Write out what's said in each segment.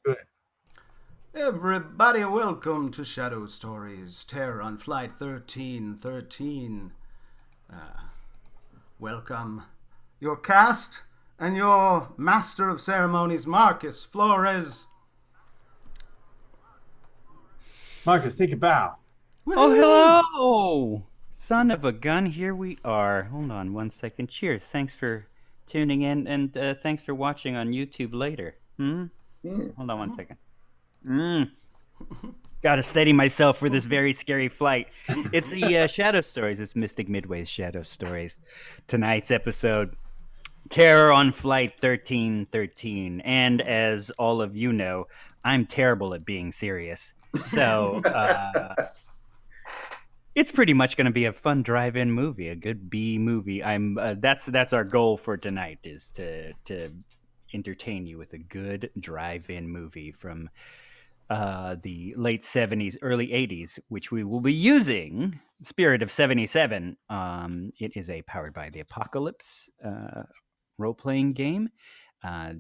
Good. Everybody, welcome to Shadow Stories Terror on Flight 1313. Welcome your cast and your master of ceremonies, Marcus Flores. Marcus, take a bow. Oh, Woohoo! hello! Son of a gun, here we are. Hold on 1 second. Cheers. Thanks for tuning in, and thanks for watching on YouTube later. Hold on 1 second. Gotta steady myself for this very scary flight. It's the Shadow Stories. It's Mystic Midway's Shadow Stories. Tonight's episode, Terror on Flight 1313. And as all of you know, I'm terrible at being serious. So, it's pretty much going to be a fun drive-in movie, a good B movie. That's our goal for tonight, is to entertain you with a good drive-in movie from the late 70s, early 80s, which we will be using. Spirit of 77. It is a Powered by the Apocalypse role-playing game.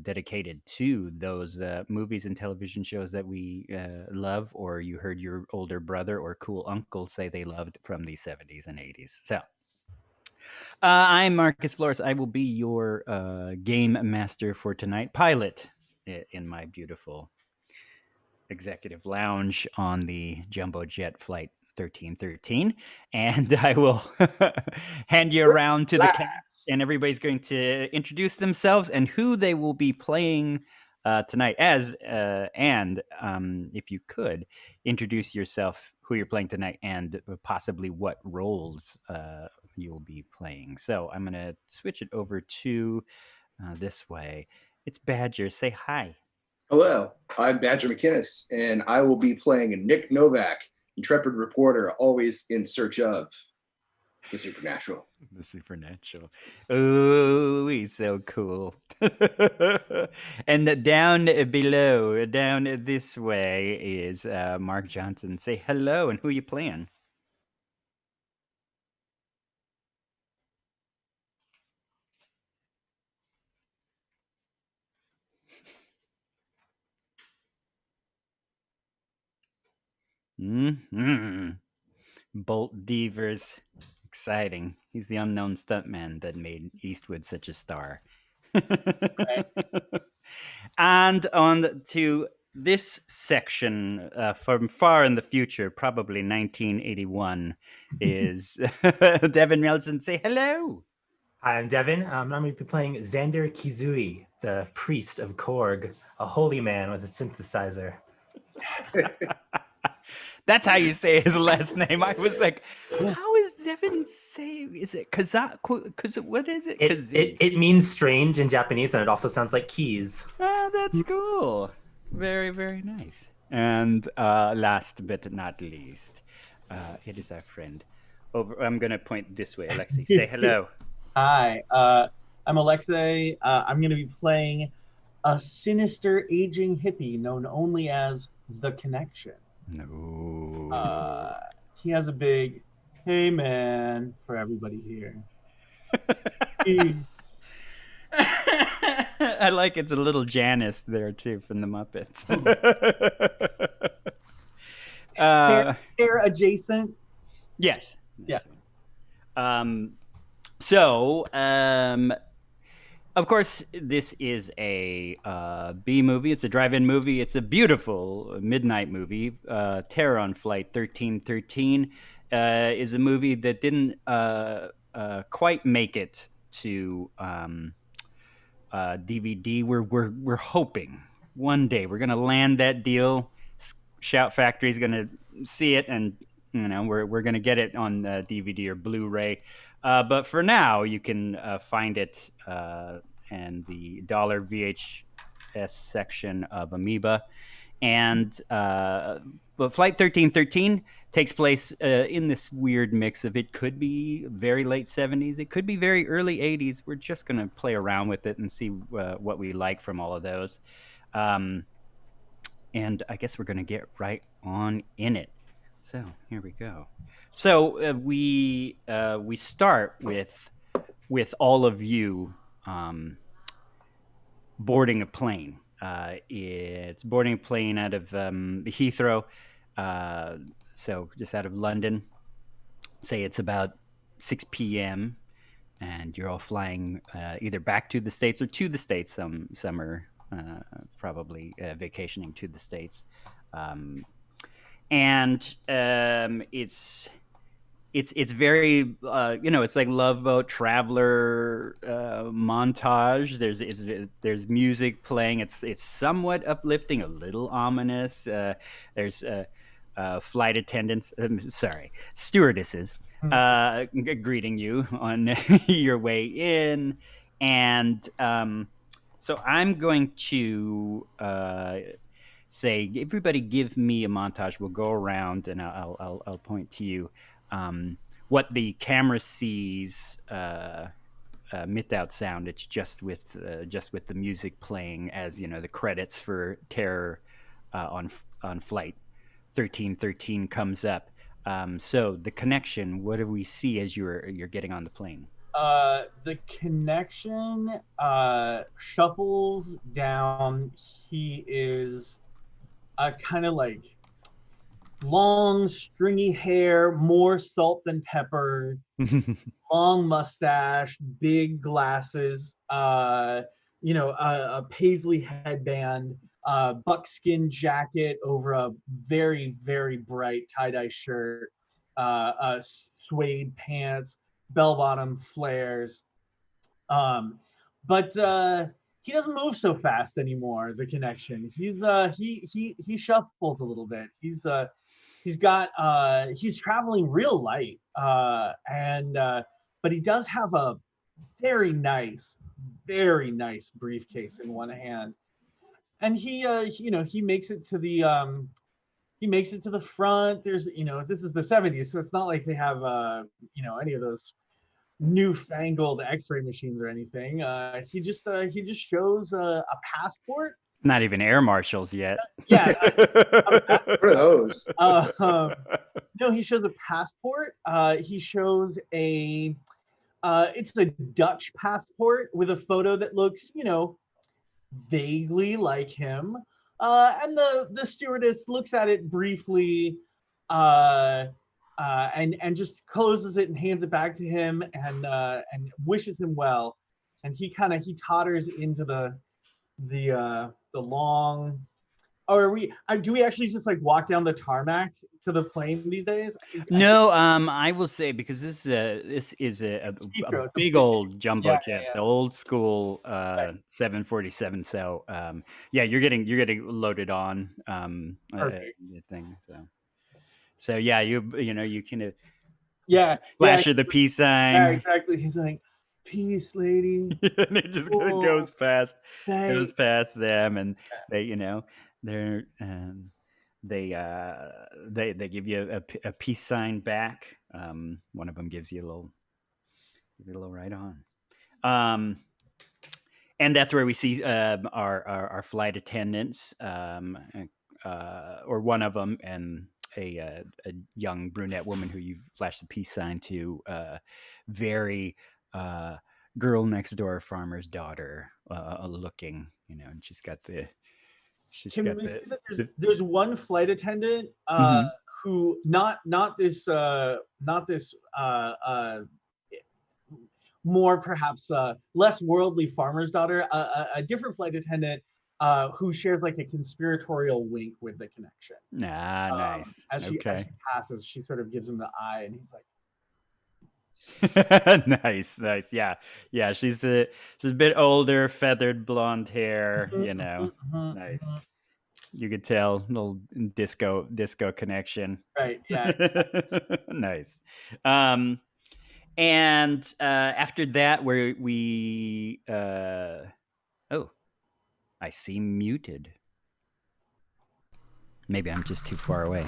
Dedicated to those movies and television shows that we love, or you heard your older brother or cool uncle say they loved from the 70s and 80s. So, I'm Marcus Flores. I will be your game master for tonight, pilot in my beautiful executive lounge on the Jumbo Jet Flight 1313, and I will hand you around to the cast, and everybody's going to introduce themselves and who they will be playing tonight as, and if you could introduce yourself, who you're playing tonight, and possibly what roles you'll be playing. So I'm going to switch it over to this way. It's Badger. Say hi. Hello, I'm Badger McInnes, and I will be playing Nick Novak, intrepid reporter, always in search of the supernatural. The supernatural. Ooh, he's so cool. And down below, down this way, is Mark Johnson. Say hello, and who you playing? Bolt Devers. Exciting. He's the unknown stuntman that made Eastwood such a star. And on to this section from far in the future, probably 1981, is Devin Nelson. Say hello. Hi, I'm Devin. I'm going to be playing Xander Kizui, the priest of Korg, a holy man with a synthesizer. That's how you say his last name. I was like, how is Devin say? Is it Kaza? What is it? It means strange in Japanese, and it also sounds like keys. Oh, that's cool. Very, very nice. And last but not least, it is our friend. I'm going to point this way. Alexei, say hello. Hi, I'm Alexei. I'm going to be playing a sinister aging hippie known only as The Connection. No. He has a big, hey man, for everybody here. I like it's a little Janice there too from the Muppets. Hair adjacent. Yes. Yeah. So, of course, this is a B movie. It's a drive-in movie. It's a beautiful midnight movie. Terror on Flight 1313 is a movie that didn't quite make it to DVD. We're hoping one day we're gonna land that deal. Shout Factory is gonna see it, and we're gonna get it on DVD or Blu-ray. But for now, you can find it in the dollar VHS section of Amoeba. And but Flight 1313 takes place in this weird mix of, it could be very late 70s, it could be very early 80s. We're just going to play around with it and see what we like from all of those. And I guess we're going to get right on in it. So here we go. So we start with all of you boarding a plane. It's boarding a plane out of Heathrow, so just out of London. Say it's about 6 p.m. and you're all flying either back to the States or to the States. Some are probably vacationing to the States, and it's very it's like Love Boat Traveler montage. There's music playing. It's somewhat uplifting, a little ominous. There's flight attendants, stewardesses greeting you on your way in, and so I'm going to say, everybody, give me a montage. We'll go around, and I'll point to you. What the camera sees without sound. It's just with the music playing as the credits for Terror on flight 1313 comes up. So the connection. What do we see as you're getting on the plane? The connection shuffles down. He is kind of like long, stringy hair, more salt than pepper, long mustache, big glasses, a paisley headband, buckskin jacket over a very, very bright tie-dye shirt, suede pants, bell-bottom flares. But he doesn't move so fast anymore. The connection. He shuffles a little bit. He's traveling real light, but he does have a very nice briefcase in one hand, and he makes it to the front. There's this is the 70s, so it's not like they have any of those newfangled X-ray machines or anything. He just shows a passport. Not even air marshals yet. Yeah. What are those? No, he shows a passport. He shows it's the Dutch passport with a photo that looks, vaguely like him. And the stewardess looks at it briefly, and just closes it and hands it back to him, and wishes him well. And he totters into the long. Or do we actually just like walk down the tarmac to the plane these days? No, I will say, because this is a big old jumbo jet, the old school 747. So you're getting loaded on thing. So yeah, you kind of flash of the peace sign. Yeah, exactly. He's like, peace, lady. And it just goes past them, and they give you a peace sign back. One of them gives you a little right on. And that's where we see our flight attendants, or one of them, and a young brunette woman who you've flashed the peace sign to, very girl next door farmer's daughter looking, and she's got the. Can we see that there's one flight attendant who not this more perhaps less worldly farmer's daughter, a different flight attendant who shares like a conspiratorial wink with the connection. Nice. As she passes, she sort of gives him the eye, and he's like, nice. Yeah. She's a bit older, feathered blonde hair. Nice. You could tell, little disco connection. Right. Yeah. Nice. And after that, where we I seem muted. Maybe I'm just too far away.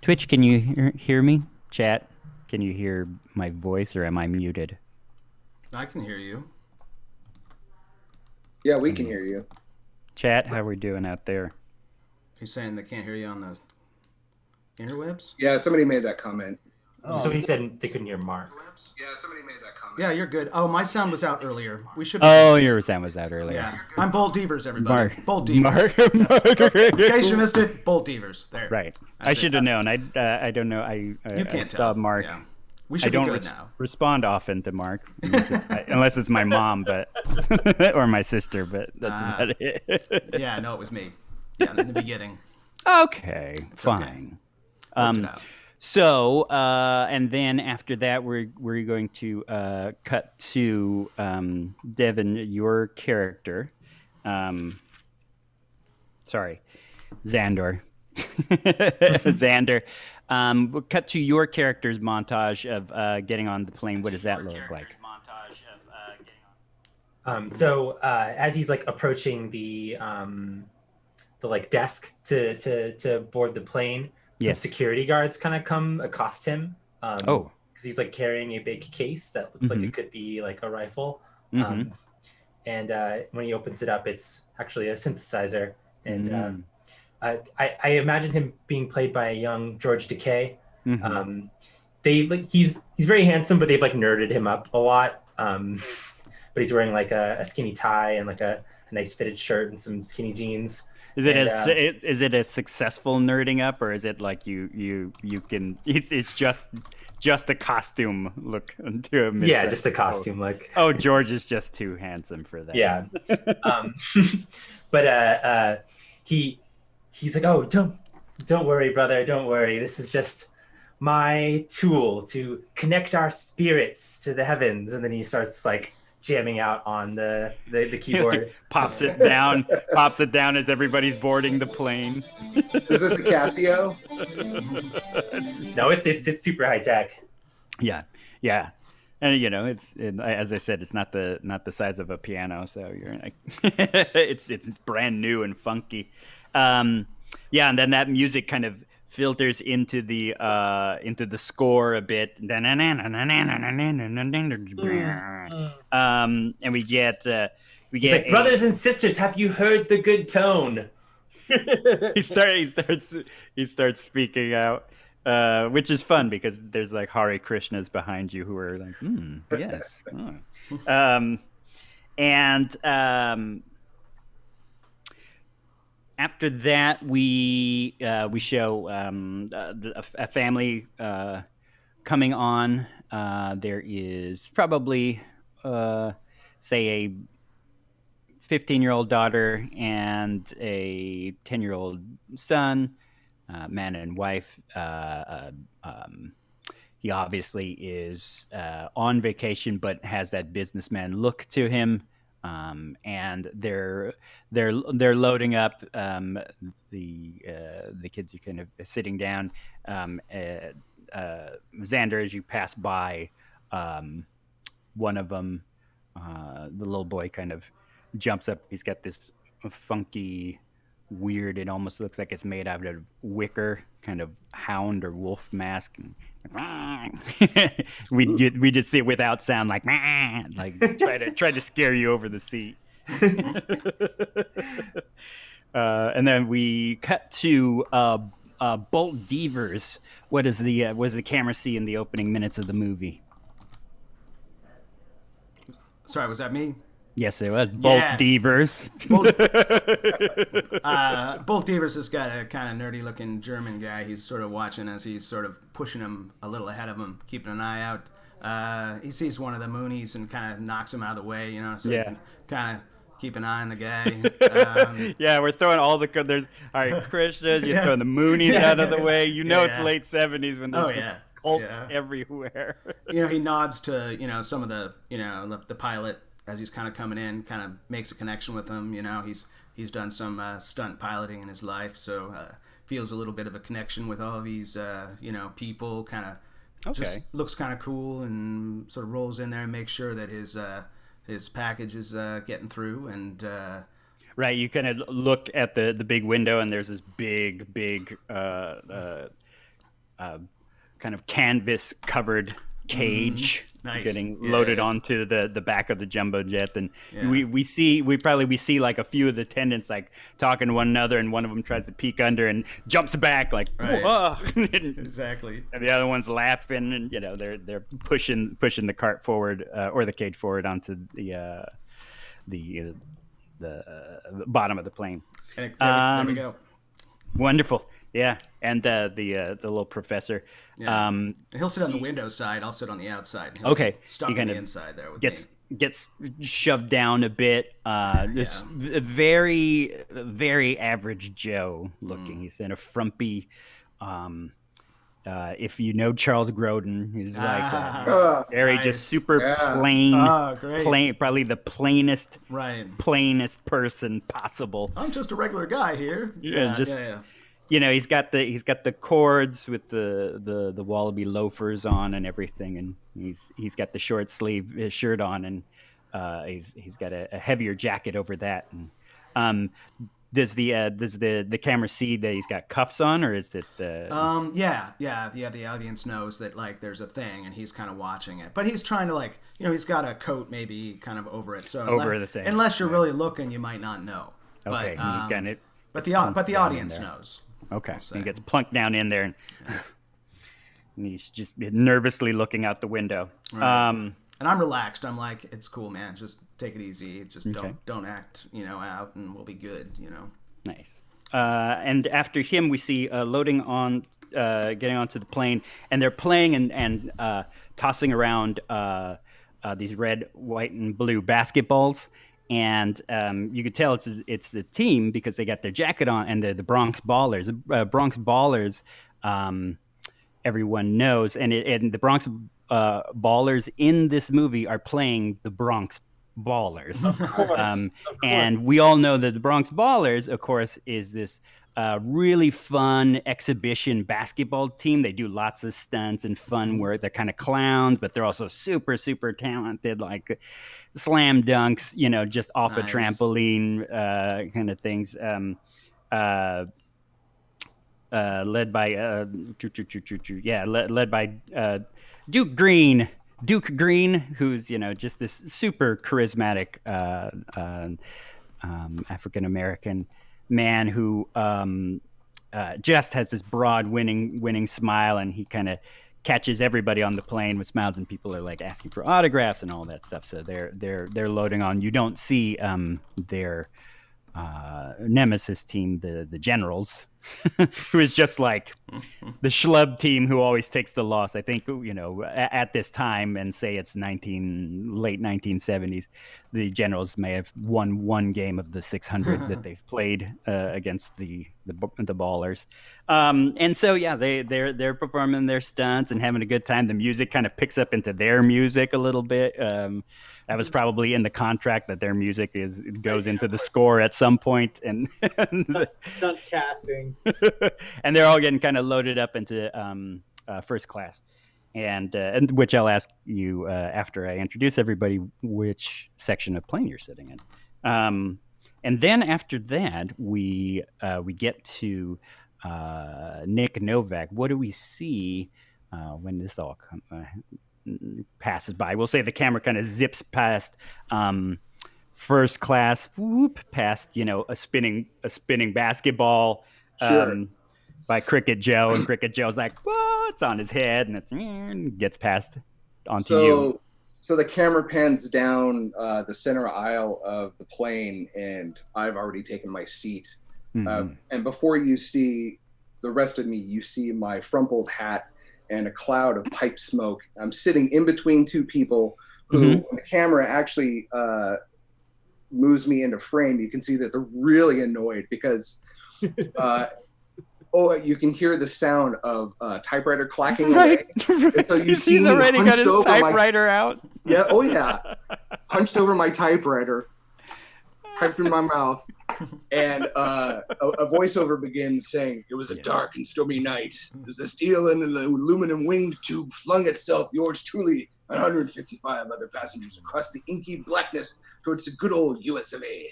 Twitch, can you hear me? Chat, can you hear my voice, or am I muted? I can hear you. Yeah, we can hear you. Chat, how are we doing out there? You're saying they can't hear you on the interwebs? Yeah, somebody made that comment. Oh. So he said they couldn't hear Mark. Yeah, somebody made that comment. Yeah, you're good. Oh, my sound was out earlier. We should. Be Oh, your sound was out earlier. Yeah, I'm Bolt Devers, everybody. Mark. Bolt Devers. Mark. In case you missed it, Bolt Devers. There. Right. That's I it. should have known. I don't know. I can't saw tell. Mark. Yeah. We I should don't be good now. respond often to Mark unless it's my mom, but or my sister. But that's about it. Yeah, no, it was me. Yeah, in the beginning. Okay, fine. Worked it out. So, and then after that, we're going to cut to Devin, your character. Sorry, Xandor. Xander. We'll cut to your character's montage of getting on the plane. What does that look like? So as he's like approaching the like desk to board the plane, some Yes. security guards kind of come accost him. Oh. Because he's like carrying a big case that looks like it could be like a rifle. Mhm. And when he opens it up, it's actually a synthesizer. And I imagine him being played by a young George Takei. They like he's very handsome, but they've like nerded him up a lot. But he's wearing like a skinny tie and like a nice fitted shirt and some skinny jeans. Is it And, is it a successful nerding up, or is it like you can? It's just a costume look to him. Yeah, just a costume look. Oh, George is just too handsome for that. Yeah. But he's like, oh, don't worry, brother, don't worry. This is just my tool to connect our spirits to the heavens. And then he starts like jamming out on the keyboard. pops it down as everybody's boarding the plane. Is this a Casio? No, it's super high tech. Yeah, and you know as I said, it's not the size of a piano, so you're like it's brand new and funky. Yeah, and then that music kind of filters into the score a bit. And we get He's like, brothers and sisters, have you heard the good tone? he starts speaking out, which is fun because there's like Hare Krishnas behind you who are like, yes. After that, we show a family coming on. There is probably say a 15-year-old daughter and a 10-year-old son, man and wife. He obviously is on vacation, but has that businessman look to him. And they're loading up. The kids are kind of sitting down. Xander, as you pass by, one of them, the little boy, kind of jumps up. He's got this funky, weird. It almost looks like it's made out of wicker, kind of hound or wolf mask. we just see it without sound, like try to scare you over the seat. And then we cut to Bolt Devers. What does the camera see in the opening minutes of the movie? Sorry, was that me? Yes, it was Bolt Devers. Bolt Devers has got a kind of nerdy-looking German guy. He's sort of watching as he's sort of pushing him a little ahead of him, keeping an eye out. He sees one of the Moonies and kind of knocks him out of the way, you know, so he can kind of keep an eye on the guy. Yeah, we're throwing all the there's Hare Krishnas. You're throwing the Moonies out of the way. You know it's late '70s when there's just cults everywhere. You know, he nods to some of the the pilot as he's kind of coming in, kind of makes a connection with him. You know, he's done some stunt piloting in his life, so feels a little bit of a connection with all these people. Kind of just looks kind of cool and sort of rolls in there and makes sure that his package is getting through. And right, you kind of look at the big window and there's this big kind of canvas covered cage Nice. getting Yeah, loaded yes. onto the back of the jumbo jet, and Yeah. we see like a few of the attendants like talking to one another, and one of them tries to peek under and jumps back like Right. whoa. Exactly. And the other one's laughing, and they're pushing the cart forward or the cage forward onto the bottom of the plane. And there we go. Wonderful, yeah. And the little professor, Yeah. And he'll sit on the window side. I'll sit on the outside. He'll Okay. Stuck He on kind the of inside there with gets me. gets shoved down a bit. It's very very average Joe looking. He's in a frumpy. If you know Charles Grodin, he's like very nice. just super Yeah. plain, Great. probably the plainest person possible. I'm just a regular guy here. Yeah. He's got the cords with the wallaby loafers on and everything, and he's got the short sleeve shirt on, and he's got a heavier jacket over that. And does the camera see that he's got cuffs on, or is it? The audience knows that like there's a thing, and he's kind of watching it, but he's trying to like he's got a coat maybe kind of over it, so over the thing. Unless you're really looking, you might not know. Okay, but the audience knows. Okay, he gets plunked down in there, and he's just nervously looking out the window. Right. And I'm relaxed. I'm like, it's cool, man. Just take it easy. Just don't act, out, and we'll be good. Nice. And after him, we see getting onto the plane, and they're playing and tossing around these red, white, and blue basketballs. And you could tell it's a team because they got their jacket on, and they're the Bronx Ballers. Bronx Ballers, everyone knows, and the Bronx Ballers in this movie are playing the Bronx Ballers. Of course. And we all know that the Bronx Ballers, of course, is this really fun exhibition basketball team. They do lots of stunts and fun work. They're kind of clowns, but they're also super, super talented, like slam dunks, just off a trampoline kind of things. Led by led by Duke Green, who's just this super charismatic African American man who just has this broad winning smile, and he kind of catches everybody on the plane with smiles, and people are like asking for autographs and all that stuff. So they're loading on. You don't see their nemesis team, the Generals, who is just like the schlub team who always takes the loss. I think at this time, and say it's late 1970s, the Generals may have won one game of the 600 that they've played against the Ballers. And so they're performing their stunts and having a good time. The music kind of picks up into their music a little bit. That was probably in the contract that their music goes into the score at some point, and Stunt casting. and they're all getting kind of loaded up into first class, and which I'll ask you after I introduce everybody which section of plane you're sitting in, and then after that we get to Nick Novak. What do we see when this all passes by? We'll say the camera kind of zips past first class, past a spinning basketball by Cricket Joe, and Cricket Joe's like, what's on his head, and it gets passed onto you. So the camera pans down the center aisle of the plane, and I've already taken my seat. Mm-hmm. And before you see the rest of me, you see my frumpled hat and a cloud of pipe smoke. I'm sitting in between two people who, when the camera actually moves me into frame, you can see that they're really annoyed because you can hear the sound of typewriter clacking away. Right. So He's already got his typewriter out. Yeah, hunched over my typewriter, pipe in my mouth, and a voiceover begins saying, "It was a dark and stormy night as the steel and the aluminum winged tube flung itself, yours truly, 155 other passengers across the inky blackness towards the good old US of A.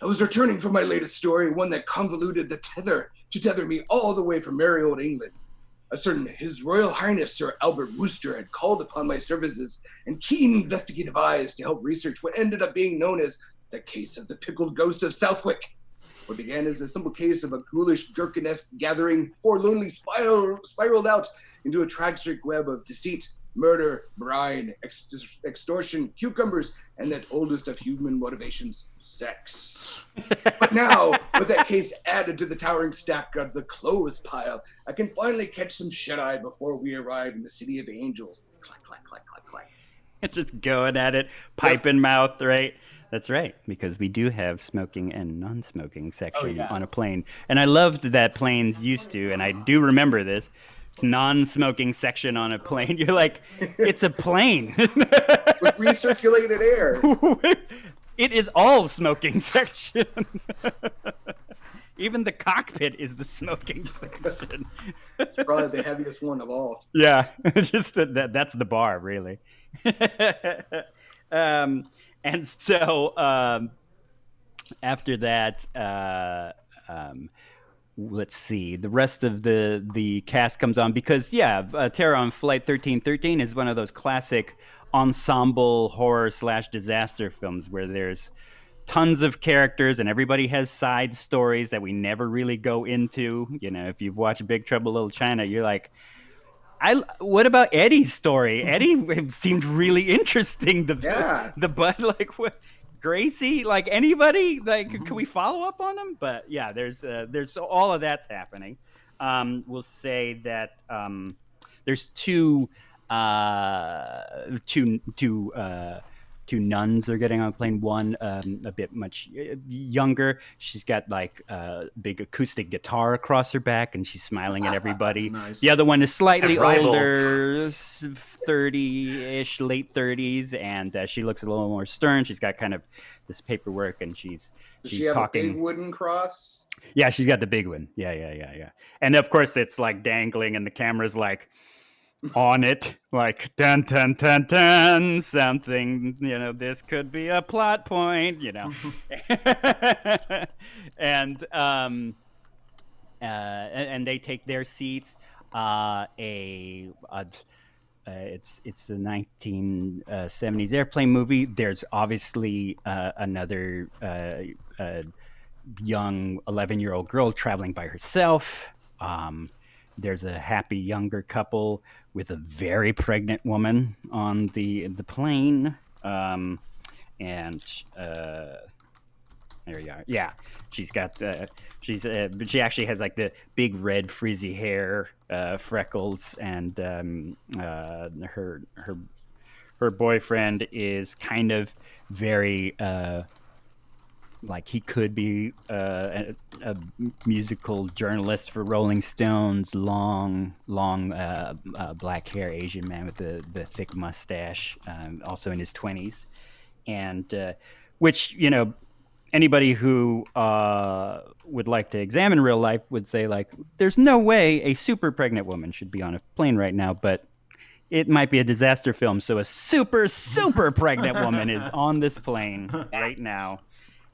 I was returning from my latest story, one that convoluted the tether to tether me all the way from merry old England. A certain His Royal Highness Sir Albert Wooster had called upon my services and keen investigative eyes to help research what ended up being known as the case of the pickled ghost of Southwick. What began as a simple case of a ghoulish, gherkinesque gathering forlornly spiraled out into a tragic web of deceit, murder, brine, extortion, cucumbers, and that oldest of human motivations, sex. But now, with that case added to the towering stack of the clothes pile, I can finally catch some shut-eye before we arrive in the City of Angels. Clack, clack, clack, clack, clack. Just going at it, pipe in mouth, right? That's right, because we do have smoking and non-smoking section on a plane. And I loved that planes used to, and I do remember this, it's non-smoking section on a plane. You're like, it's a plane. With recirculated air. It is all smoking section. Even the cockpit is the smoking section. It's probably the heaviest one of all. Yeah, just that's the bar, really. And so after that, let's see, the rest of the cast comes on because, Terror on Flight 1313 is one of those classic ensemble horror / disaster films where there's tons of characters and everybody has side stories that we never really go into. You know, if you've watched Big Trouble Little China, you're like, what about Eddie's story? Eddie seemed really interesting. What, Gracie, like anybody, like can we follow up on him? But yeah, there's all of that's happening. We'll say that there's two nuns are getting on a plane. One a bit much younger. She's got like a big acoustic guitar across her back, and she's smiling at everybody. Nice. The other one is slightly older, 30-ish, late 30s, and she looks a little more stern. She's got kind of this paperwork, and she's Does she have talking. a big wooden cross? Yeah, she's got the big one. Yeah. And of course, it's like dangling, and the camera's like on it, like dun dun dun dun, something, this could be a plot point, and they take their seats. It's the 1970s airplane movie. There's obviously another young 11-year-old girl traveling by herself. There's a happy younger couple with a very pregnant woman on the plane. And there you are. Yeah, she's got but she actually has like the big red frizzy hair, freckles, and her boyfriend is kind of very like he could be a musical journalist for Rolling Stones, long black hair, Asian man with the thick mustache, also in his 20s, and which anybody who would like to examine real life would say, like, there's no way a super pregnant woman should be on a plane right now, but it might be a disaster film, so a super pregnant woman is on this plane right now.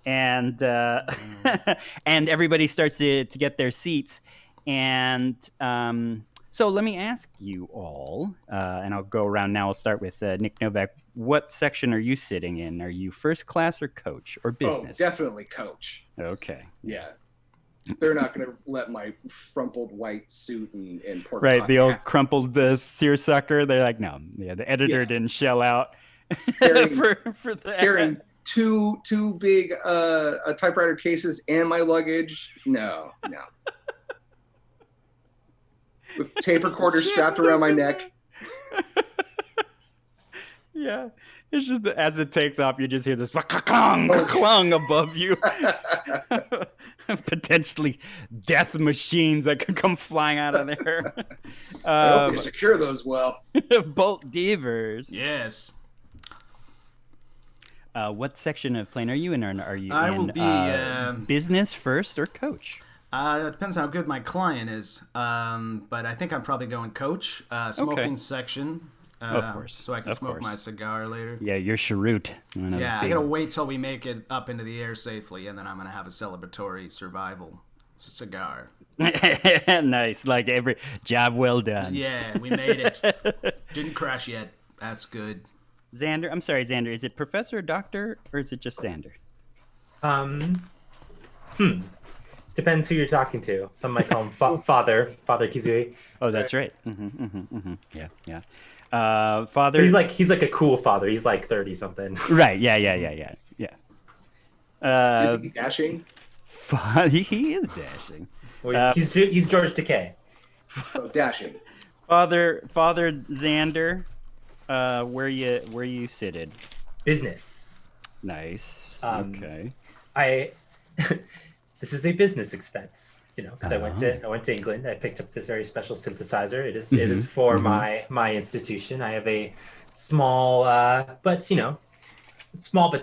And and everybody starts to get their seats. And so let me ask you all, and I'll go around now. I'll start with Nick Novak. What section are you sitting in? Are you first class or coach or business? Oh, definitely coach. Okay. Yeah. They're not going to let my frumpled white suit and pork right, pie the old hat. crumpled seersucker. They're like, no, the editor didn't shell out Carrying- for that. Carrying two big typewriter cases and my luggage. No. With tape recorders strapped around my neck. Yeah, it's just as it takes off, you just hear this clung above you. Potentially death machines that could come flying out of there. I hope you secure those well. Bolt Devers. Yes. What section of plane are you in? Are you I in will be business first or coach? It depends how good my client is. But I think I'm probably going coach, smoking section. Of course. So I can smoke my cigar later. Yeah, your cheroot. Yeah, I gotta wait till we make it up into the air safely, and then I'm gonna have a celebratory survival cigar. Nice, like every job well done. Yeah, we made it. Didn't crash yet. That's good. Xander, I'm sorry, Xander. Is it Professor, Doctor, or is it just Xander? Depends who you're talking to. Some might call him Father Kizui. Oh, that's right. Yeah. Father. But he's like a cool father. He's like 30 something. Right. Yeah. Dashing. He is dashing. Well, he's George Takei. Oh, dashing. Father Xander, where you seated? Business. Nice. Okay. This is a business expense, because I went to England. I picked up this very special synthesizer. It is for my institution. I have a small but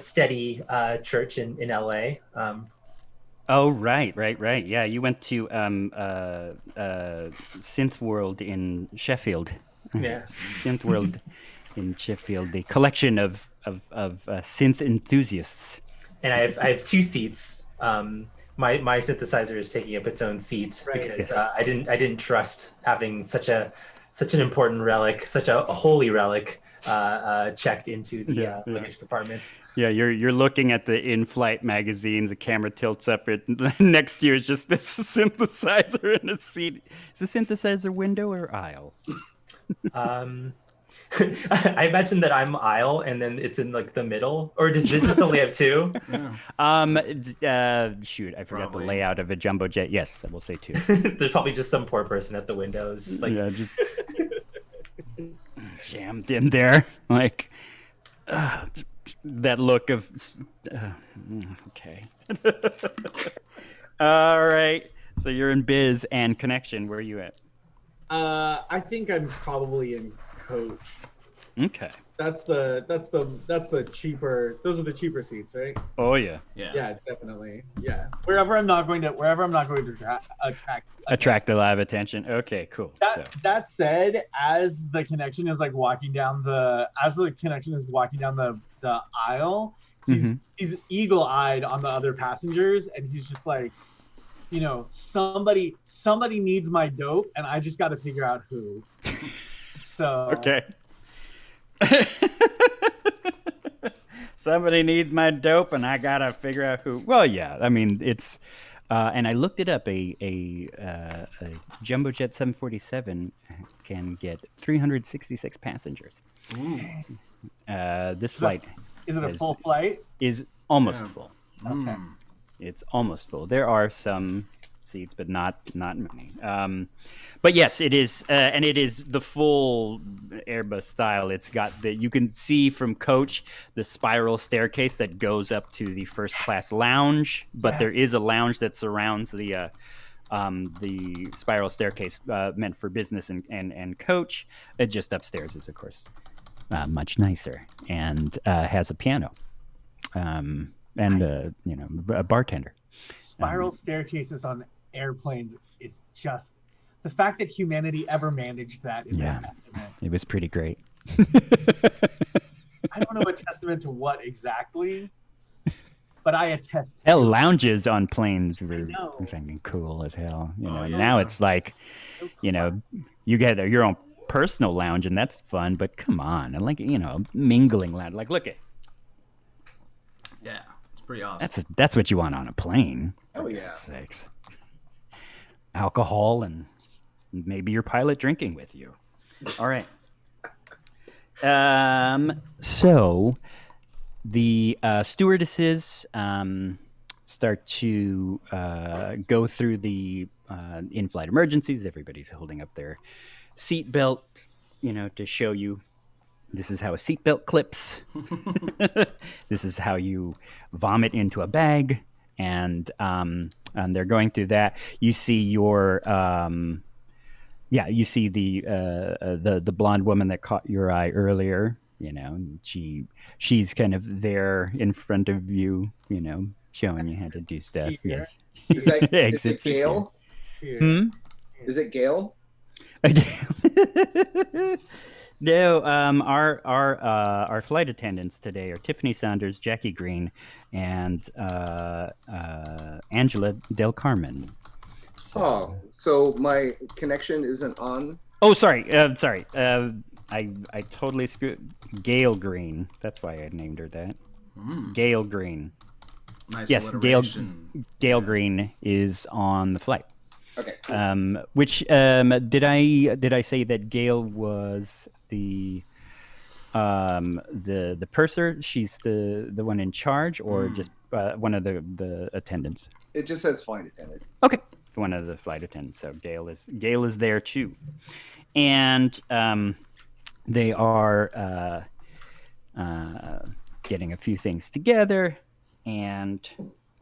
steady church in LA. Oh, right. Yeah, you went to Synth World in Sheffield. Yes. Synth World in Sheffield, the collection of synth enthusiasts. And I have 2 seats. My synthesizer is taking up its own seat because I didn't trust having such an important relic, such a holy relic, checked into the luggage compartment. Yeah, you're looking at the in-flight magazines. The camera tilts up. Next to you is just this synthesizer in a seat. Is the synthesizer window or aisle? I imagine that I'm aisle, and then it's in like the middle. Or does business only have 2? Shoot, I forgot the layout of a jumbo jet. Yes, I will say 2. There's probably just some poor person at the window. It's just like just jammed in there, like that look of. Okay. All right. So you're in biz and connection. Where are you at? I think I'm probably in coach. Okay. That's the cheaper. Those are the cheaper seats, right? Oh yeah. Yeah, definitely. Yeah. Wherever I'm not going to attract a lot of attention. Okay, cool. That said, as the connection is walking down the aisle, he's eagle-eyed on the other passengers, and he's just like, somebody needs my dope, and I just got to figure out who. So okay. Somebody needs my dope, and I gotta figure out who. Well, yeah. I mean, it's, and I looked it up. A jumbo jet 747 can get 366 passengers. This flight is it a full flight? Is almost full. Okay. It's almost full. There are some seats, but not many. But yes, it is, and it is the full Airbus style. It's got you can see from coach the spiral staircase that goes up to the first class lounge, but there is a lounge that surrounds the spiral staircase meant for business and coach. Just upstairs is, of course, much nicer and has a piano and a bartender. Spiral staircases on airplanes is just the fact that humanity ever managed that is a testament. It was pretty great. I don't know a testament to what exactly, but I attest. Hell, lounges on planes were fucking cool as hell. Now it's like, you get your own personal lounge, and that's fun. But come on, and mingling lounge. Like, look at. Yeah, it's pretty awesome. That's what you want on a plane. Oh yeah. God's sakes. Alcohol and maybe your pilot drinking with you. All right. So the stewardesses start to go through the in-flight emergencies. Everybody's holding up their seatbelt, to show you this is how a seatbelt clips. This is how you vomit into a bag. And they're going through that. You see your, you see the blonde woman that caught your eye earlier. She's kind of there in front of you, showing you how to do stuff. Here. Yes. Is it Gail? Is it Gail? No, our flight attendants today are Tiffany Saunders, Jackie Green, and Angela Del Carmen. Oh, so my connection isn't on. Oh, sorry. I totally screwed. Gail Green. That's why I named her that. Gail Green. Nice Yes, alliteration. Gail Green is on the flight. Okay. Which did I say that Gail was the purser? She's the one in charge, or just one of the attendants? It just says flight attendant. Okay, one of the flight attendants. So Gail is there too, and they are getting a few things together, and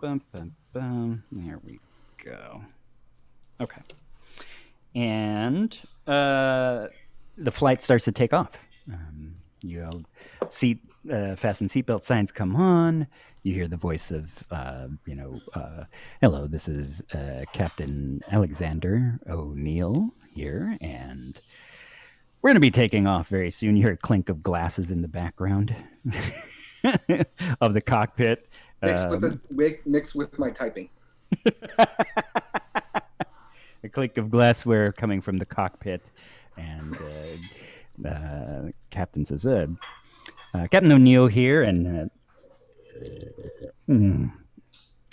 there we go. Okay, and the flight starts to take off. You see fasten seatbelt signs come on. You hear the voice of, hello, this is Captain Alexander O'Neill here, and we're going to be taking off very soon. You hear a clink of glasses in the background of the cockpit. Mixed with my typing. A clink of glassware coming from the cockpit, and Captain says, Captain O'Neill here, and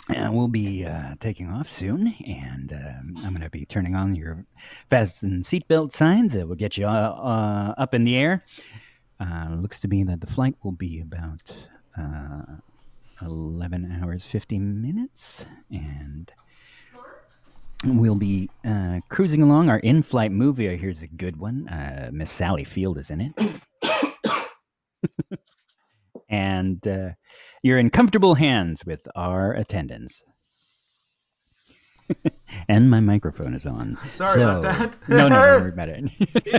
we'll be taking off soon, and I'm going to be turning on your fasten seatbelt signs. It will get you up in the air. Looks to me that the flight will be about 11 hours, 50 minutes, and we'll be cruising along. Our in-flight movie, here's a good one. Miss Sally Field is in it. And you're in comfortable hands with our attendants. And my microphone is on. Sorry about that. No, don't worry about it.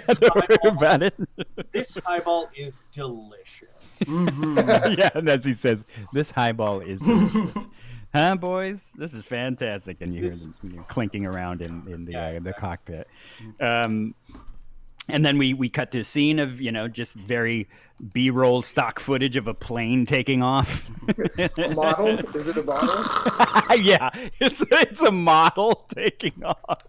Don't worry about it. This highball is delicious. Yeah, and as he says, this highball is delicious. Huh, boys? This is fantastic. And you hear them clinking around in the cockpit. And then we cut to a scene of, just very B-roll stock footage of a plane taking off. A model? Is it a model? Yeah, it's a model taking off.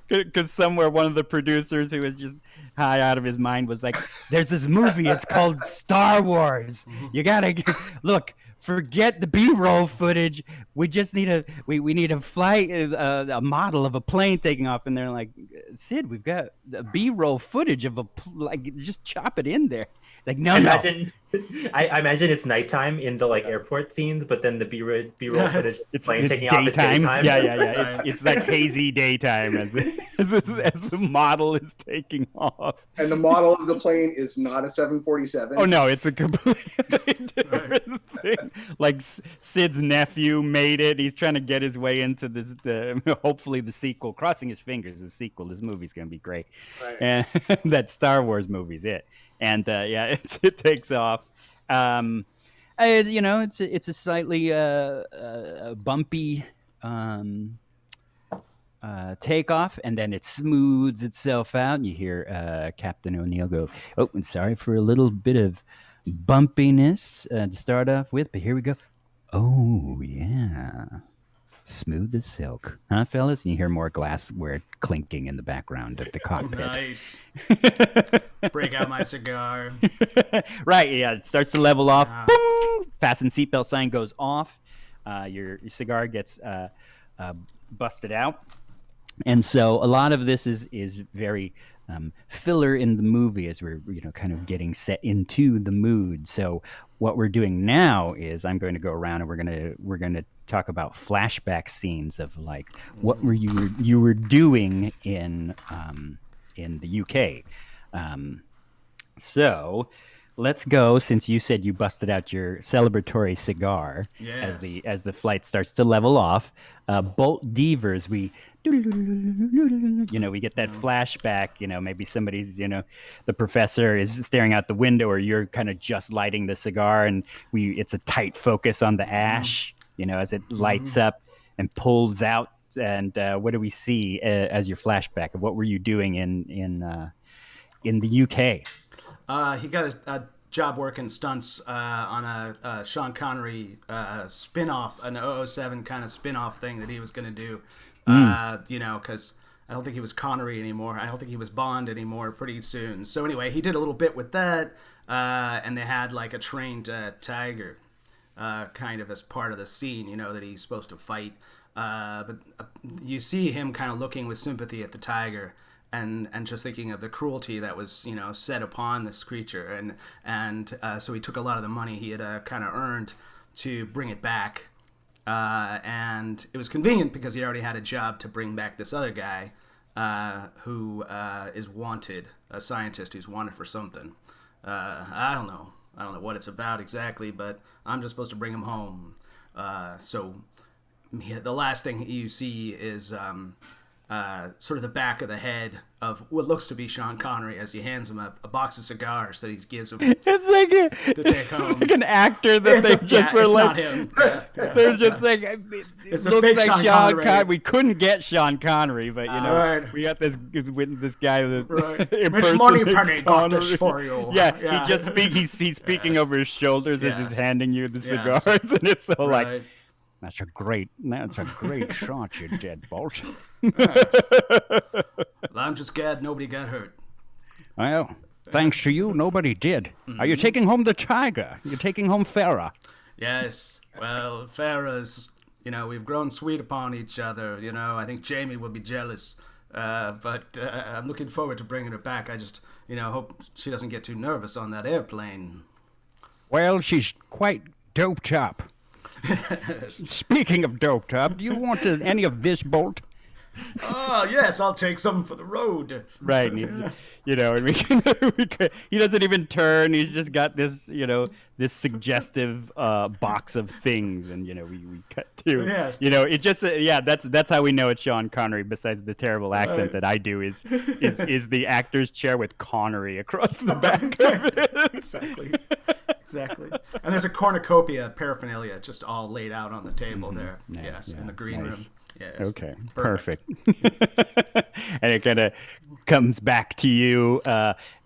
Because somewhere one of the producers who was just high out of his mind was like, there's this movie, it's called Star Wars. You gotta, look, forget the B-roll footage. We just need we need a flight, a model of a plane taking off. And they're like, Sid, we've got a B-roll footage of just chop it in there. Like, no. I imagine it's nighttime in the airport scenes, but then the B-roll footage plane taking off is daytime. daytime. Yeah. It's like hazy daytime as the model is taking off. And the model of the plane is not a 747. Oh no, it's a completely different thing. Like Sid's nephew made it. He's trying to get his way into this. Hopefully, the sequel. Crossing his fingers, the sequel. This movie's gonna be great. Right. And that Star Wars movie's it. And it takes off. It's a slightly bumpy takeoff, and then it smooths itself out. And you hear Captain O'Neill go, "Oh, I'm sorry for a little bit of bumpiness to start off with, but here we go. Oh yeah, smooth as silk, huh, fellas?" And you hear more glassware clinking in the background of the cockpit. Nice. Break out my cigar. Right, yeah, it starts to level off. Boom! Fasten seatbelt sign goes off. Your cigar gets busted out. And so a lot of this is very filler in the movie as we're kind of getting set into the mood. So what we're doing now is I'm going to go around and we're gonna talk about flashback scenes of what you were doing in the UK. So let's go, since you said you busted out your celebratory cigar. Yes. As the flight starts to level off. Bolt Devers, we get that flashback, maybe somebody's, the professor is staring out the window, or you're kind of just lighting the cigar, and it's a tight focus on the ash, as it lights up and pulls out. And what do we see as your flashback of what were you doing in the UK? He got a job working stunts on a Sean Connery spin-off, an 007 kind of spin-off thing that he was going to do You know, because I don't think he was Connery anymore. I don't think he was Bond anymore pretty soon. So anyway, he did a little bit with that, and they had like a trained tiger kind of as part of the scene, you know, that he's supposed to fight. But you see him kind of looking with sympathy at the tiger and just thinking of the cruelty that was, you know, set upon this creature. And so he took a lot of the money he had kind of earned to bring it back. And it was convenient because he already had a job to bring back this other guy who is wanted, a scientist who's wanted for something. I don't know what it's about exactly, but I'm just supposed to bring him home. So the last thing you see is sort of the back of the head of what looks to be Sean Connery as he hands him a box of cigars that he gives him It's like to take home. it's like an actor that It's they a- just yeah, were it's like. not him. Yeah, yeah. They're just like, it It's a looks fake like Sean Sean Connery. Connery. We couldn't get Sean Connery, but you know, Right. we got this guy that Right. Miss impersonates Moneypenny got this Connery. for you. Yeah, he just he's speaking over his shoulders as Yes. he's handing you the Yes. cigars, and it's so like, Right. that's a great shot, you deadbolt. I'm just glad nobody got hurt. Well, thanks to you, nobody did. Are you Mm-hmm. taking home the tiger? You're taking home Farah. Yes. Well, Farah's, you know, we've grown sweet upon each other. You know, I think Jamie will be jealous. But I'm looking forward to bringing her back. I just, you know, hope she doesn't get too nervous on that airplane. Well, she's quite doped up. Speaking of doped up, do you want any of this bolt? Oh, yes, I'll take some for the road. Right, and he's, you know, and he doesn't even turn. He's just got this, you know, this suggestive box of things, and you know, we cut to, Yes. you know, it just, yeah, that's how we know it's Sean Connery. Besides the terrible accent Right. that I do, is the actor's chair with Connery across the back of it. Exactly. Exactly. And there's a cornucopia paraphernalia just all laid out on the table there. Yeah, Yes, yeah, in the green nice. room. Yes. Okay, perfect. And it kind of comes back to you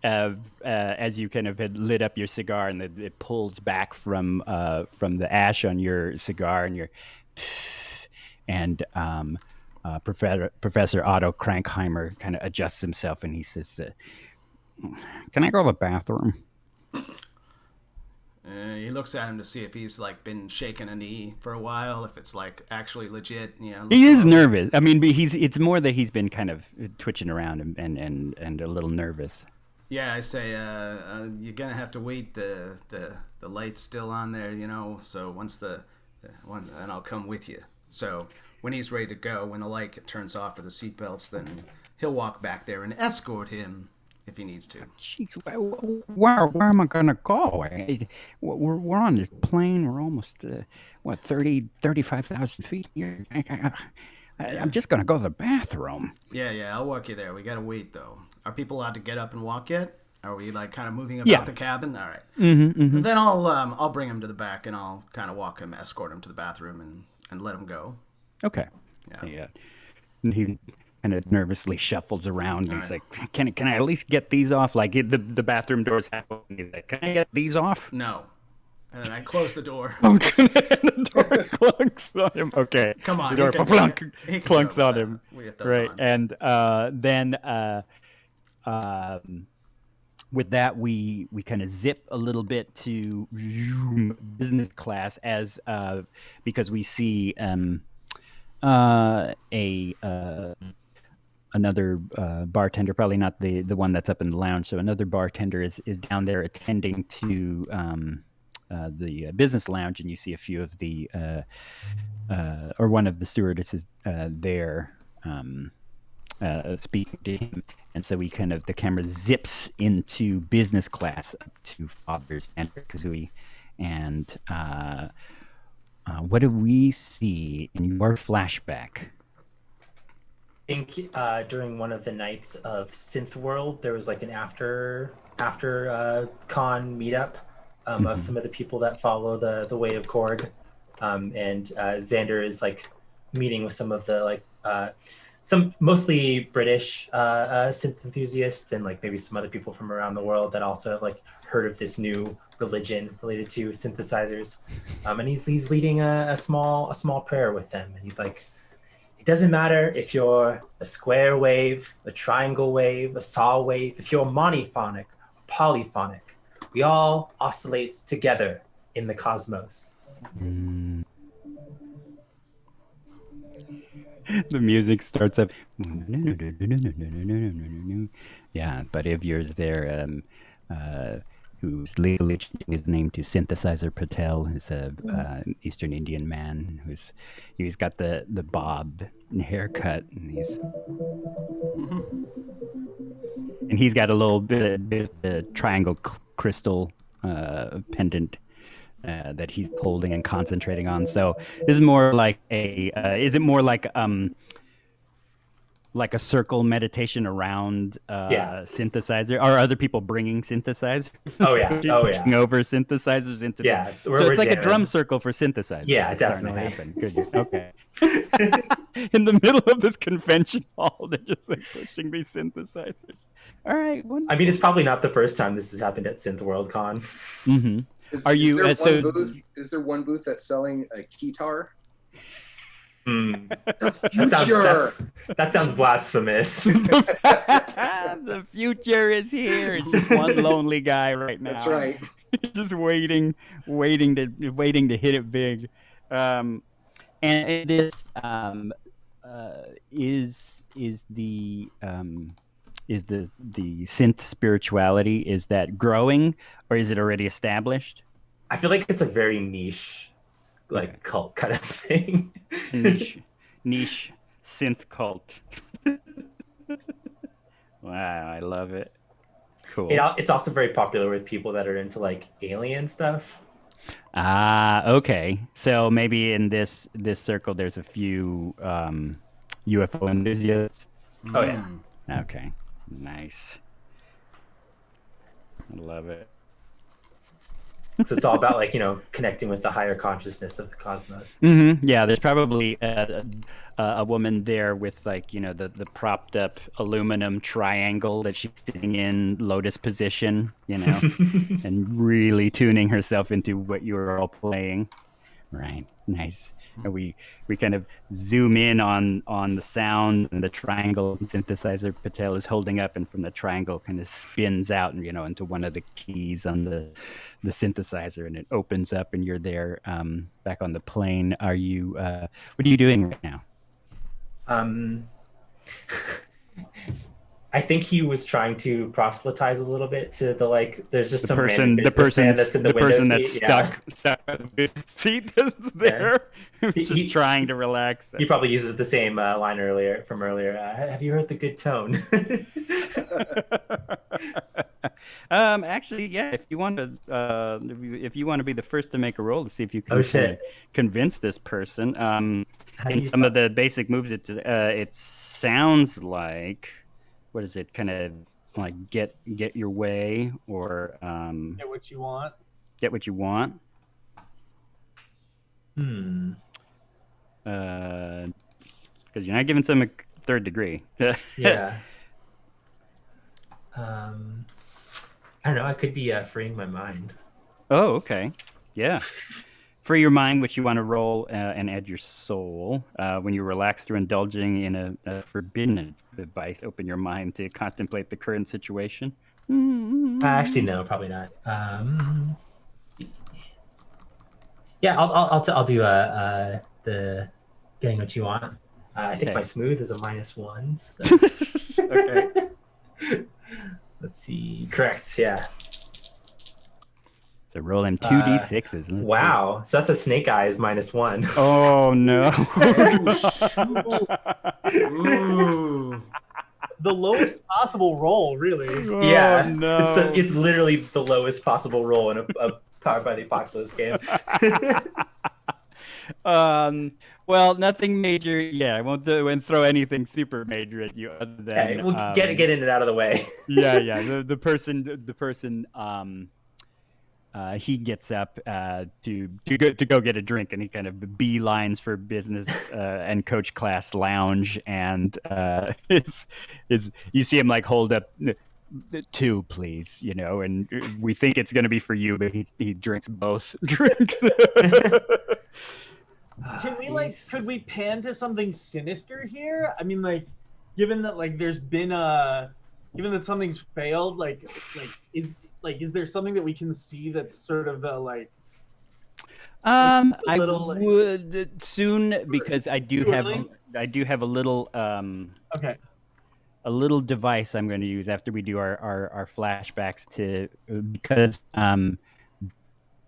as you kind of had lit up your cigar, and it pulls back from the ash on your cigar, and Professor Otto Krankheimer kind of adjusts himself, and he says, "Can I go to the bathroom?" He looks at him to see if he's like been shaking a knee for a while, if it's like actually legit. You know, He is nervous. I mean, but it's more that he's been kind of twitching around and a little nervous. Yeah, I say you're gonna have to wait. The light's still on there, you know. So once and I'll come with you. So when he's ready to go, when the light turns off for the seatbelts, then he'll walk back there and escort him if he needs to. Jeez, where am I gonna go? We're on this plane. We're almost 35,000 feet here. I'm just gonna go to the bathroom. Yeah, I'll walk you there. We gotta wait though. Are people allowed to get up and walk yet? Are we like kind of moving about Yeah. the cabin? All right. Mm-hmm. Then I'll bring him to the back and I'll kind of walk him, escort him to the bathroom and let him go. Okay. Yeah. And he kind of nervously shuffles around. And he's right. like, "Can I at least get these off?" Like the bathroom door's half open. He's like, "Can I get these off?" No. And then I close the door. And the door clunks on him. Okay. Come on, The door he can- he can clunks go on with him. that. We get those Right. on. And then with that, we kind of zip a little bit to business class because we see another bartender, probably not the one that's up in the lounge. So another bartender is down there attending to the business lounge, and you see a few of the or one of the stewardesses there speaking to him. And so the camera zips into business class up to Father Xander Kazooie. And what do we see in your flashback? I think during one of the nights of Synth World, there was like an after con meetup of some of the people that follow the way of Korg, and Xander is like meeting with some of the some mostly British synth enthusiasts and like maybe some other people from around the world that also have like heard of this new religion related to synthesizers, and he's leading a small prayer with them, and he's like, It doesn't matter if you're a square wave, a triangle wave, a saw wave, if you're monophonic, polyphonic, we all oscillate together in the cosmos. The music starts up. Yeah, but if yours there, who's legally changing his name to Synthesizer Patel, is a Eastern Indian man he's got the bob haircut, and he's got a little bit of triangle crystal pendant that he's holding and concentrating on. So this is more like is it more like a circle meditation around synthesizer? Are other people bringing synthesizers? Oh yeah, over synthesizers into so it's like a drum circle for synthesizers. Yeah, definitely. Good. Okay. In the middle of this convention hall, they're just like pushing these synthesizers. All right. I mean, it's probably not the first time this has happened at Synth World Con. Mm-hmm. Is there one booth that's selling a guitar? That sounds blasphemous. The future is here. It's just one lonely guy right now. That's right. Just waiting to hit it big. And this is the synth spirituality, is that growing, or is it already established? I feel like it's a very niche cult kind of thing. niche synth cult. Wow, I love it. Cool. It's also very popular with people that are into like alien stuff. Okay. So maybe in this circle there's a few UFO enthusiasts. Oh yeah. Okay. Nice. I love it. So it's all about connecting with the higher consciousness of the cosmos. Mm-hmm. Yeah, there's probably a woman there with the propped up aluminum triangle that she's sitting in lotus position, and really tuning herself into what you're all playing. Right. Nice. And we kind of zoom in on the sound, and the triangle synthesizer Patel is holding up, and from the triangle kind of spins out and into one of the keys on the synthesizer, and it opens up, and you're there back on the plane. Are you what are you doing right now? I think he was trying to proselytize a little bit to there's just the person that's stuck in the seat that's there. He's just trying to relax. He probably uses the same line from earlier. Have you heard the good tone? Actually, yeah. If you want to be the first to make a roll to see if you can convince this person, in some of the basic moves, it sounds like. What is it? Kind of like get your way, or get what you want. Get what you want. Because you're not giving some a third degree. Yeah. I don't know. I could be freeing my mind. Oh, okay. Yeah. Free your mind, which you want to roll, and add your soul. When you're relaxed or indulging in a forbidden advice, open your mind to contemplate the current situation. Actually, no, probably not. Yeah, I'll do the getting what you want. I think my smooth is a -1. So. Okay. Let's see. Correct. Yeah. So roll in 2d6s. Wow. So that's a snake eyes -1. Oh no. Ooh. The lowest possible roll, really. Yeah. Oh, no. It's literally the lowest possible roll in a Powered by the Apocalypse game. Well, nothing major. Yeah, I won't throw anything super major at you other than. Okay, we'll get in it out of the way. Yeah. The person. He gets up to go get a drink, and he kind of beelines for business and coach class lounge, and you see him hold up 2, please, and we think it's going to be for you, but he drinks both drinks. Can we like could we pan to something sinister here? I mean, like, given that like there's been given that something's failed, is there something that we can see that's sort of the like I little, like- would soon, because I do have Really? a little okay. a little device I'm going to use after we do our flashbacks to, because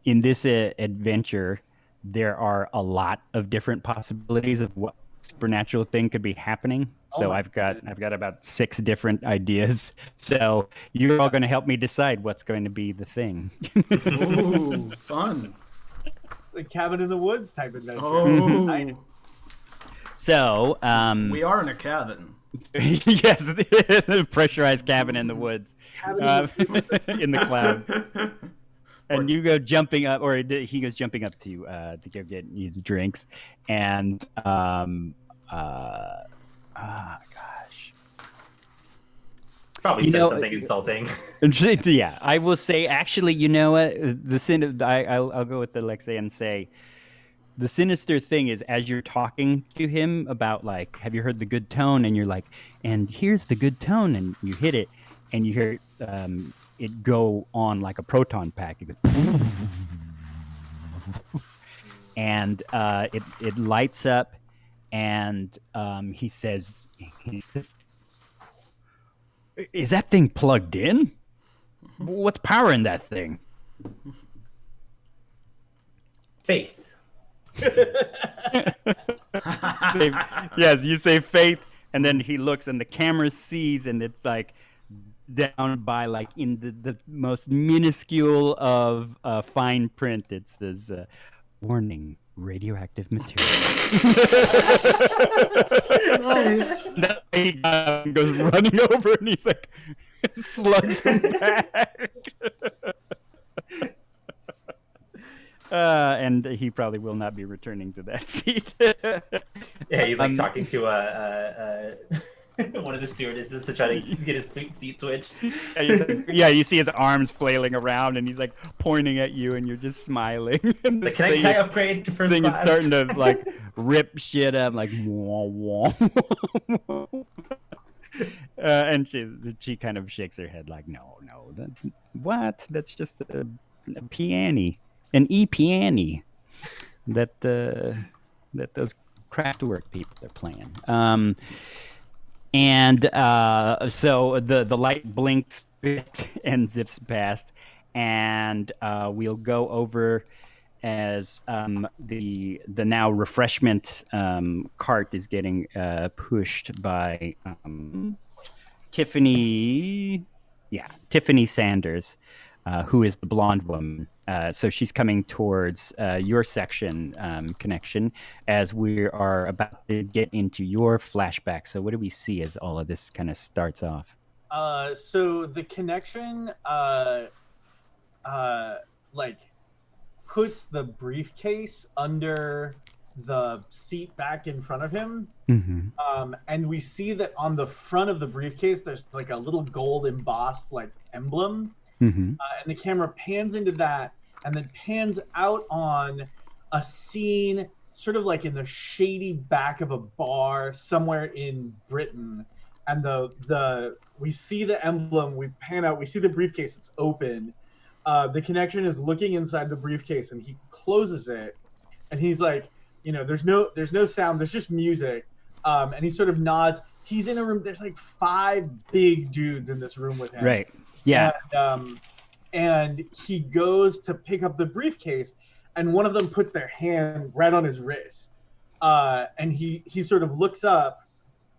in this adventure there are a lot of different possibilities of what supernatural thing could be happening. So my I've got about 6 different ideas. So you're all going to help me decide what's going to be the thing. Ooh, fun. The cabin in the woods type adventure. Oh, So we are in a cabin. yes, the pressurized cabin in the woods, Cabin in the clouds. And you go jumping up, or he goes jumping up to go get his drinks, and gosh, Probably You says know, something insulting. yeah, I will say, actually, you know what? I'll go with Alexei and say, the sinister thing is, as you're talking to him about, like, have you heard the good tone? And you're like, and here's the good tone, and you hit it, and you hear it go on like a proton pack. It goes, and it lights up, and he says, is that thing plugged in? What's powering that thing? Faith. Yes, you say faith, and then he looks, and the camera sees, and it's like down by, like, in the most minuscule of fine print, it says, warning, radioactive material. Nice. That he goes running over, and he's like, slugs him back. And he probably will not be returning to that seat. Yeah, he's like talking to one of the stewardesses to try to get his seat switched. Yeah, you see his arms flailing around, and he's like pointing at you, and you're just smiling. And Like, can I upgrade to first thing class? is starting to like rip shit up, like wah, wah. And she kind of shakes her head, like, no, what? That's just a piano, an piano that those Kraftwerk people are playing. And so the light blinks and zips past, and we'll go over as the now refreshment cart is getting pushed by Tiffany Sanders, who is the blonde woman. So she's coming towards your section, Connection, as we are about to get into your flashback. So what do we see as all of this kind of starts off? So the Connection like puts the briefcase under the seat back in front of him. Mm-hmm. And we see that on the front of the briefcase there's like a little gold embossed like emblem. Mm-hmm. And the camera pans into that, and then pans out on a scene sort of like in the shady back of a bar somewhere in Britain. And we see the emblem, we pan out, we see the briefcase, it's open. The Connection is looking inside the briefcase, and he closes it, and he's like, there's no sound, there's just music. And he sort of nods. He's in a room, there's like 5 big dudes in this room with him. Right. Yeah. And he goes to pick up the briefcase, and one of them puts their hand right on his wrist. And he sort of looks up,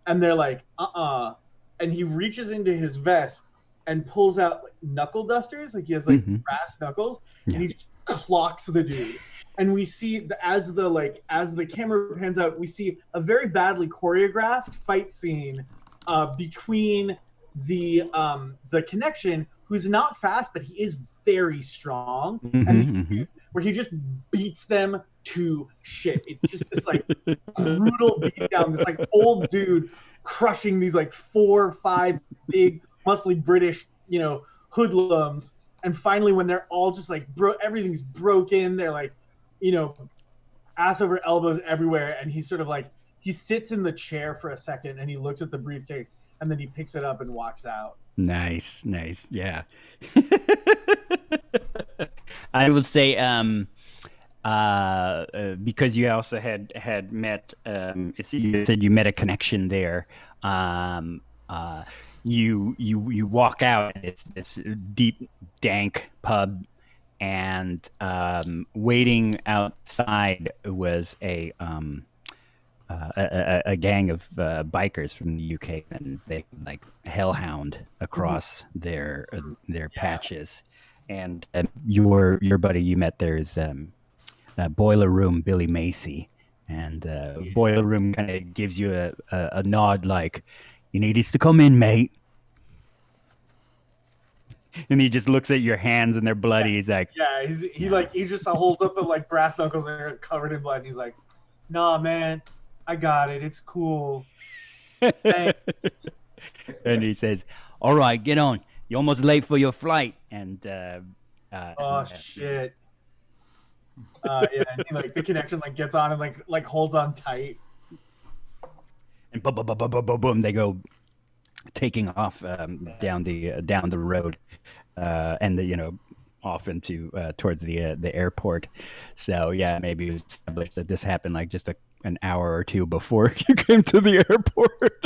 and they're like, and he reaches into his vest and pulls out like knuckle dusters, like he has like brass knuckles, and he just clocks the dude. And we see as the camera pans out, we see a very badly choreographed fight scene between the Connection, who's not fast, but he is very strong, where he just beats them to shit. It's just this like brutal beatdown, this like old dude crushing these like 4 or 5 big muscly British hoodlums. And finally, when they're all just like everything's broken, they're like ass over elbows everywhere, and he's sort of like he sits in the chair for a second and he looks at the briefcase and then he picks it up and walks out. Nice, yeah. I would say because you also had met you said you met a connection there. You walk out and it's this deep dank pub, and waiting outside was a gang of bikers from the UK, and they like hellhound across their patches. And your buddy you met there is Boiler Room Billy Macy, and Boiler Room kind of gives you a nod like, "You need us to come in, mate." And he just looks at your hands and they're bloody. He's like, yeah, he just holds up the like brass knuckles and they're covered in blood. And he's like, "Nah, man, I got it. It's cool." Thanks. And he says, "All right, get on. You're almost late for your flight." And oh shit. Yeah, and he, like the connection like gets on and like holds on tight. And boom, boom, boom, boom, boom, boom, boom, they go taking off down the road, and off into towards the airport. So yeah, maybe it was established that this happened like just an hour or two before you came to the airport.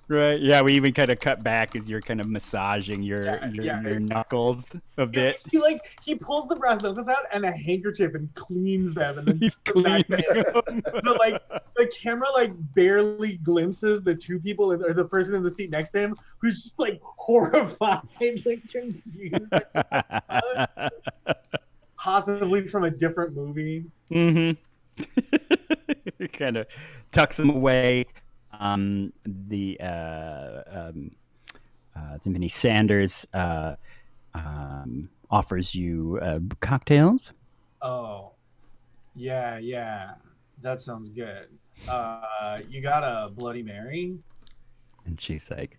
Right. Yeah, we even kind of cut back as you're kind of massaging your knuckles a bit. He pulls the brass knuckles out and a handkerchief and cleans them, and then He's cleaning them. But like the camera like barely glimpses the two people or the person in the seat next to him who's just like horrified, like confused, possibly from a different movie. Mm-hmm. Kind of tucks them away. Timothy Sanders offers you cocktails. Oh, yeah, that sounds good. You got a Bloody Mary? And she's like,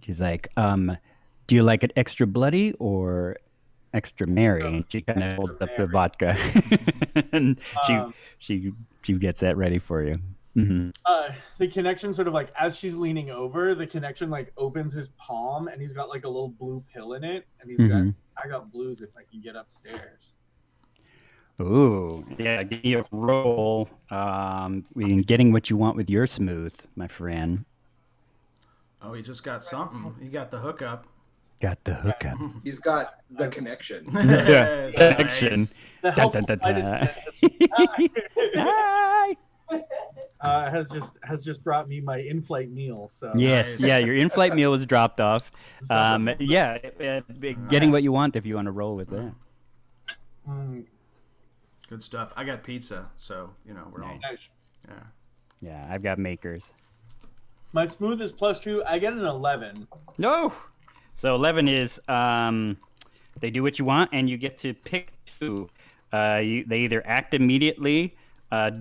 do you like it extra bloody or extra Mary? And she kind of holds up the vodka, and she gets that ready for you. Mm-hmm. The connection sort of like as she's leaning over, the connection like opens his palm and he's got like a little blue pill in it, and he's got, "I got blues if I can get upstairs." Ooh, yeah, give me a roll. Getting what you want with your smooth, my friend. Oh, he just got something. He got the hookup. Got the hookup. He's got the connection. Yeah, connection. The Dun, help dun, dun, provided Hi. has just brought me my in-flight meal. So Yes, yeah, your in-flight meal was dropped off. Getting what you want if you want to roll with that. Good stuff. I got pizza, so we're Nice. all. Yeah, I've got makers. My smooth is +2. I get an 11. No. So 11 is they do what you want, and you get to pick two. They either act immediately,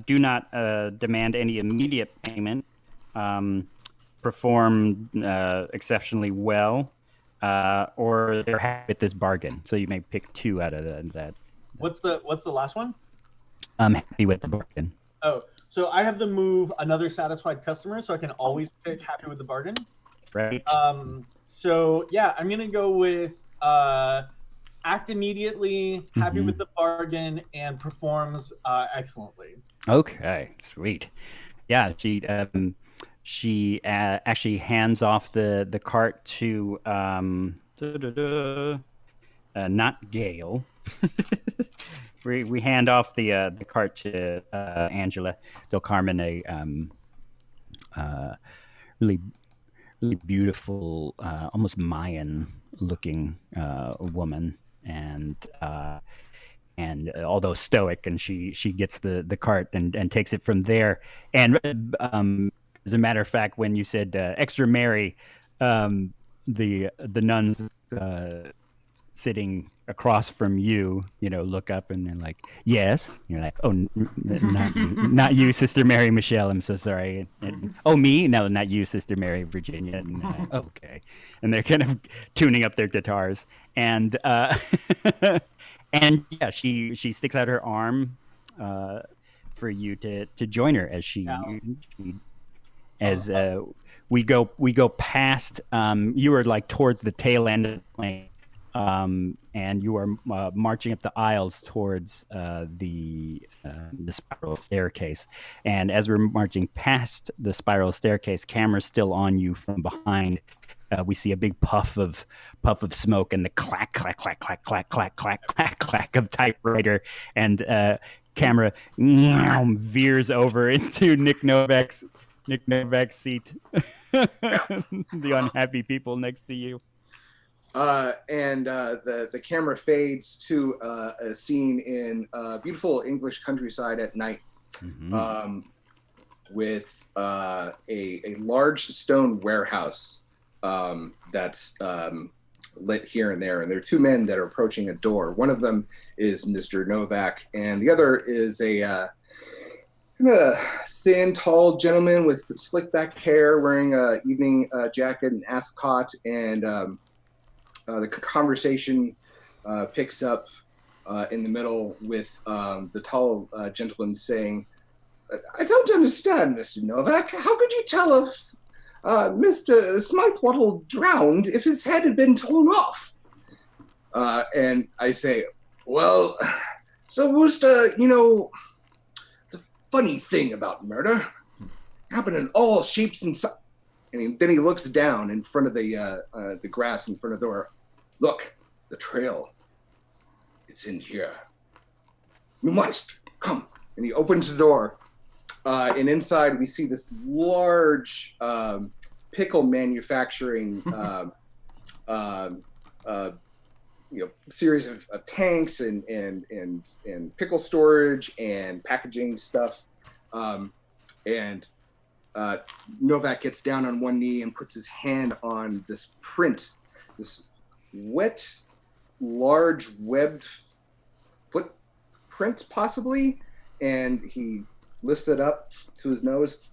do not demand any immediate payment, perform exceptionally well, or they're happy with this bargain. So you may pick two out of that. What's the last one? I'm happy with the bargain. Oh, so I have the move another satisfied customer, so I can always pick happy with the bargain. Right. So yeah, I'm gonna go with act immediately, happy with the bargain, and performs excellently. Okay, sweet. Yeah, she actually hands off the cart to not Gail. we hand off the cart to Angela Del Carmen, a really beautiful, almost Mayan looking woman, and although stoic, and she gets the cart and takes it from there. And as a matter of fact, when you said extra Mary, the nuns sitting across from you, look up and they're like, "Yes." You're like, "Oh, not you, Sister Mary Michelle. I'm so sorry." And, "Oh, me? No, not you, Sister Mary Virginia." And okay. And they're kind of tuning up their guitars, and And yeah, she sticks out her arm for you to join her as as we go past. You were like towards the tail end of the plane, and you are marching up the aisles towards the spiral staircase. And as we're marching past the spiral staircase, camera's still on you from behind. We see a big puff of smoke and the clack clack clack clack clack clack clack clack clack of typewriter, and camera veers over into Nick Novak's seat. The unhappy people next to you. And the camera fades to a scene in beautiful English countryside at night, with a large stone warehouse that's lit here and there. And there are two men that are approaching a door. One of them is Mr. Novak, and the other is a thin, tall gentleman with slick back hair, wearing a evening jacket and ascot, and the conversation picks up in the middle with the tall gentleman saying, "I don't understand, Mr. Novak. How could you tell if Mr. Smythewattle drowned if his head had been torn off?" And I say, "Well, so Wooster, the funny thing about murder happened in all shapes and sizes." And then he looks down in front of the grass in front of the door. "Look, the trail. It's in here. You must come." And he opens the door, and inside we see this large pickle manufacturing series of tanks and pickle storage and packaging stuff. And Novak gets down on one knee and puts his hand on this print, this wet, large webbed footprint, possibly, and he lifts it up to his nose.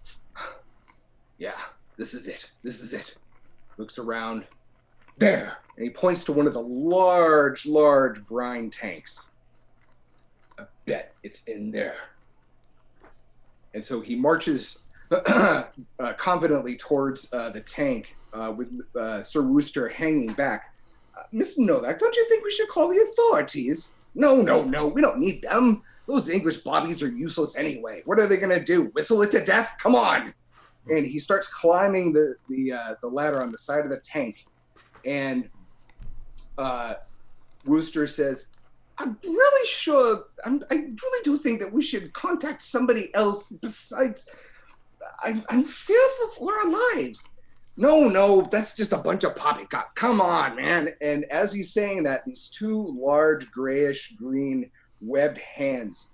"Yeah, this is it. This is it." Looks around. "There!" And he points to one of the large brine tanks. "I bet it's in there." And so he marches confidently towards the tank with Sir Wooster hanging back. "Mr. Novak, don't you think we should call the authorities?" No, we don't need them. Those English bobbies are useless anyway. What are they going to do? Whistle it to death? Come on. And he starts climbing the ladder on the side of the tank. And Wooster says, "I'm really sure, I really do think that we should contact somebody else besides, I'm fearful for our lives." No, that's just a bunch of poppycock. Come on, man. And as he's saying that, these two large grayish green webbed hands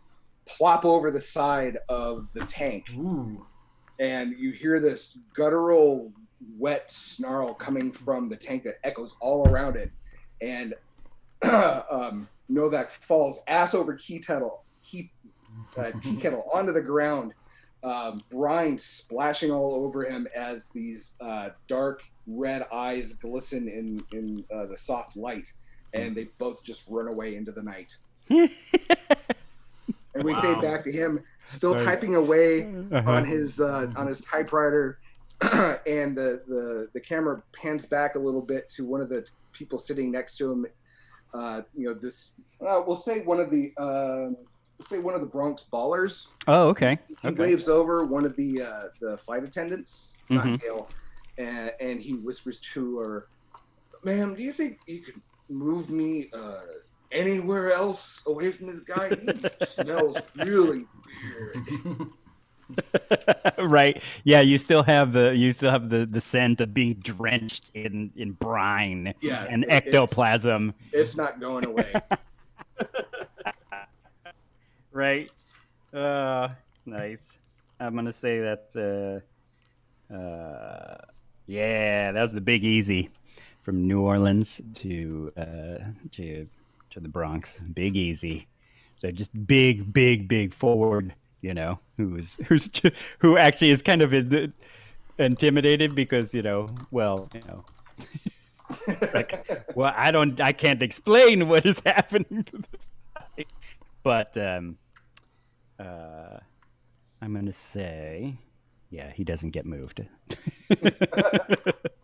plop over the side of the tank. Ooh. And you hear this guttural, wet snarl coming from the tank that echoes all around it. And Novak falls ass over tea kettle onto the ground. Brine splashing all over him as these dark red eyes glisten in the soft light, and they both just run away into the night. And we fade back to him still typing away on his typewriter, and the camera pans back a little bit to one of the people sitting next to him. We'll say one of the Bronx Ballers. Oh, okay. He waves over one of the flight attendants, not Gail, and he whispers to her, "Ma'am, do you think you could move me anywhere else away from this guy? He smells really weird." Right. Yeah, you still have the scent of being drenched in brine and ectoplasm. It's not going away. Right. Nice. I'm gonna say that. Yeah, that was the Big Easy from New Orleans to the Bronx. Big Easy. So just big forward. Who actually is kind of intimidated because it's like, well, I can't explain what is happening to this. But I'm gonna say, yeah, he doesn't get moved.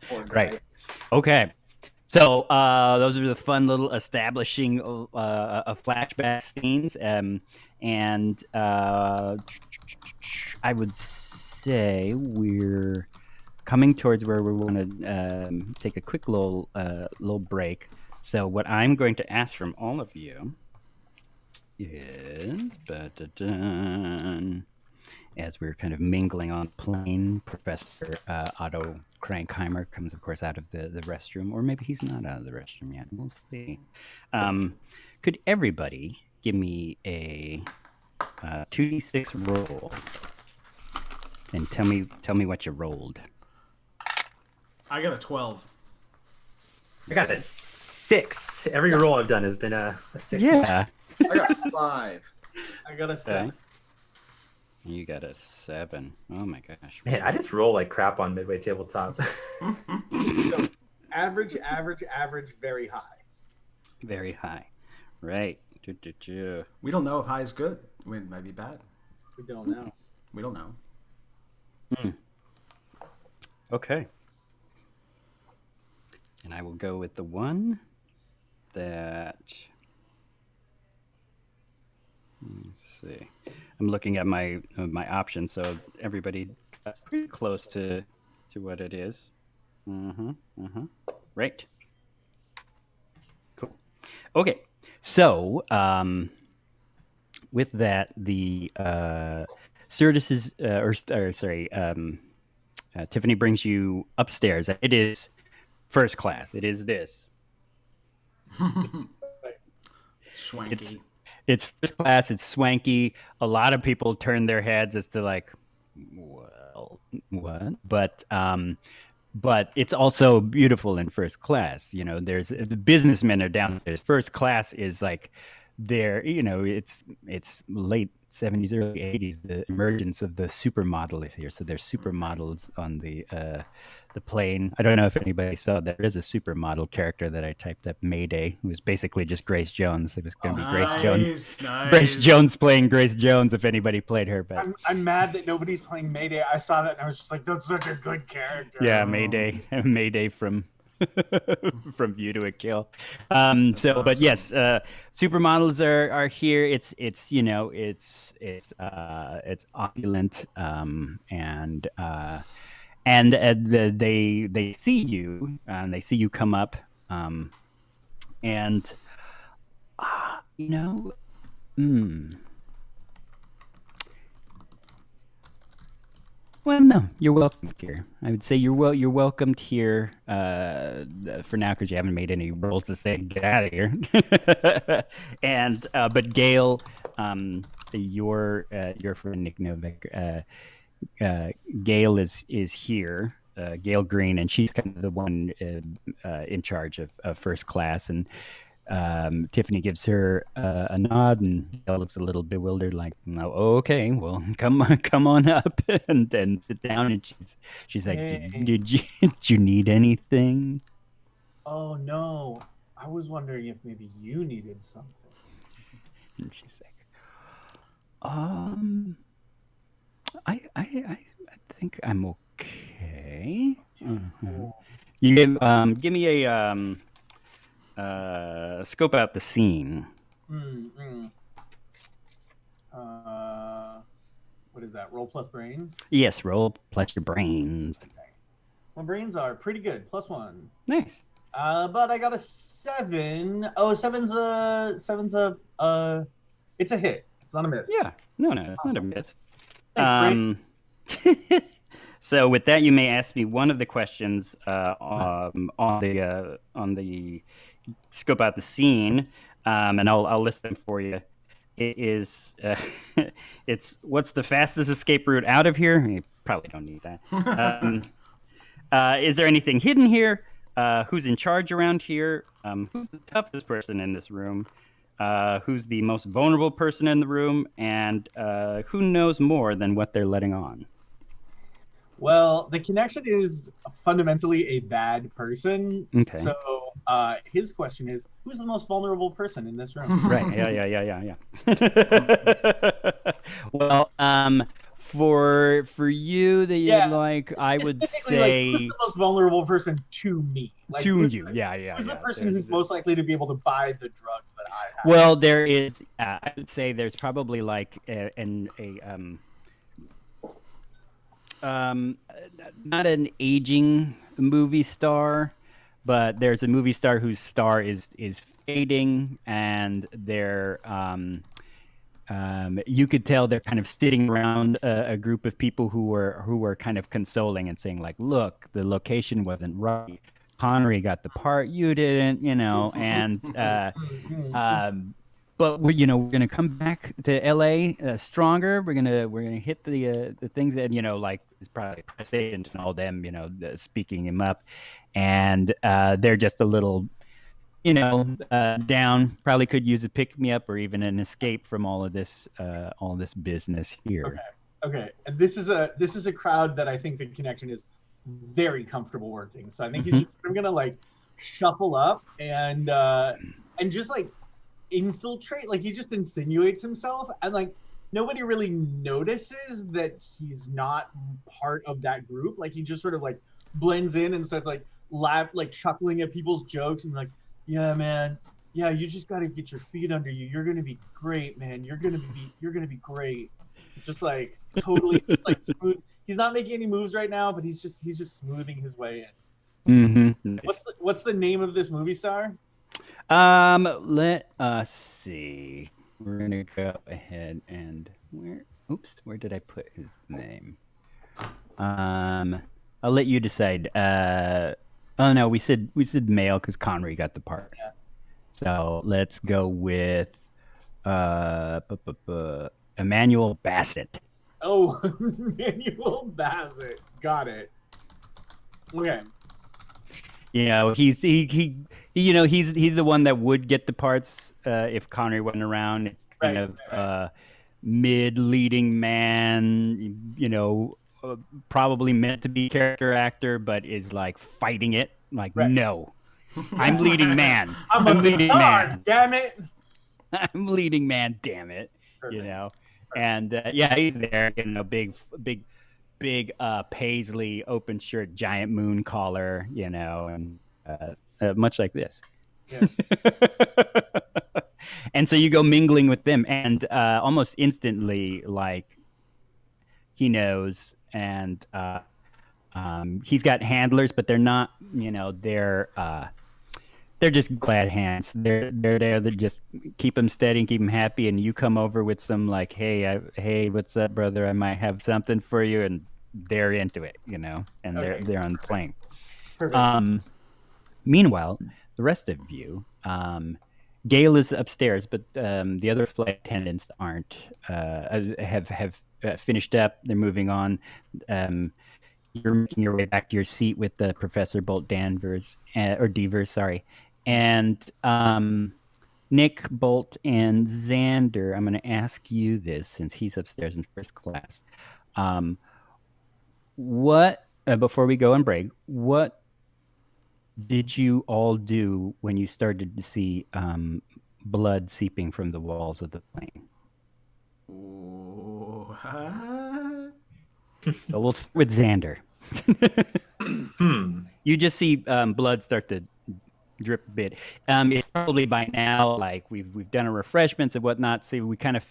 Poor guy. Right. Okay. So those are the fun little establishing flashback scenes, and I would say we're coming towards where we want to take a quick little break. So what I'm going to ask from all of you is, as we're kind of mingling on plane, Professor Otto Krankheimer comes, of course, out of the restroom, or maybe he's not out of the restroom yet. We'll see. Could everybody give me a 2d6 roll and tell me what you rolled? I got a 12. I got a 6. Every roll I've done has been a 6. Yeah. I got 5. I got a 7. You got a 7. Oh my gosh. Man, I just roll like crap on Midway Tabletop. So, average, very high. Very high. Right. We don't know if high is good. It might be bad. We don't know. We don't know. Okay. And I will go with the one that... Let's see. I'm looking at my options, so everybody got pretty close to what it is. Right. Cool. Okay. So, with that, the Certus Tiffany brings you upstairs. It is first class. It is this. Swanky. It's first class. It's swanky. A lot of people turn their heads as to like, well, what? But it's also beautiful in first class. You know, there's the businessmen are downstairs. First class is like, there. You know, it's late 70s, early 80s. The emergence of the supermodel is here. So there's supermodels on the plane. I don't know if anybody saw, there is a supermodel character that I typed up, Mayday, who was basically just Grace Jones. It was going to be Grace Jones. Nice. Grace Jones playing Grace Jones if anybody played her. But I'm mad that nobody's playing Mayday. I saw that and I was just like, that's such a good character. yeah, Mayday from from View to a Kill. So, but yes, supermodels are here. It's you know, it's opulent, and they see you, and they see you come up, and you know, well, no, you're welcome here. I would say you're welcomed here for now because you haven't made any rolls to say get out of here. And but Gail, your friend Nick Novak, Gail is here. Gail Green, and she's kind of the one in charge of first class. And Tiffany gives her a nod, and Gail looks a little bewildered, like, "No, okay, well, come on up and sit down." And she's like, Hey. did you need anything?" Oh no, I was wondering if maybe you needed something. And she's like, I think I'm okay. You give me a scope out the scene. What is that? Roll plus brains? Yes, roll plus your brains. My brains are pretty good. +1. Nice. But I got a 7. Oh, seven's a it's a hit. It's not a miss. Yeah. No, it's not a miss. Thanks, So with that, you may ask me one of the questions on the scope out the scene, and I'll list them for you. It is it's what's the fastest escape route out of here? You probably don't need that. Is there anything hidden here? Who's in charge around here? Who's the toughest person in this room? Who's the most vulnerable person in the room? And who knows more than what they're letting on? Well, the connection is fundamentally a bad person. Okay. So his question is, who's the most vulnerable person in this room? Right. Yeah. Well, for you that you'd like, I would Specifically, say who's the most vulnerable person to me? to who's you. Yeah. Who's the person who's most likely to be able to buy the drugs that I have? Well, there is. I would say there's probably like not an aging movie star, but there's a movie star whose star is fading, and they're you could tell they're kind of sitting around a group of people who were kind of consoling and saying like, look, the location wasn't right. Connery got the part, you didn't, and but we're gonna come back to LA stronger. We're gonna hit the things that like is probably press agent and all them speaking him up, and they're just a little down. Probably could use a pick me up or even an escape from all this business here. Okay. And this is a crowd that I think the connection is very comfortable working. So I think I'm gonna like shuffle up and just like infiltrate. Like he just insinuates himself, and like nobody really notices that he's not part of that group. Like he just sort of like blends in and starts like chuckling at people's jokes and like, yeah, man. Yeah, you just got to get your feet under you. You're going to be great, man. You're going to be great. Just like totally just, like smooth. He's not making any moves right now, but he's just smoothing his way in. Nice. What's the name of this movie star? Let us see. We're going to go ahead and where did I put his name? I'll let you decide. Oh no, we said male because Connery got the part. Yeah. So let's go with Emmanuel Bassett. Oh, Emmanuel Bassett. Got it. Okay. He's he's the one that would get the parts if Connery wasn't around. It's kind of mid-leading man, probably meant to be character actor, but is like fighting it. Like, no, I'm leading man. I'm leading man. Damn it. I'm leading man. Damn it. Perfect. And he's there. Big paisley open shirt, giant moon collar. And much like this. Yeah. And so you go mingling with them, and almost instantly, like he knows. And he's got handlers, but they're not, they're just glad hands. They're there to just keep him steady and keep him happy. And you come over with some like, hey, what's up, brother? I might have something for you, and they're into it, and they're on the plane. Perfect. Meanwhile, the rest of you, Gail is upstairs, but the other flight attendants aren't. Have finished up. They're moving on. You're making your way back to your seat with Professor Bolt Danvers or Devers, sorry, and Nick, Bolt, and Xander. I'm going to ask you this since he's upstairs in first class. What before we go on break? What did you all do when you started to see blood seeping from the walls of the plane? So we'll start with Xander. You just see blood start to drip a bit. It's probably by now, like we've done our refreshments and whatnot. So we kind of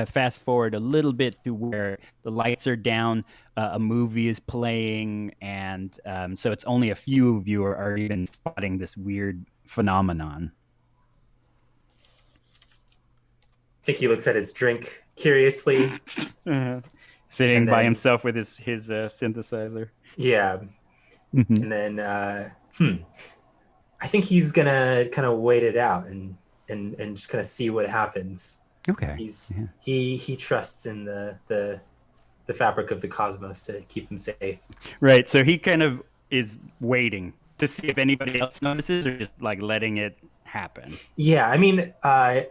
fast forward a little bit to where the lights are down, a movie is playing, and so it's only a few of you are even spotting this weird phenomenon. I think he looks at his drink curiously. Sitting by himself with his synthesizer. Yeah. And then I think he's gonna kind of wait it out and just kind of see what happens. Okay. He trusts in the fabric of the cosmos to keep him safe. Right. So he kind of is waiting to see if anybody else notices, or just like letting it happen. Yeah, I mean, I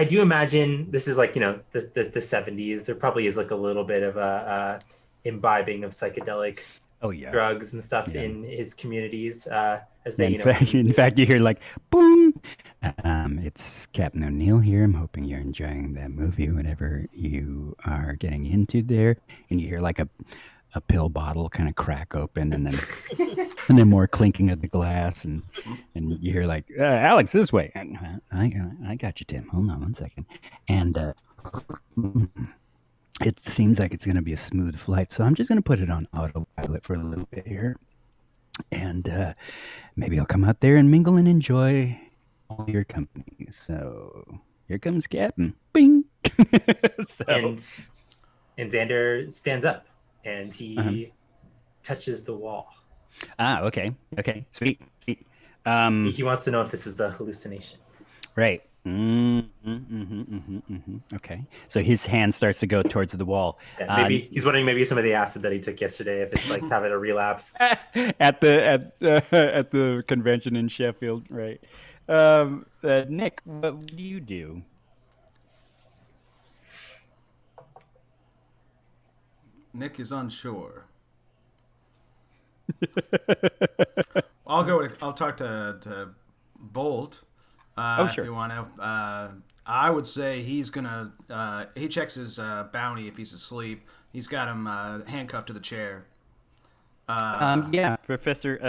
do imagine this is like the 70s. There probably is like a little bit of a imbibing of psychedelic Oh yeah. drugs and stuff Yeah. in his communities as they, In fact, you hear like boom. It's Captain O'Neill here. I'm hoping you're enjoying that movie, whatever you are getting into there. And you hear like a pill bottle kind of crack open, and then more clinking of the glass, and you hear like Alex this way. And, I got you, Tim. Hold on one second. And it seems like it's going to be a smooth flight, so I'm just going to put it on autopilot for a little bit here. And maybe I'll come out there and mingle and enjoy all your company. So here comes Captain. Bing. and Xander stands up and he touches the wall. Okay, sweet. He wants to know if this is a hallucination. Right. Okay. So his hand starts to go towards the wall. Yeah, maybe he's wondering maybe some of the acid that he took yesterday, if it's like having a relapse at the convention in Sheffield, right? Nick, what do you do? Nick is unsure. I'll talk to Bolt. Sure. If you want to. I would say he's gonna. He checks his bounty if he's asleep. He's got him handcuffed to the chair. Yeah, Professor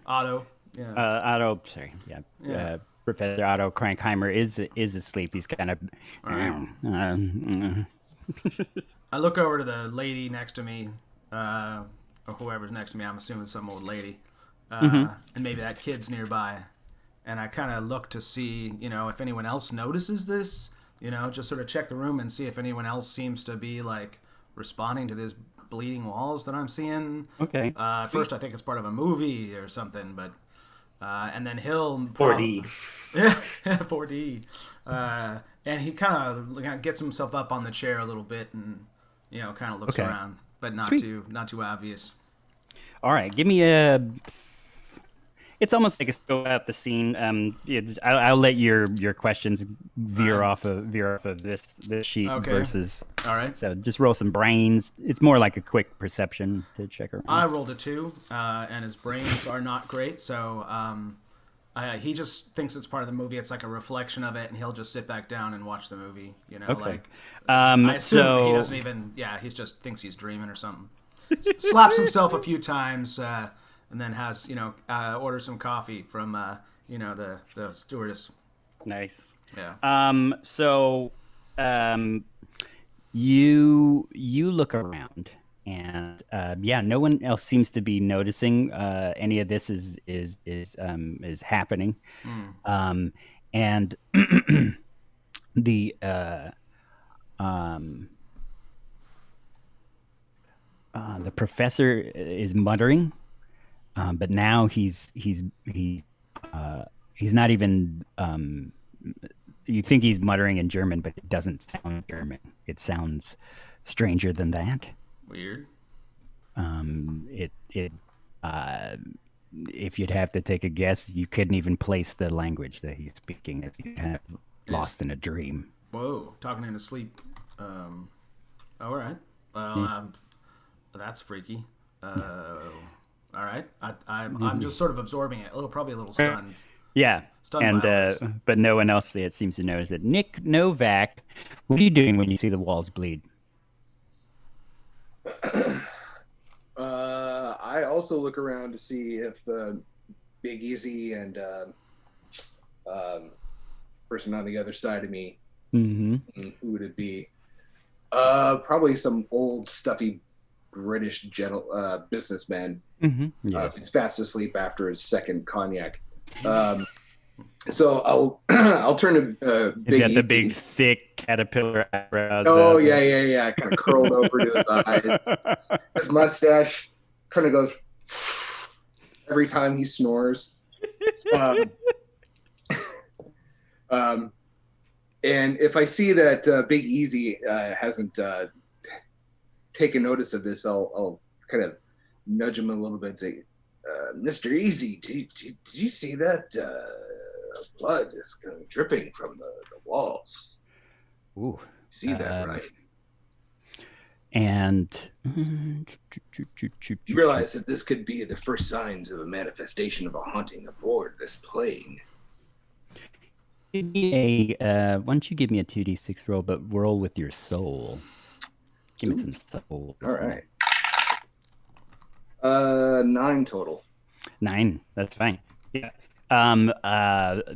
Otto. Yeah. Otto. Sorry. Yeah. Professor Otto Krankheimer is asleep. He's kind of. I look over to the lady next to me, or whoever's next to me. I'm assuming some old lady, and maybe that kid's nearby. And I kind of look to see, if anyone else notices this, just sort of check the room and see if anyone else seems to be like responding to these bleeding walls that I'm seeing. Okay. First, I think it's part of a movie or something, but and then he'll 4D. Yeah, 4D. And he kind of gets himself up on the chair a little bit and kind of looks around, but not too obvious. All right, give me a. It's almost like a scope out the scene. I'll let your questions veer off of this sheet versus. All right. So just roll some brains. It's more like a quick perception to check around. I rolled a 2, and his brains are not great. So he just thinks it's part of the movie. It's like a reflection of it, and he'll just sit back down and watch the movie. Okay. I assume he doesn't even. Yeah, he just thinks he's dreaming or something. Slaps himself a few times. And then has orders some coffee from the stewardess. Nice. Yeah. So you look around, and no one else seems to be noticing any of this is happening. And the professor is muttering. But now he's not even. You think he's muttering in German, but it doesn't sound German. It sounds stranger than that. Weird. If you'd have to take a guess, you couldn't even place the language that he's speaking. It's kind of lost in a dream. Whoa, talking in his sleep. All right. Well, that's freaky. All right, I'm just sort of absorbing it. Probably a little stunned. Yeah, stunned and but no one else seems to notice it. Nick Novak, what are you doing when you see the walls bleed? I also look around to see if Big Easy and person on the other side of me, who would it be? Probably some old stuffy British businessman. He's fast asleep after his second cognac. So I'll turn to Big. He's got the big, thick caterpillar eyebrows. Oh yeah, kind of curled over to his eyes. His mustache kind of goes every time he snores. And if I see that Big Easy hasn't taken notice of this, I'll kind of nudge him a little bit and say, Mr. Easy, did you see that blood is kind of dripping from the walls? Ooh. See that, right? And You realize that this could be the first signs of a manifestation of a haunting aboard this plane. give me why don't you give me a 2d6 roll, but roll with your soul. Give me some soul. All right. 9 total. 9. That's fine. Yeah.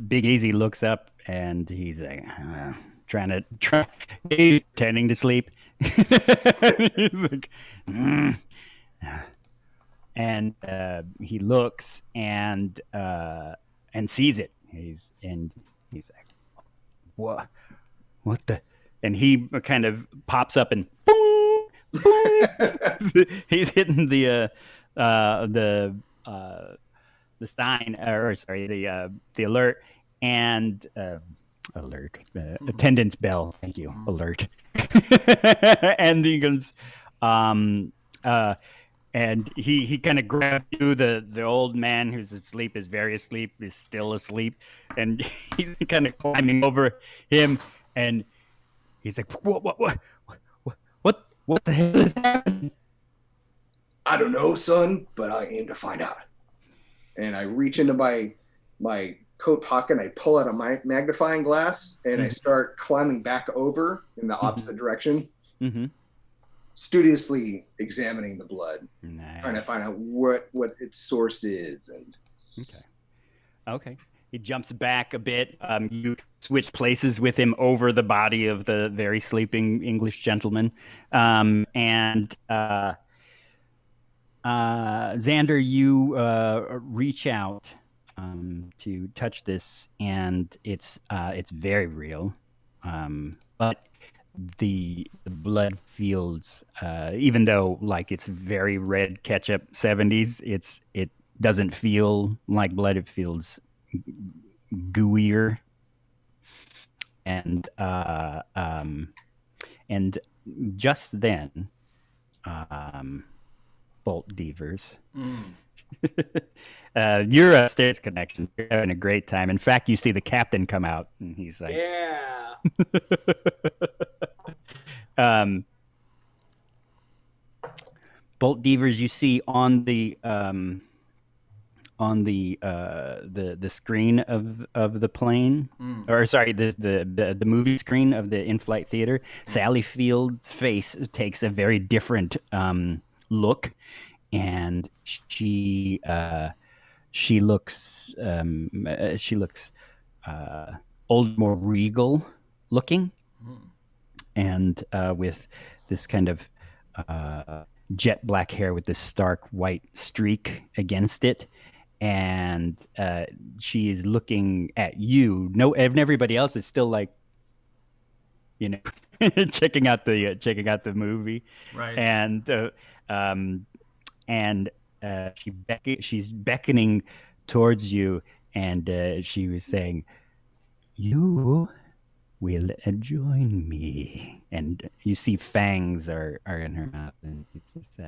Big Easy looks up and he's like he's pretending to sleep. He's like, and he looks and sees it. He's like, what the? And he kind of pops up and boom, boom. He's hitting the sign, or sorry, the alert and alert attendance bell. Thank you, alert. And he goes, and he kind of grabbed you. The old man who's asleep is very asleep, is still asleep, and he's kind of climbing over him, and he's like, what the hell is happening? I don't know, son, but I aim to find out. And I reach into my coat pocket, and I pull out a magnifying glass, and I start climbing back over in the opposite direction, studiously examining the blood, trying to find out what its source is. And okay. He jumps back a bit. You switch places with him over the body of the very sleeping English gentleman, and Xander, you reach out to touch this, and it's very real, but the blood feels, even though like it's very red ketchup 70s, it doesn't feel like blood. It feels gooier, and just then, Bolt Devers. You're upstairs, Connection. You're having a great time. In fact, you see the captain come out, and he's like, Yeah. Bolt Devers, you see on the screen of the plane, or sorry, the movie screen of the in-flight theater, Sally Field's face takes a very different look, and she looks old, more regal looking, and with this kind of jet black hair with this stark white streak against it. And she is looking at you. No, and everybody else is still like, checking out the movie, Right. And she's beckoning towards you, and she was saying, "You will join me." And you see fangs are in her mouth, and it's just,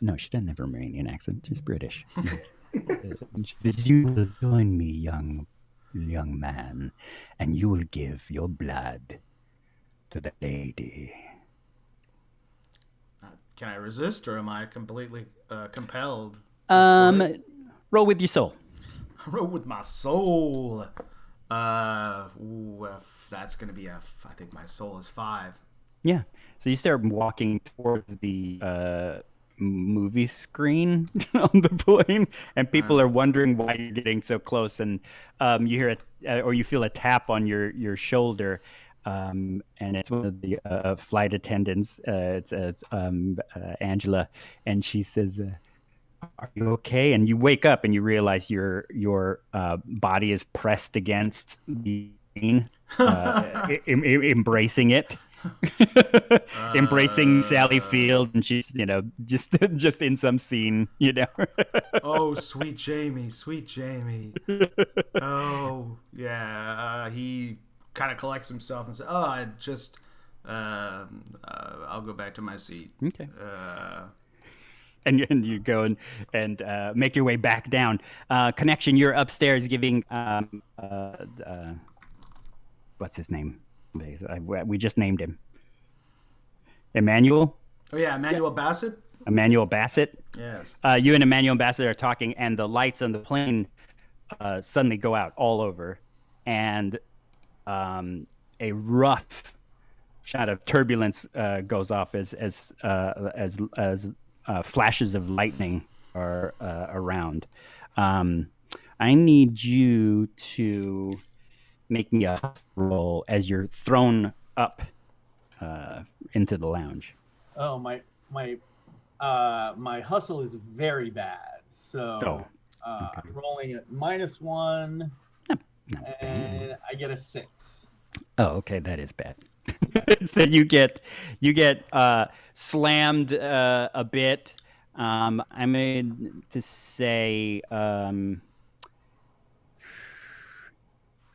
no, she doesn't have a Romanian accent, just British. She says, "You will join me, young man, and you will give your blood to the lady." Can I resist, or am I completely compelled? Roll with your soul. Roll with my soul. That's gonna be I think my soul is 5. Yeah. So you start walking towards the movie screen on the plane, and people are wondering why you're getting so close, and you hear or you feel a tap on your shoulder, and it's one of the flight attendants. It's Angela, and she says, "Are you okay?" And you wake up and you realize your body is pressed against the screen, embracing it. Embracing Sally Field, and she's just in some scene, Oh, sweet Jamie. Oh yeah. He kind of collects himself and says, "Oh, I'll go back to my seat." Okay. And you go and make your way back down. Connection, you're upstairs giving what's his name? We just named him. Emmanuel? Oh yeah, Emmanuel Bassett. Emmanuel Bassett? Yes. You and Emmanuel Bassett are talking, and the lights on the plane suddenly go out all over, and a rough shot of turbulence goes off as flashes of lightning are around. I need you to make me a hustle roll as you're thrown up into the lounge. Oh, my hustle is very bad. So okay. rolling at -1, Not bad. and I get a 6. Oh, okay, that is bad. So you get slammed a bit. I'm going to say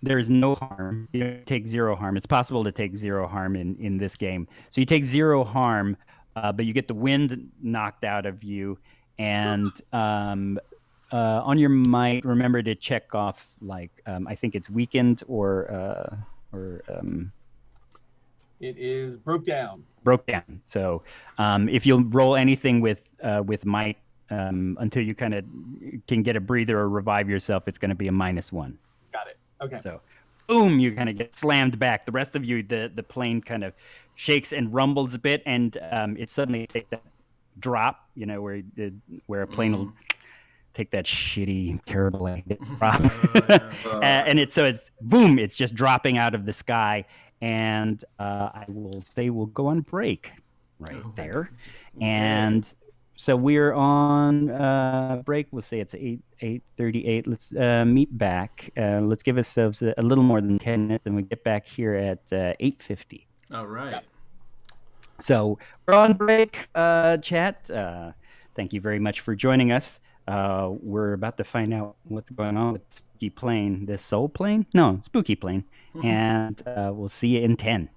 there's no harm. You take 0 harm. It's possible to take 0 harm in this game. So you take 0 harm, but you get the wind knocked out of you, and on your might, remember to check off I think it's weakened or It is broke down. broke down. So if you'll roll anything with might until you kind of can get a breather or revive yourself, it's going to be a -1. Got it. Okay. So boom, you kind of get slammed back. The rest of you, the plane kind of shakes and rumbles a bit, and it suddenly takes that drop, where a plane will take that shitty, terrible drop. And it's boom, it's just dropping out of the sky. And I will say we'll go on break right there. And so we're on break. We'll say it's 8:38. Let's meet back. Let's give ourselves a little more than 10 minutes, and we get back here at 8:50. All right. Yeah. So we're on break, chat. Thank you very much for joining us. We're about to find out what's going on with Spooky Plane. The Soul Plane? No, Spooky Plane. And we'll see you in 10.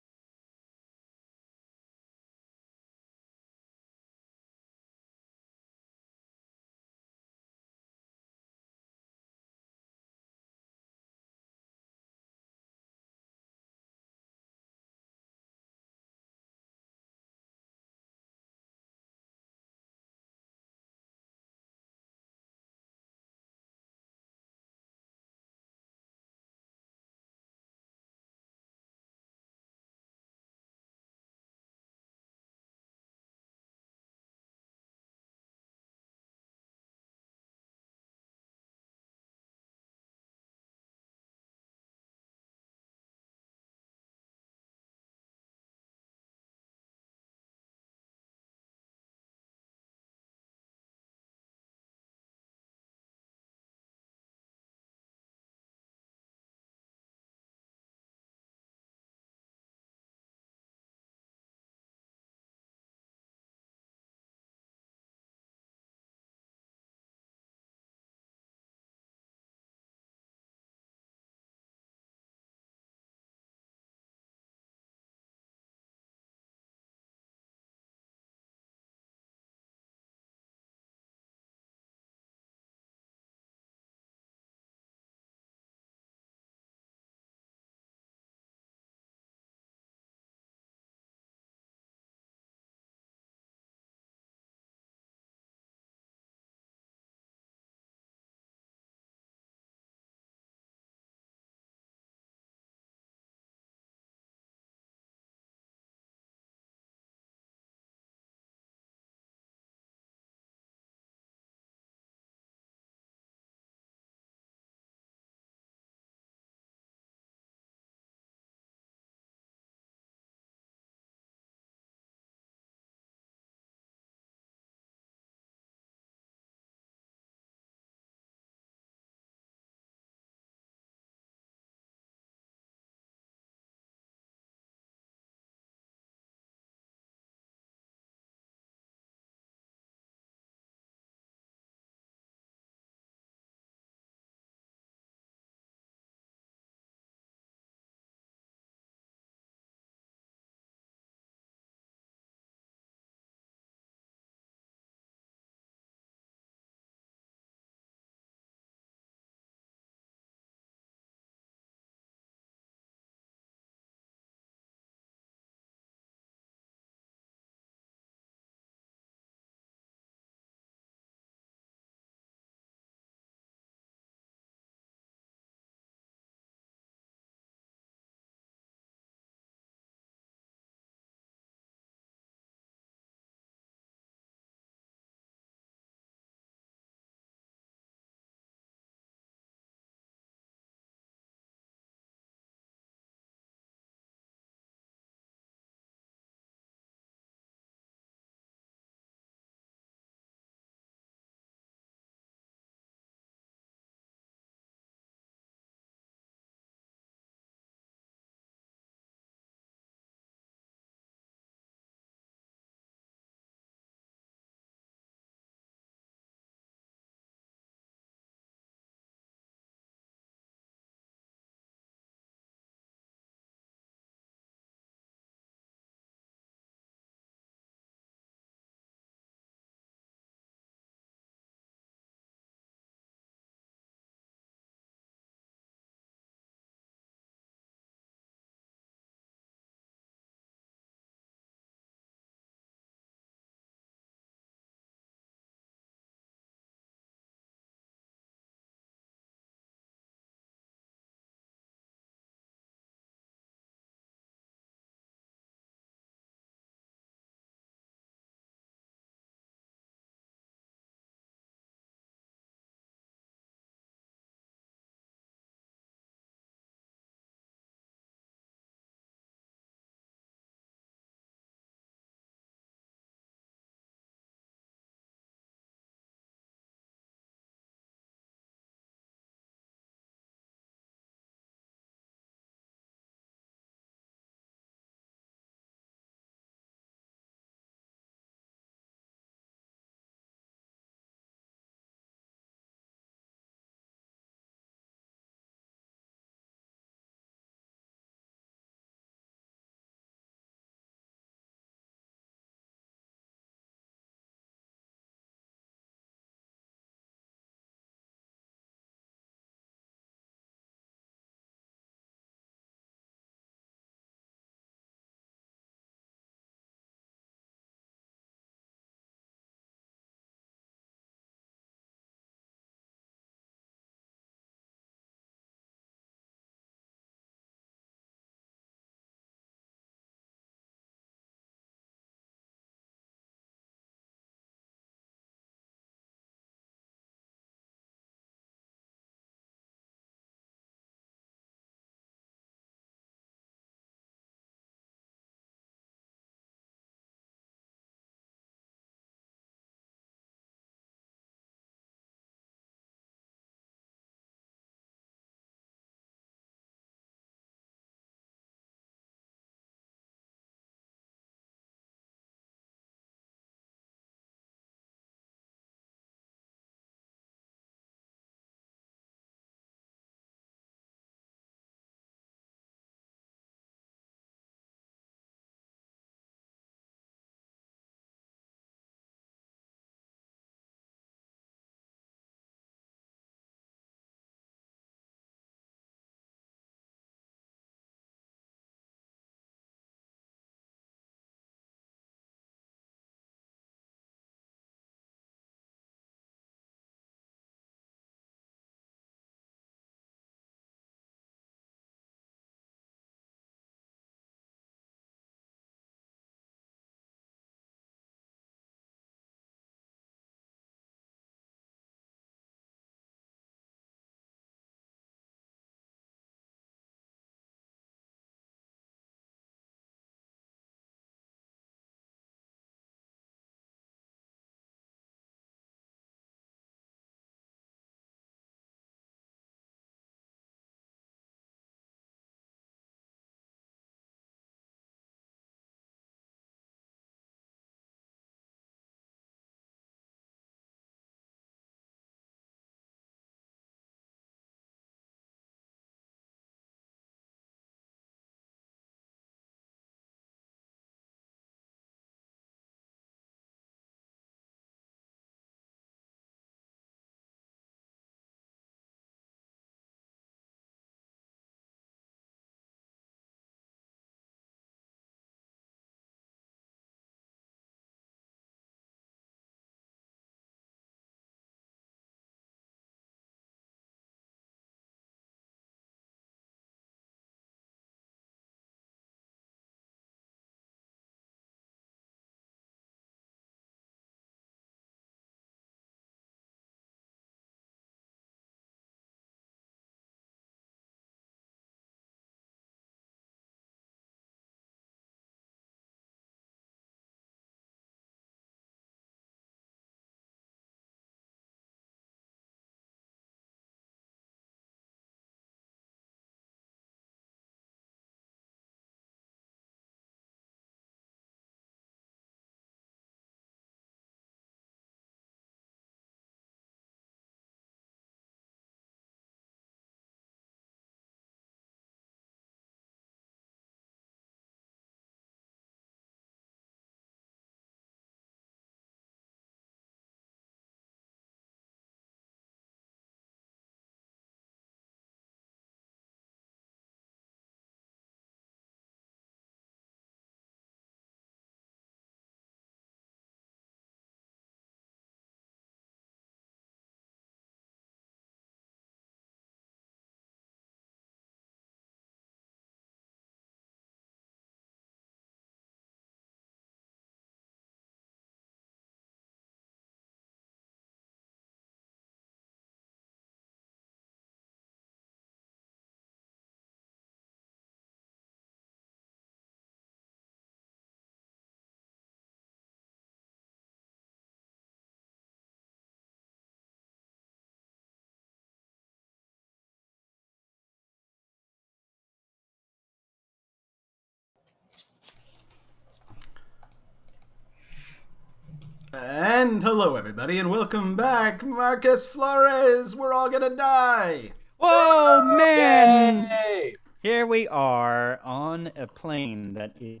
And hello, everybody, and welcome back, Marcus Flores. We're all gonna die. Whoa, man! Yay! Here we are on a plane that is.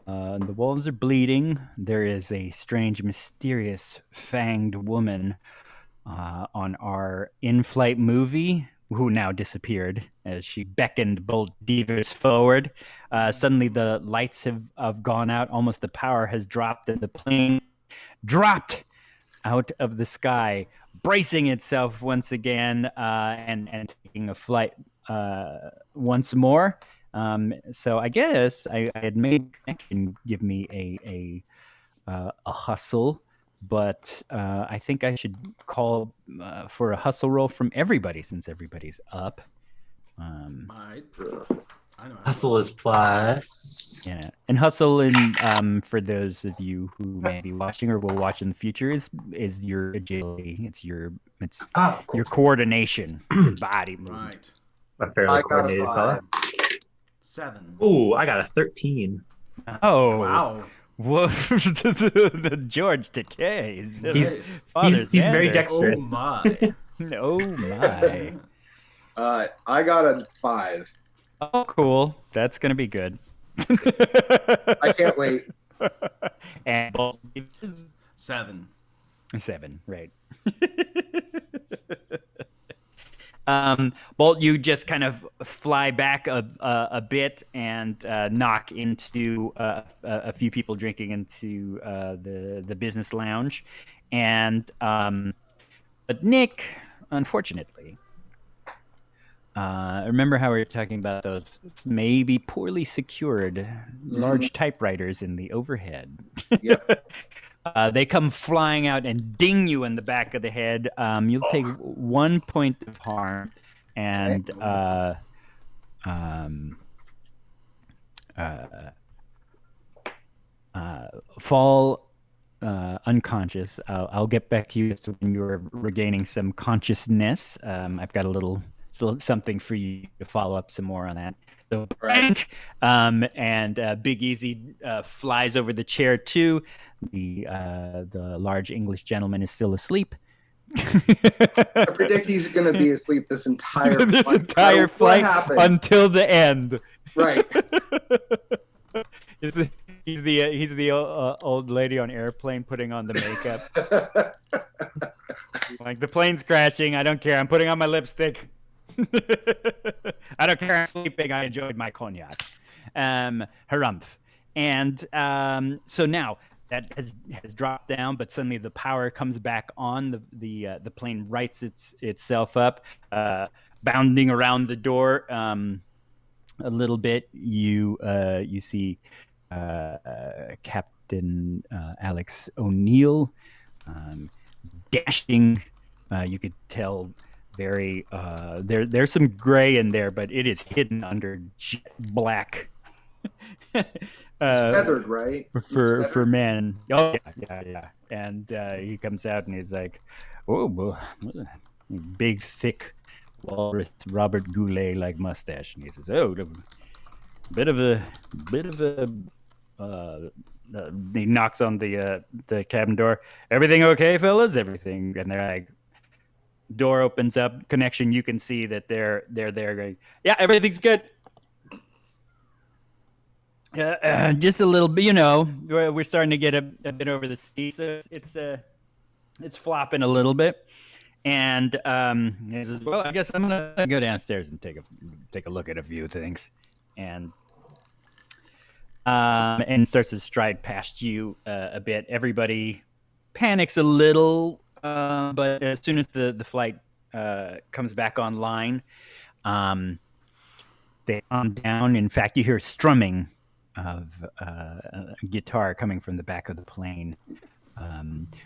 The wolves are bleeding. There is a strange, mysterious, fanged woman on our in-flight movie who now disappeared as she beckoned both divas forward. Suddenly, the lights have gone out. Almost the power has dropped, and the plane dropped out of the sky, bracing itself once again and taking a flight once more. So I guess I had made connection give me a hustle, but I think I should call for a hustle roll from everybody since everybody's up. Might. I know. Hustle is plus. Yeah, and hustle, and for those of you who may be watching or will watch in the future, is your agility. It's your Cool. your coordination, your body movement. Right. A fairly I got a coordinated 5. fella. 7. Ooh, I got a 13. Oh Wow. Whoa, the George Takei. He's very Oh dexterous. my. Oh my. I got a 5. Oh, cool. That's gonna be good. I can't wait. And Bolt 7. 7, right? Bolt, you just kind of fly back a bit and knock into a few people drinking into the business lounge, and but Nick, unfortunately. Remember how we were talking about those maybe poorly secured large typewriters in the overhead? Yep. They come flying out and ding you in the back of the head. You'll take 1 point of harm and fall unconscious. I'll get back to you when you're regaining some consciousness. I've got a little something for you to follow up some more on that. So blank, and Big Easy flies over the chair too. The large English gentleman is still asleep. I predict he's going to be asleep this entire flight happens. until the end. Right. He's the old lady on airplane putting on the makeup. Like, the plane's crashing. I don't care. I'm putting on my lipstick. I don't care. I'm sleeping. I enjoyed my cognac. Harumph. And so now that has dropped down, but suddenly the power comes back on. The plane rights itself up, bounding around the door a little bit. You see Captain Alex O'Neill dashing. You could tell very there's some gray in there, but it is hidden under jet black. Feathered, right? For men. Oh yeah. And he comes out and he's like, "Oh, big, thick, walrus Robert Goulet like mustache." And he says, "Oh, bit of a." He knocks on the cabin door. "Everything okay, fellas? Everything?" And they're like, door opens up, connection. You can see that they're there going, "Yeah, everything's good." Just a little bit, we're starting to get a bit over the sea, so it's flopping a little bit. And he says, "Well, I guess I'm gonna go downstairs and take a look at a few things," and starts to stride past you a bit. Everybody panics a little, but as soon as the flight comes back online, they calm down. In fact, you hear strumming of a guitar coming from the back of the plane.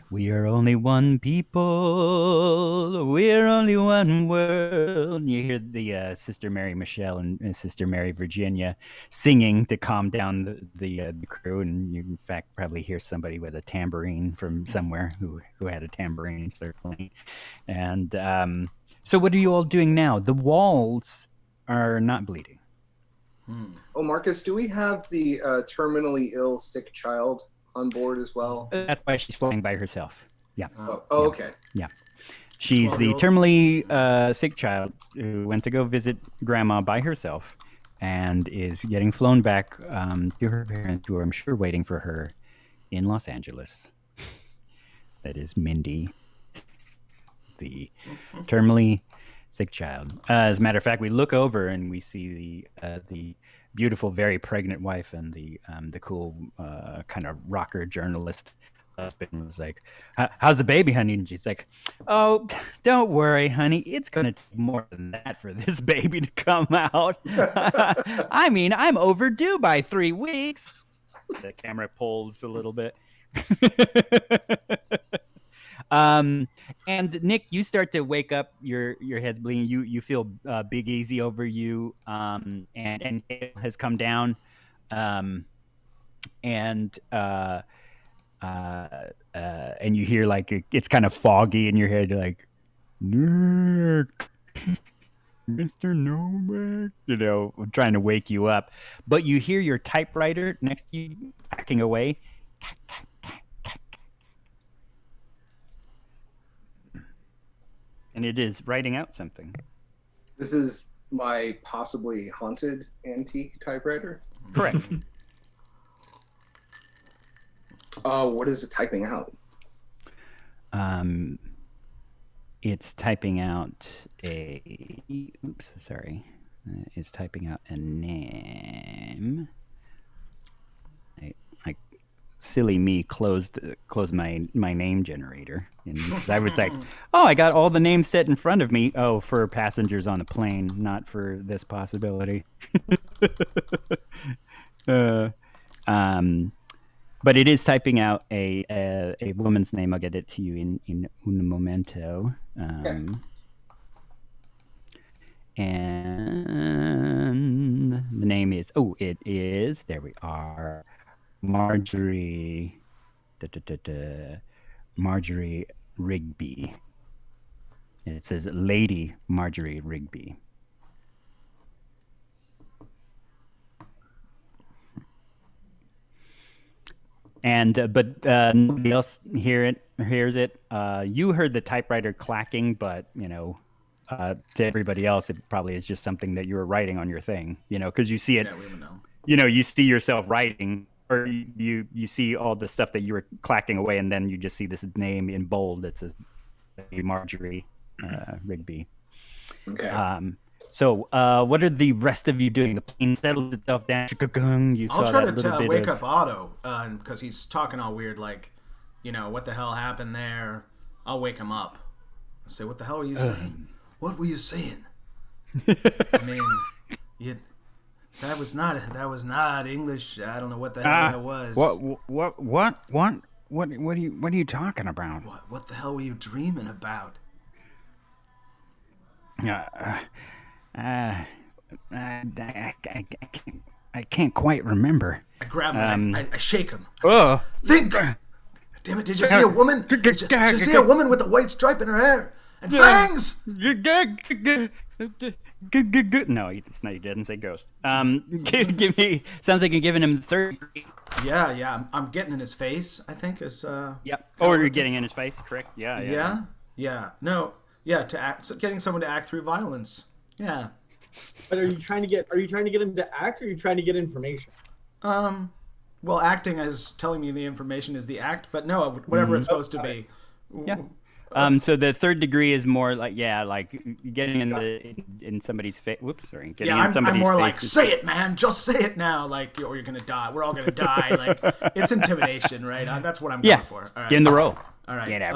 "We are only one people. We're only one world." You hear the Sister Mary Michelle and Sister Mary Virginia singing to calm down the crew, and you in fact probably hear somebody with a tambourine from somewhere who had a tambourine and started playing. And so, what are you all doing now? The walls are not bleeding. Oh, Marcus, do we have the terminally ill sick child on board as well? That's why she's flying by herself. Yeah. Oh, okay. Yeah. She's the terminally sick child who went to go visit grandma by herself and is getting flown back to her parents, who are, I'm sure, waiting for her in Los Angeles. That is Mindy, the terminally sick child. As a matter of fact, we look over and we see the beautiful, very pregnant wife and the cool kind of rocker journalist husband was like, "How's the baby, honey?" And she's like, "Oh, don't worry, honey. It's gonna take more than that for this baby to come out. I mean, I'm overdue by 3 weeks." The camera pulls a little bit. And Nick, you start to wake up. Your head's bleeding. You feel Big Easy over you, and Dale has come down, and you hear like it's kind of foggy in your head. You're like, Nick, Mr. Novak, trying to wake you up, but you hear your typewriter next to you hacking away. And it is writing out something. This is my possibly haunted antique typewriter? Correct. What is it typing out? It's typing out it's typing out a name. I silly me closed my name generator, and I was like, oh, I got all the names set in front of me. Oh, for passengers on the plane, not for this possibility. But it is typing out a woman's name. I'll get it to you in un momento. And the name is, there we are, Marjorie, Marjorie Rigby. And it says Lady Marjorie Rigby. And but nobody else hears it. You heard the typewriter clacking, but to everybody else, it probably is just something that you were writing on your thing. Because you see it. Yeah, we would know. You see yourself writing, or you see all the stuff that you were clacking away, and then you just see this name in bold that says Marjorie Rigby. Okay. So, what are the rest of you doing? The plane settled itself down. I'll try to wake up Otto, because he's talking all weird, like, what the hell happened there? I'll wake him up. I'll say, what the hell were you saying? What were you saying? I mean, that was not English. I don't know what the hell that was. What are you talking about? What the hell were you dreaming about? I can't quite remember. I grab him. I shake him. Think! Damn it! Did you see a woman? Did you see a woman with a white stripe in her hair and fangs? No, it's not. He didn't say ghost. Give me. Sounds like you're giving him the third degree. Yeah. I'm getting in his face. I think is. Yep. Or you're getting in his face. Correct. Yeah. No. Yeah. Getting someone to act through violence. Yeah. But are you trying to get him to act, or are you trying to get information? Well, acting as telling me the information is the act, but no, whatever it's supposed to be. Yeah. So the third degree is more like getting in somebody's face. Whoops, sorry. I'm more like, say it, man, just say it now, like, or you're gonna die. We're all gonna die. Like, it's intimidation, right? That's what I'm going for. All right. Get in the roll. All right. Get it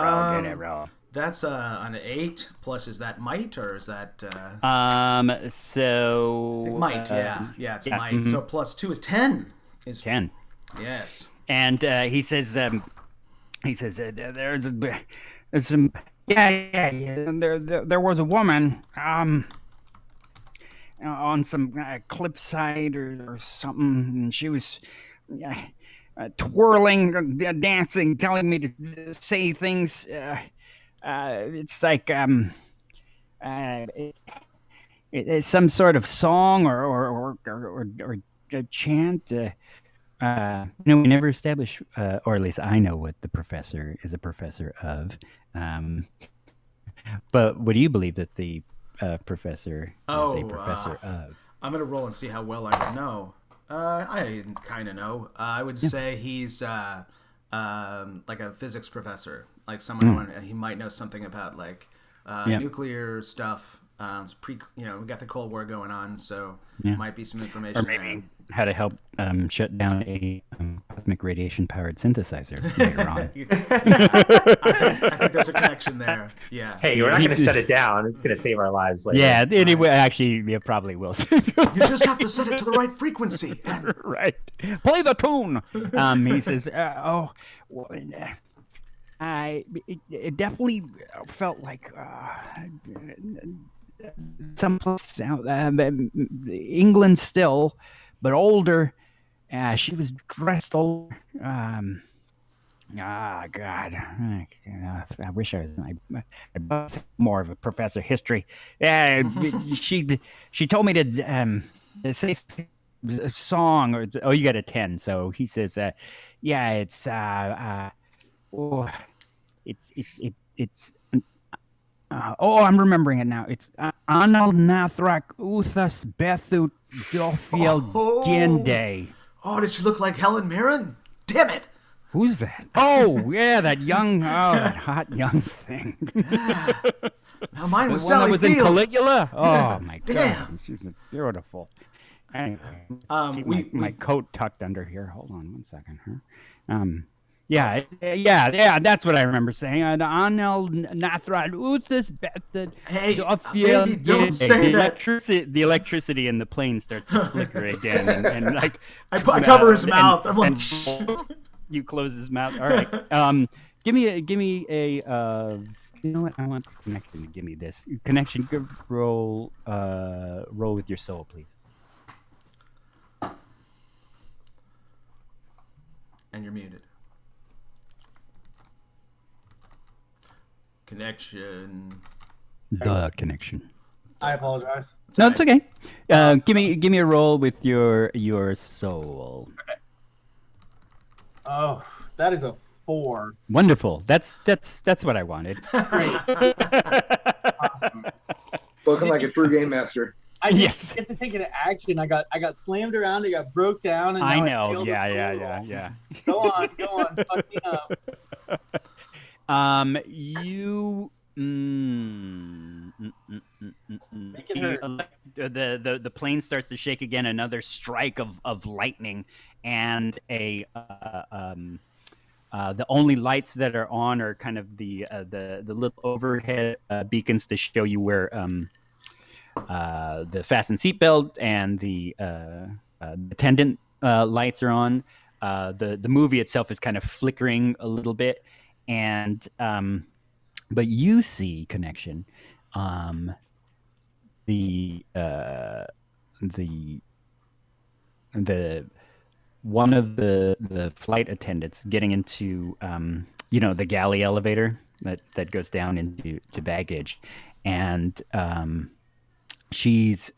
roll. That's an 8 plus. Is that might or is that? So might. It's might. Mm-hmm. So plus 2 is 10. Is 10. Yes. And he says there's some. There was a woman on some cliffside or something, and she was twirling, dancing, telling me to say things. It's like it's some sort of song or a chant. we never established, or at least I know what the professor is a professor of. But what do you believe that the professor is a professor of? I'm gonna roll and see how well I would know. I kind of know. I would say he's like a physics professor, like someone who he might know something about like nuclear stuff. It's we got the Cold War going on, so might be some information. Or maybe how to help shut down a cosmic radiation-powered synthesizer later on. I think there's a connection there. Yeah. Hey, we're not going to shut it down. It's going to save our lives later. Yeah, anyway, actually, it probably will. You just have to set it to the right frequency. Right. Play the tune. He says, it definitely felt like someplace out England still, but older. She was dressed older. God, I wish I was more of a professor of history. She told me to say a song, or you got a 10. So he says, it's I'm remembering it now. It's Anal Nathrak Uthas Bethut Dophiel Diende. Oh, did she look like Helen Mirren? Damn it! Who's that? Oh, yeah, that hot young thing. Now mine was the Sally one that was Field. In Caligula? Oh, my Damn. God. She was beautiful. Anyway, keep my coat tucked under here. Hold on one second. Yeah, that's what I remember saying. Anel Nathrad Uthas Bethud. Hey, baby, don't say that. The electricity in the plane starts to flicker again, and like I cover his mouth. I'm like, you close his mouth. All right. Give me a. You know what? I want Connection to give me this. Connection, roll with your soul, please. And you're muted. Connection. The connection. I apologize. No, it's okay. Give me a roll with your soul. Okay. Oh, that is a 4. Wonderful. That's what I wanted. Awesome. Looking like a true game master. I just get to take an action. I got slammed around. I got broke down. And I now know. Yeah. Go on. Fuck me up. You. Make it hurt. The plane starts to shake again. Another strike of lightning, and the only lights that are on are kind of the little overhead beacons to show you where the fasten seatbelt and the attendant lights are on. The movie itself is kind of flickering a little bit, and but you see Connection. The one of the flight attendants getting into the galley elevator that goes down into baggage, and she's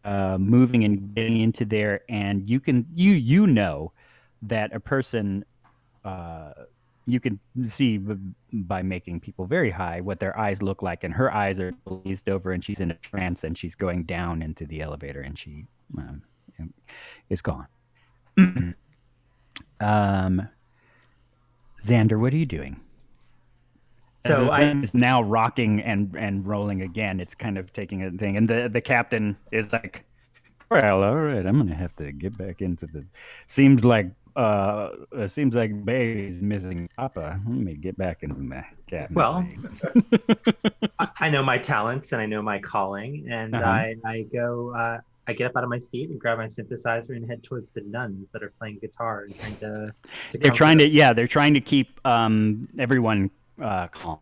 moving and getting into there, and you know that a person you can see by making people very high what their eyes look like, and her eyes are glazed over, and she's in a trance, and she's going down into the elevator, and she is gone. Xander, what are you doing? So I is now rocking and rolling again. It's kind of taking a thing, and the captain is like, "Well, all right, I'm gonna have to get back into the. Seems like baby's missing Papa. Let me get back into my cabin." Well, I know my talents and I know my calling, and I go. I get up out of my seat and grab my synthesizer and head towards the nuns that are playing guitar and trying to they're trying to keep everyone calm.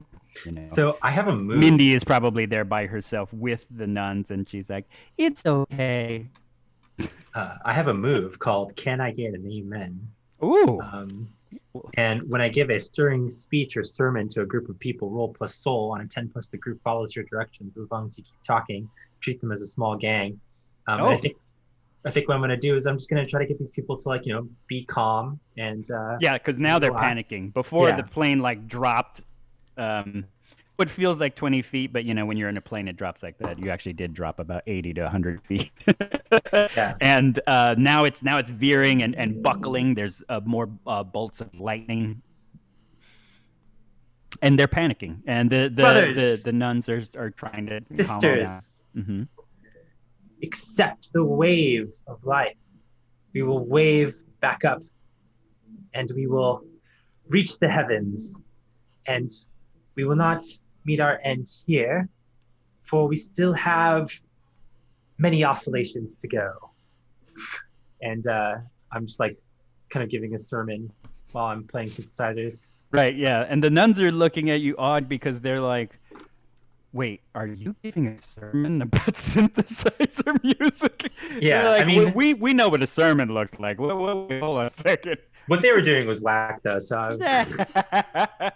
So I have a move. Mindy is probably there by herself with the nuns, and she's like, "It's okay." I have a move called "Can I Get an Amen?" Ooh. And when I give a stirring speech or sermon to a group of people, roll plus soul. On a 10 plus, the group follows your directions as long as you keep talking. Treat them as a small gang. And I think I think what I'm gonna do is I'm just gonna try to get these people to like be calm and Yeah, because now they're relax. panicking. Before Yeah. the plane like dropped, what feels like 20 feet, but when you're in a plane, it drops like that. You actually did drop about 80 to 100 feet. Yeah. And now it's veering and buckling. There's more bolts of lightning. And they're panicking. And the nuns are trying to calm them down. Sisters, Mm-hmm. accept the wave of life. We will wave back up, and we will reach the heavens, and we will not meet our end here, for we still have many oscillations to go. And I'm just like kind of giving a sermon while I'm playing synthesizers. Right, yeah. And the nuns are looking at you odd because they're like, wait, are you giving a sermon about synthesizer music? Yeah, They're like, I mean- we know what a sermon looks like. Wait, hold on a second. What they were doing was whack, though. So I was,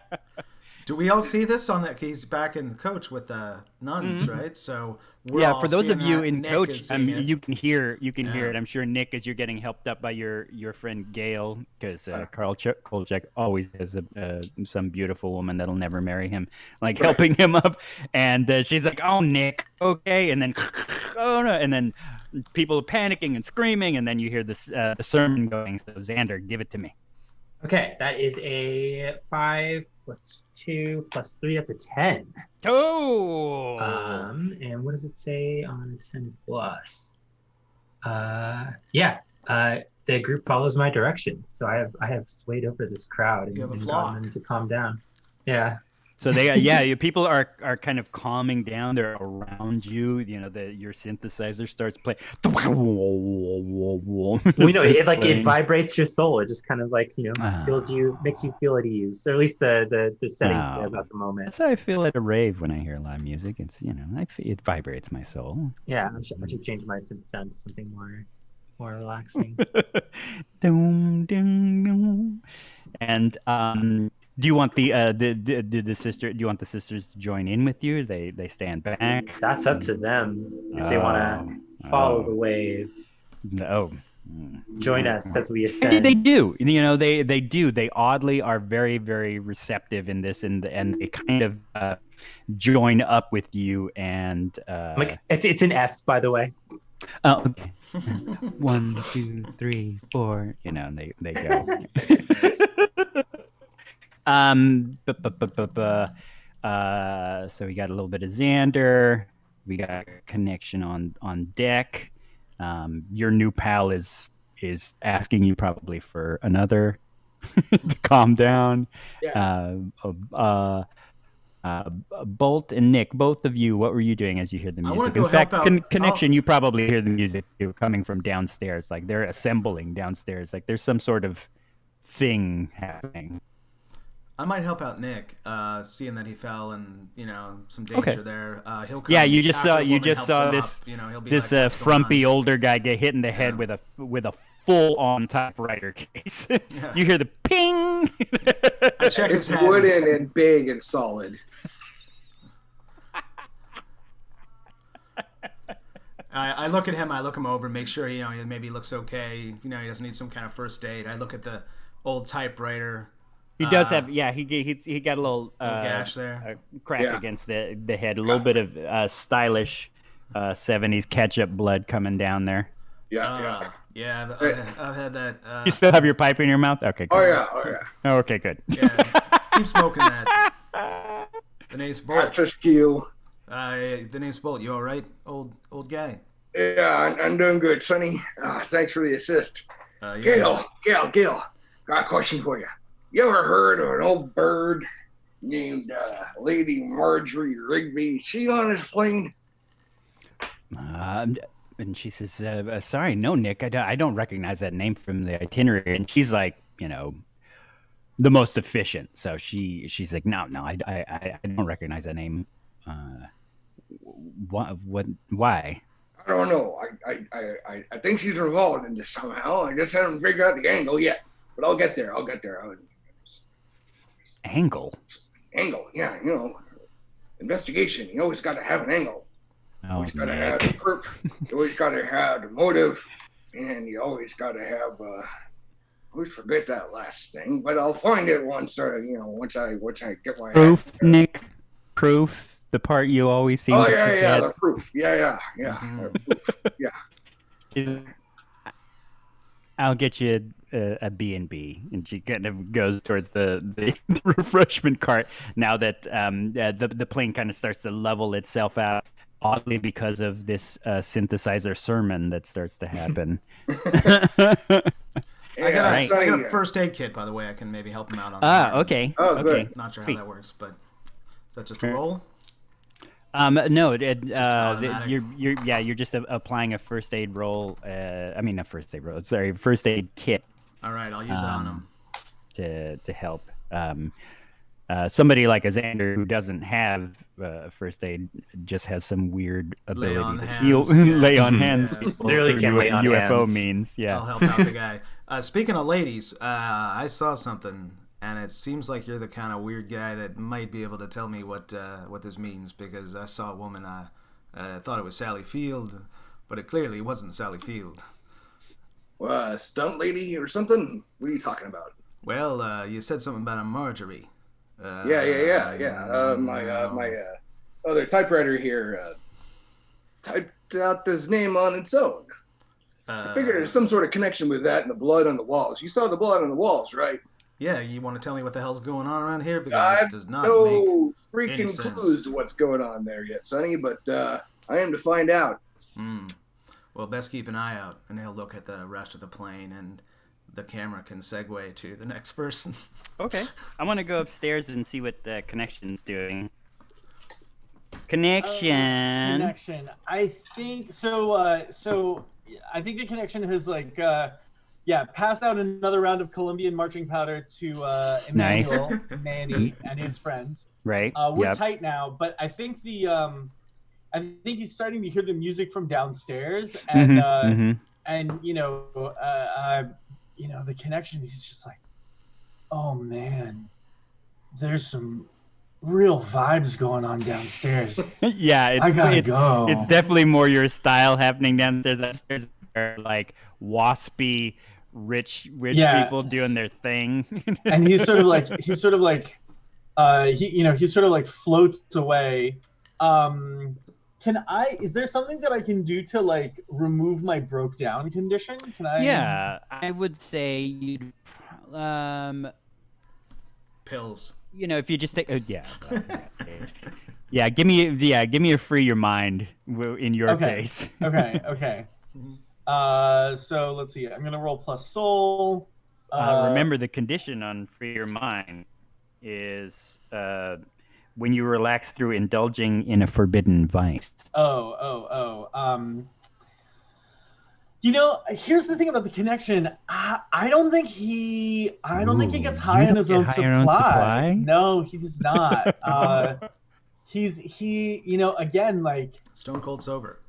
Do we all see this on that? He's back in the coach with the nuns, right? So we're Yeah, all for those of seeing you that. in Nick coach, is I seeing mean, it. you can hear Yeah. it. I'm sure Nick, as you're getting helped up by your friend Gail, because Carl Kolchak always has some beautiful woman that'll never marry him, like helping him up, and she's like, "Oh, Nick, okay," and then, "Oh no," and then people are panicking and screaming, and then you hear this the sermon going. So Xander, give it to me. okay, that is a 5 plus 2 plus 3. That's a 10. Oh, And what does it say on a 10 plus? The group follows my directions, so I have swayed over this crowd and, You have a and flock. gotten them to calm down. Yeah. So people are kind of calming down. They're around you. Your synthesizer starts playing. We know it vibrates your soul. It just kind of like feels Ah. makes you feel at ease, or at least the settings Oh. it has at the moment. That's how I feel at a rave when I hear live music. It's it vibrates my soul. Yeah, I should change my synth sound to something more relaxing. Dum, dum, dum. And do you want the sister? Do you want the sisters to join in with you? They stand back. That's up to them if they want to follow the wave. No. Join us as we And ascend. they do. They do. They oddly are very, very receptive in this, and they kind of join up with you. And Like it's an F, by the way. oh, okay. 1, 2, 3, 4. And they go. So we got a little bit of Xander. We got a connection on deck. Your new pal is asking you probably for another to calm down. Bolt and Nick, both of you, what were you doing as you hear the I wanna music? go In fact, help out. connection, you probably hear the music too, coming from downstairs. Like they're assembling downstairs. Like there's some sort of thing happening. I might help out Nick, seeing that he fell and some danger Okay. there. He'll come Yeah, you just after saw the woman helps him this up, he'll be this like, "What's going frumpy on?" older guy get hit in the head with a full-on typewriter case. Yeah. You hear the ping. I check It's his head. wooden and big and solid. I look at him. I look him over, make sure he maybe looks okay. He doesn't need some kind of first aid. I look at the old typewriter. He does have, yeah. He got a little gash there. crack Yeah. against the head. A little bit of stylish 70s ketchup blood coming down there. Yeah. I've had that. You still have your pipe in your mouth? Okay. Good. Oh yeah. Oh, okay, good. Yeah, keep smoking that. The name's Bolt. That's askew. The name's Bolt. You all right, old guy? Yeah, I'm doing good, Sonny. Thanks for the assist. Yeah. Gail, got a question for you. You ever heard of an old bird named Lady Marjorie Rigby? She on his plane? And she says, "Sorry, no, Nick, I don't recognize that name from the itinerary." And she's like, the most efficient. So she's like, "No, I don't recognize that name. What? Why?" I don't know. I think she's involved in this somehow. I just haven't figured out the angle yet. But I'll get there. Angle. Angle, yeah, investigation. You always got to have an angle. Oh, Always got to have Nick. the perp. You always got to have the motive. And you always got to have. Always forget that last thing, but I'll find it once. Once I get my Proof, head. Nick. Proof. The part you always seem. Oh to yeah, forget. the proof. Yeah. Proof. Yeah. I'll get you a B&B, and she kind of goes towards the refreshment cart. Now that the plane kind of starts to level itself out, oddly because of this synthesizer sermon that starts to happen. I got Right. a first aid kit, by the way. I can maybe help him out on that. Okay. Oh, okay. good. Not sure Sweet. how that works, but is that just a roll? No, automatic. you're just applying a first aid roll. I mean, a first aid roll. Sorry, first aid kit All right, I'll use it on him. to help. Somebody like a Xander who doesn't have first aid just has some weird ability on to hands, heal, yeah. lay on hands. Yeah. people Literally through can lay on UFO hands. means. Yeah. I'll help out the guy. Speaking of ladies, I saw something, and it seems like you're the kind of weird guy that might be able to tell me what this means, because I saw a woman. I thought it was Sally Field, but it clearly wasn't Sally Field. Stunt lady or something? What are you talking about? Well, you said something about a Marjorie. Yeah. My other typewriter here typed out this name on its own. I figured there's some sort of connection with that and the blood on the walls. You saw the blood on the walls, right? Yeah, you want to tell me what the hell's going on around here? Because this does not make No any freaking sense. clues to what's going on there yet, Sonny, but I am to find out. Well, best keep an eye out, and he'll look at the rest of the plane, and the camera can segue to the next person. Okay. I want to go upstairs and see what the connection's doing. Connection. Connection. I think so. So I think the connection has passed out another round of Colombian marching powder to Emmanuel, Manny, and his friends. Right. We're tight now, but I think I think he's starting to hear the music from downstairs, and and the connection. He's just like, oh man, there's some real vibes going on downstairs. Yeah, I gotta go. It's definitely more your style happening downstairs. Upstairs are like waspy, rich people doing their thing. And he sort of like floats away. Is there something that I can do to like remove my broke down condition? Can I? Yeah, I would say you'd Pills. if you just take give me a free your mind in your case. Okay. So let's see. I'm gonna roll plus soul. Remember, the condition on free your mind is when you relax through indulging in a forbidden vice. Here's the thing about the connection. I don't think he gets high on his own supply. No, he does not. Again, like Stone cold sober.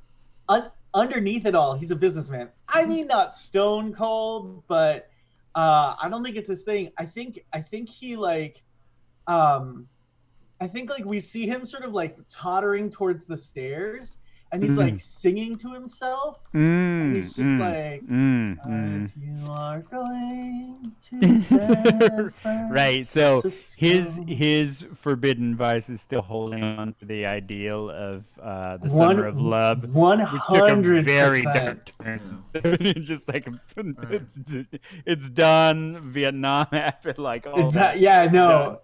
underneath it all, he's a businessman. I mean, not stone cold, but I don't think it's his thing. I think he I think we see him sort of like tottering towards the stairs, and he's like singing to himself. And he's just like, if you are going to San right. So Francisco. his forbidden vice is still holding on to the ideal of the summer of love. 100%. Very dark turn. Just like it's done. Vietnam happened. Like all that. Yeah, no.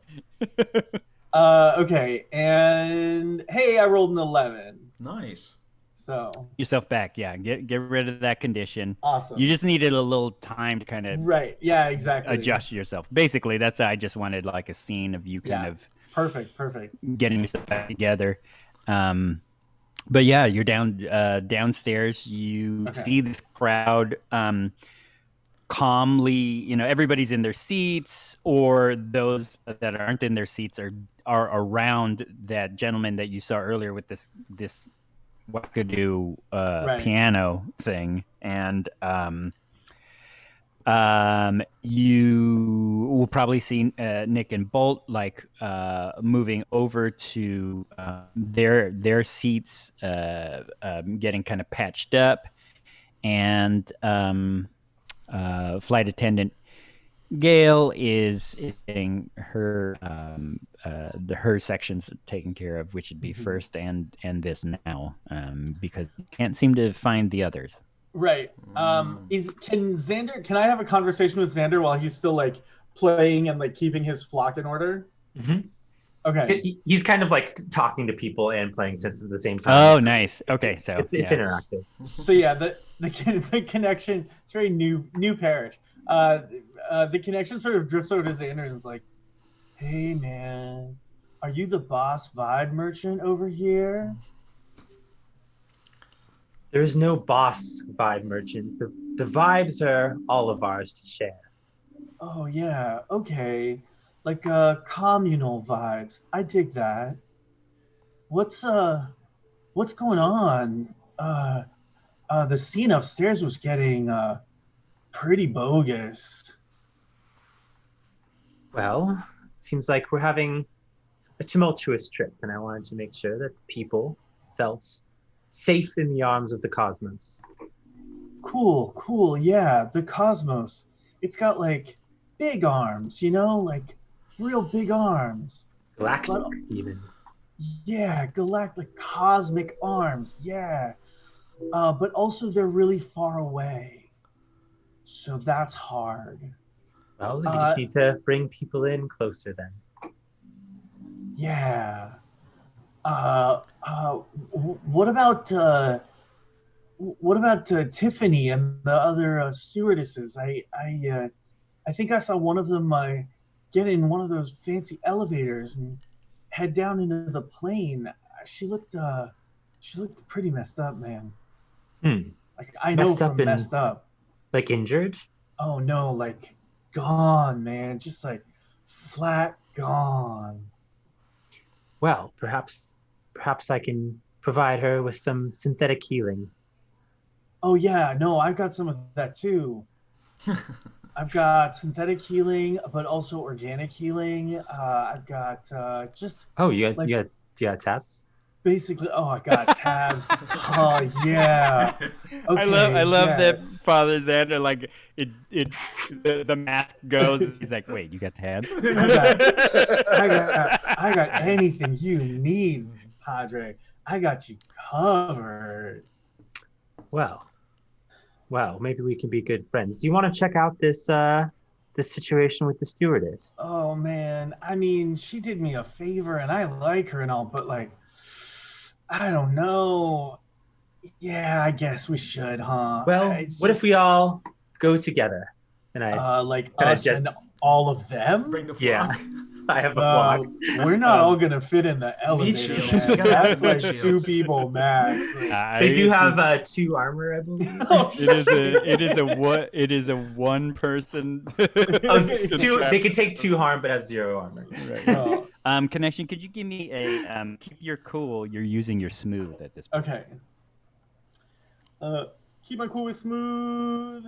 Okay, and hey, I rolled an 11. Nice. So Yourself back. Yeah, get rid of that condition. awesome. You just needed a little time to kind of Right. Yeah, exactly. adjust yourself. Basically, I just wanted like a scene of you kind of Perfect. getting yourself back together. But yeah, you're downstairs. You see this crowd calmly. Everybody's in their seats, or those that aren't in their seats are around that gentleman that you saw earlier with this wackadoo piano thing, and you will probably see Nick and Bolt moving over to their seats, getting kind of patched up, and flight attendant Gail is getting her her sections taken care of, which would be first and this now, because you can't seem to find the others. Right. Can I have a conversation with Xander while he's still like playing and like keeping his flock in order? Mm-hmm. Okay. He's kind of like talking to people and playing synths at the same time. Oh, nice. Okay, so it's interactive. So yeah, the connection, it's very new parish. The connection sort of drifts over to Xander and is like, "Hey man, are you the boss vibe merchant over here?" There is no boss vibe merchant. The vibes are all of ours to share. Oh yeah, okay. Like communal vibes. I dig that. What's going on? The scene upstairs was getting pretty bogus. Well, it seems like we're having a tumultuous trip, and I wanted to make sure that the people felt safe in the arms of the cosmos. Cool. Yeah, the cosmos. It's got like big arms, like real big arms. Galactic, even. Yeah, galactic, cosmic arms. Yeah. But also they're really far away. So that's hard. Well, we just need to bring people in closer then. Yeah. What about Tiffany and the other stewardesses? I think I saw one of them get in one of those fancy elevators and head down into the plane. She looked pretty messed up, man. Like I know messed up. Like injured? Oh no, like gone, man. Just like flat gone. Well, perhaps I can provide her with some synthetic healing. Oh yeah, no, I've got some of that too. I've got synthetic healing, but also organic healing. I've got just. Oh, you got tabs? Basically, I got tabs. Oh yeah. Okay, I love that Father Xander, like the mask goes. He's like, wait, you got tabs? I got anything you need, Padre. I got you covered. Well, maybe we can be good friends. Do you want to check out this situation with the stewardess? Oh man, I mean, she did me a favor, and I like her and all, but like, I don't know. Yeah, I guess we should, huh? Well, what if we all go together? And like us and all of them? Bring the flock. Yeah. I have a flock. We're not all gonna fit in the elevator. Man. That's like two people max. Like, they do have 2 armor, I believe. It is a one person. 2. They can take 2 harm but have 0 armor. Right. Connection. Could you give me a keep your cool? You're using your smooth at this point. Okay. Keep my cool with smooth.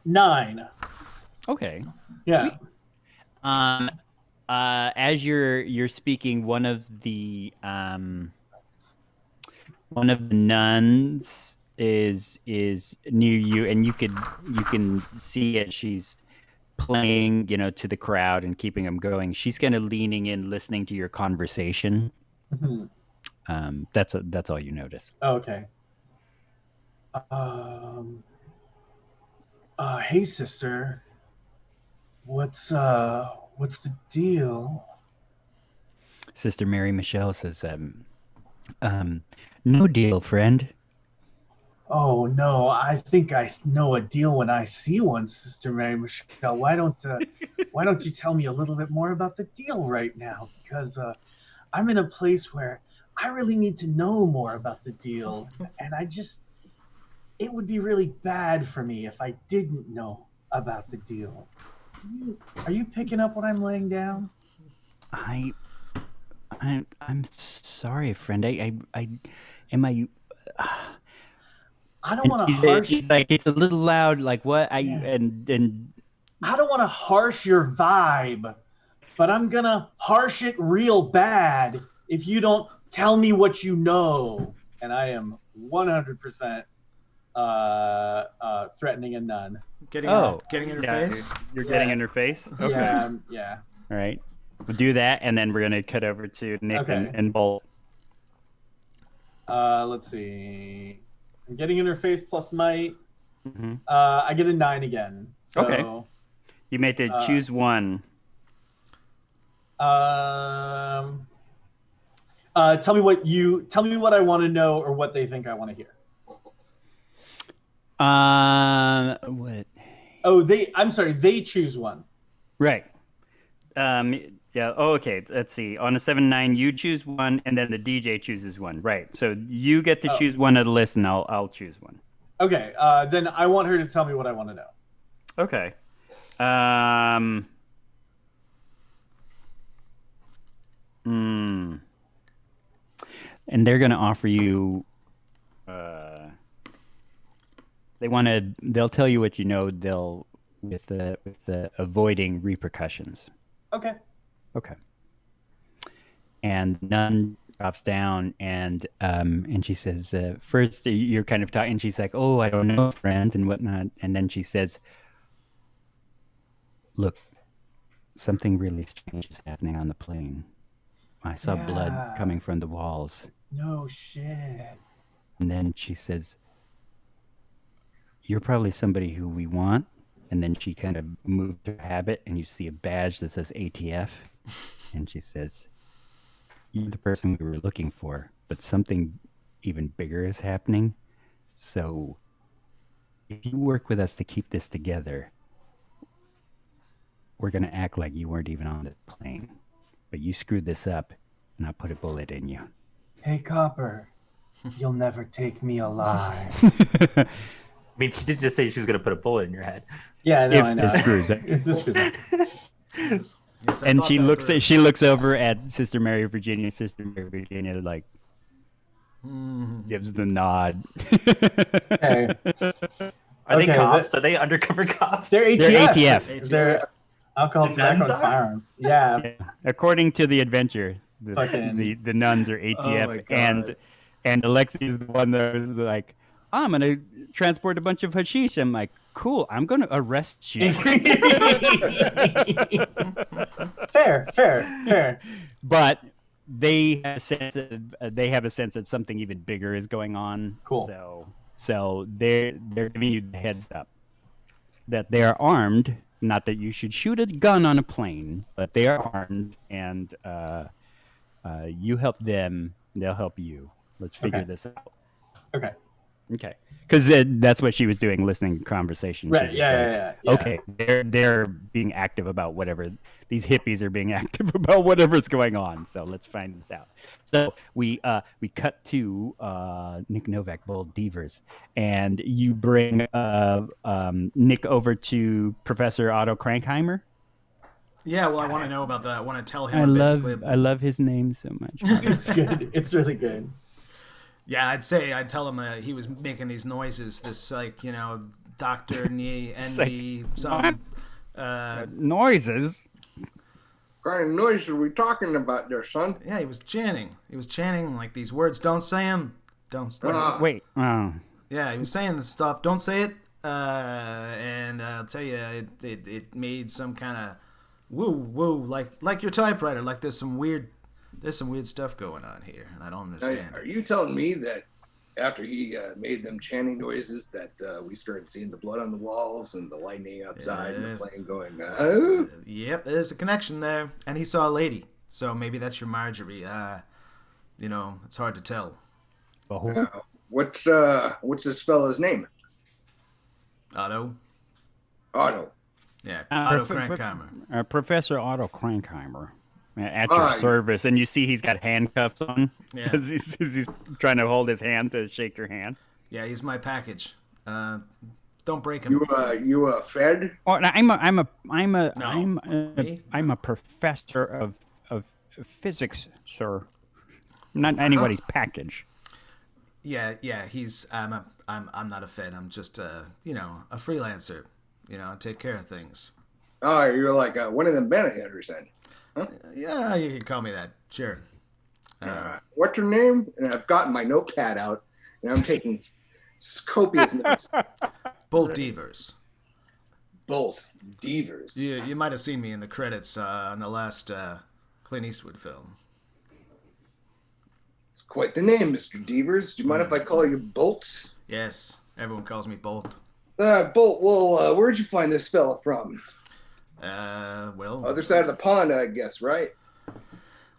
9. Okay. Yeah. Sweet. As you're speaking, one of the nuns is near you, and you can see it. She's playing, to the crowd and keeping them going. She's kind of leaning in, listening to your conversation. Mm-hmm. That's all you notice. Okay. Hey sister, what's the deal? Sister Mary Michelle says, no deal, friend. Oh no, I think I know a deal when I see one, Sister Mary Michelle. Why don't you tell me a little bit more about the deal right now? Because I'm in a place where I really need to know more about the deal, and it would be really bad for me if I didn't know about the deal. Are you picking up what I'm laying down? I'm sorry, friend. I don't want to harsh. He's like, it's a little loud. Like what? And I don't want to harsh your vibe, but I'm gonna harsh it real bad if you don't tell me what you know. And I am 100% threatening a nun. Getting in her yeah, face. You're getting in her face. Okay. Yeah. All right. We'll do that, and then we're gonna cut over to Nick Okay. and Bolt. Let's see. I'm getting in her face plus might. Mhm. I get a 9 again. So, Okay. You made to choose one. Tell me what I want to know or what they think I want to hear. What? Oh, I'm sorry. They choose one. Right. Yeah. Oh, okay. Let's see. On a 7-9, you choose one, and then the DJ chooses one. Right. So you get to choose one of the list, and I'll choose one. Okay. Then I want her to tell me what I want to know. Okay. And they're gonna offer you. They'll tell you what you know. With the avoiding repercussions. Okay. Okay. And nun drops down and she says, first you're kind of talking. She's like, "Oh, I don't know, friend," and whatnot. And then she says, "Look, something really strange is happening on the plane. I saw blood coming from the walls." No shit. And then she says, "You're probably somebody who we want." And then she kind of moved her habit, and you see a badge that says ATF. And she says, "You're the person we were looking for, but something even bigger is happening. So if you work with us to keep this together, we're going to act like you weren't even on this plane. But you screwed this up, and I'll put a bullet in you." Hey, Copper, you'll never take me alive. I mean, she did just say she was going to put a bullet in your head. Yeah, no, If I know. this screws up. If this screws up. Yes, I And thought she that looks over at Sister Mary Virginia. Sister Mary Virginia like gives the nod. Okay. Are they Okay, cops? Are they undercover cops? They're ATF. They're ATF. They're alcohol, The tobacco, nuns and are? firearms. Yeah. Yeah. According to the adventure, Fucking- the nuns are Oh ATF, my God. and Alexi is the one that was like, "I'm gonna transport a bunch of hashish." I'm like, "Cool, I'm gonna arrest you." fair. But they have a sense that something even bigger is going on. Cool. So they're giving you the heads up that they are armed. Not that you should shoot a gun on a plane, but they are armed, and you help them, they'll help you. Let's figure Okay. this out. Okay. Okay. Because that's what she was doing, listening to conversation. She Right. was Yeah. Okay, they're being active about whatever. These hippies are being active about whatever's going on. So let's find this out. So we cut to Nick Novak, Bold Devers, and you bring Nick over to Professor Otto Krankheimer. Yeah, well, I want to know about that. I want to tell him. I love his name so much. It's good. It's really good. Yeah, I'd tell him he was making these noises. This Dr. ND some. Noises. What kind of noise are we talking about there, son? Yeah, he was chanting. He was chanting like these words. Don't say them. Don't. Wait. Oh. Yeah, he was saying this stuff. Don't say it. And I'll tell you, it made some kind of woo like your typewriter. Like there's some weird stuff going on here, and I don't understand. Are you telling me that after he made them chanting noises that we started seeing the blood on the walls and the lightning outside and the plane going, oh? Yep, there's a connection there. And he saw a lady. So maybe that's your Marjorie. It's hard to tell. What's this fella's name? Otto? Otto. Yeah, Otto Krankheimer. Professor Otto Krankheimer. At your service, and you see he's got handcuffs on because he's trying to hold his hand to shake your hand. Yeah, he's my package. Don't break him. You a Fed? Oh, I'm a professor of physics, sir. Not anybody's package. Yeah. I'm not a Fed. I'm just a freelancer. I take care of things. Oh, you're like one of them bounty hunters then. Huh? Yeah, you can call me that. Sure. What's your name? And I've gotten my notepad out, and I'm taking Copious notes. Bolt Devers. Bolt Devers. You might have seen me in the credits on the last Clint Eastwood film. It's quite the name, Mr. Devers. Do you mind if I call you Bolt? Yes, everyone calls me Bolt. Bolt, well, where'd you find this fella from? Well, Other side of the pond, I guess, right?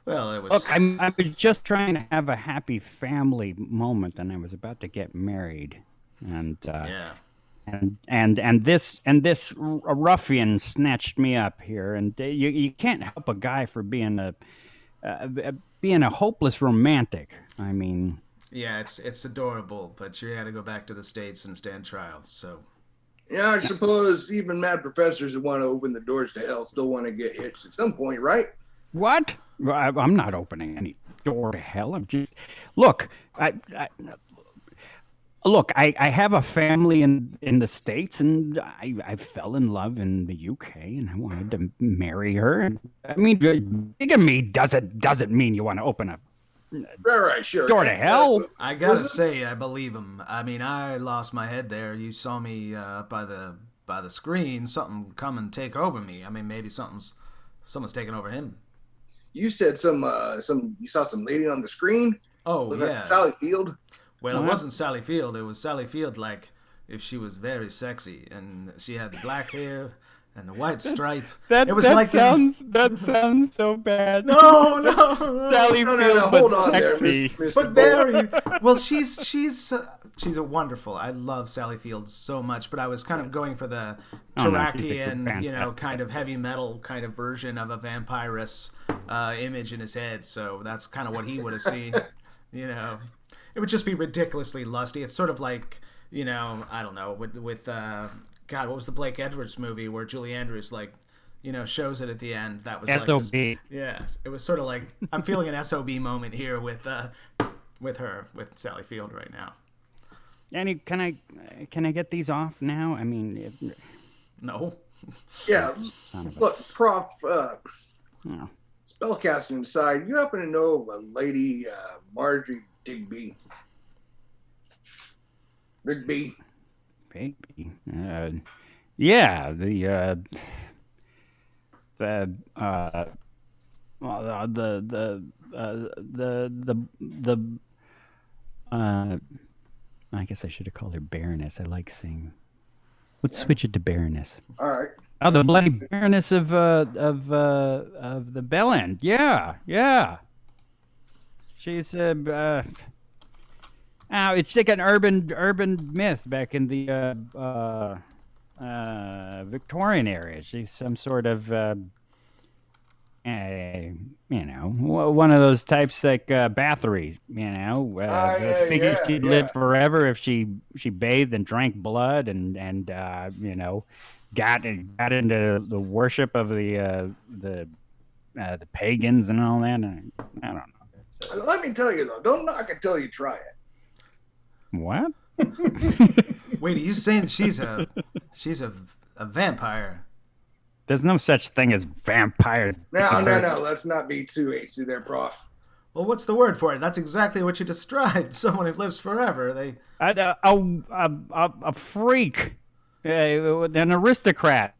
Well, it was. Look, I was just trying to have a happy family moment, and I was about to get married, and Yeah. and this ruffian snatched me up here, and you can't help a guy for being a hopeless romantic. I mean, Yeah, it's adorable, but you had to go back to the States and stand trial. So Yeah, I suppose even mad professors who want to open the doors to hell still want to get hitched at some point, right? what? I'm not opening any door to hell. I'm just look. Look, I have a family in the States, and I fell in love in the UK, and I wanted to marry her. I mean, bigamy doesn't mean you want to open a Right, sure. door to hell. I gotta say, I believe him. I mean, I lost my head there. You saw me by the screen. Something come and take over me. I mean, maybe someone's taking over him. You said you saw some lady on the screen. Oh Was yeah. that Sally Field? Well, it wasn't Sally Field. It was Sally Field, like if she was very sexy and she had the black hair and the white stripe. It was like that sounds so bad. no. Sally No, Field, hold but on sexy. there, Mr. But Bolt. very well. She's a wonderful. I love Sally Field so much. But I was kind of going for the Oh, no, she's a Tarakian, fantastic kind of heavy metal kind of version of a vampiress image in his head. So that's kind of what he would have seen. It would just be ridiculously lusty. It's sort of like I don't know with God, what was the Blake Edwards movie where Julie Andrews shows it at the end? That was like SOB. it was sort of like I'm feeling an SOB moment here with Sally Field right now. Annie, can I get these off now? I mean, No. Yeah, son of a- look, Prof. oh. Spellcasting aside, you happen to know of a lady, Marjorie Rigby? Baby. Yeah, I guess I should have called her Baroness. I like saying. Let's switch it to Baroness. All right. Oh, the bloody Baroness of the Bell End. Yeah. She's it's like an urban myth back in the Victorian area. She's some sort of one of those types like Bathory. Figured she'd live forever if she bathed and drank blood and got into the worship of the pagans and all that. I don't know. Let me tell you though, don't knock it till you try it. What? Wait, are you saying she's a vampire? There's no such thing as vampires. No, let's not be too hasty there, Prof. Well, what's the word for it? That's exactly what you described. Someone who lives forever. A freak, an aristocrat.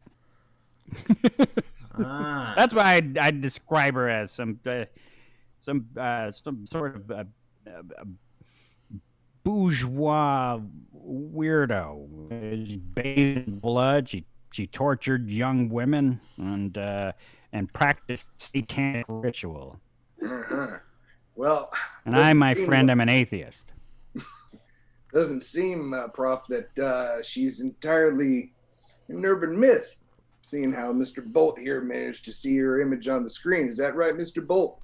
That's why I'd describe her as some sort of bourgeois weirdo. She bathed in blood. She tortured young women and practiced satanic ritual. Uh-huh. Well, And I, my friend, am an atheist. Doesn't seem, Prof, that she's entirely an urban myth, seeing how Mr. Bolt here managed to see her image on the screen. Is that right, Mr. Bolt?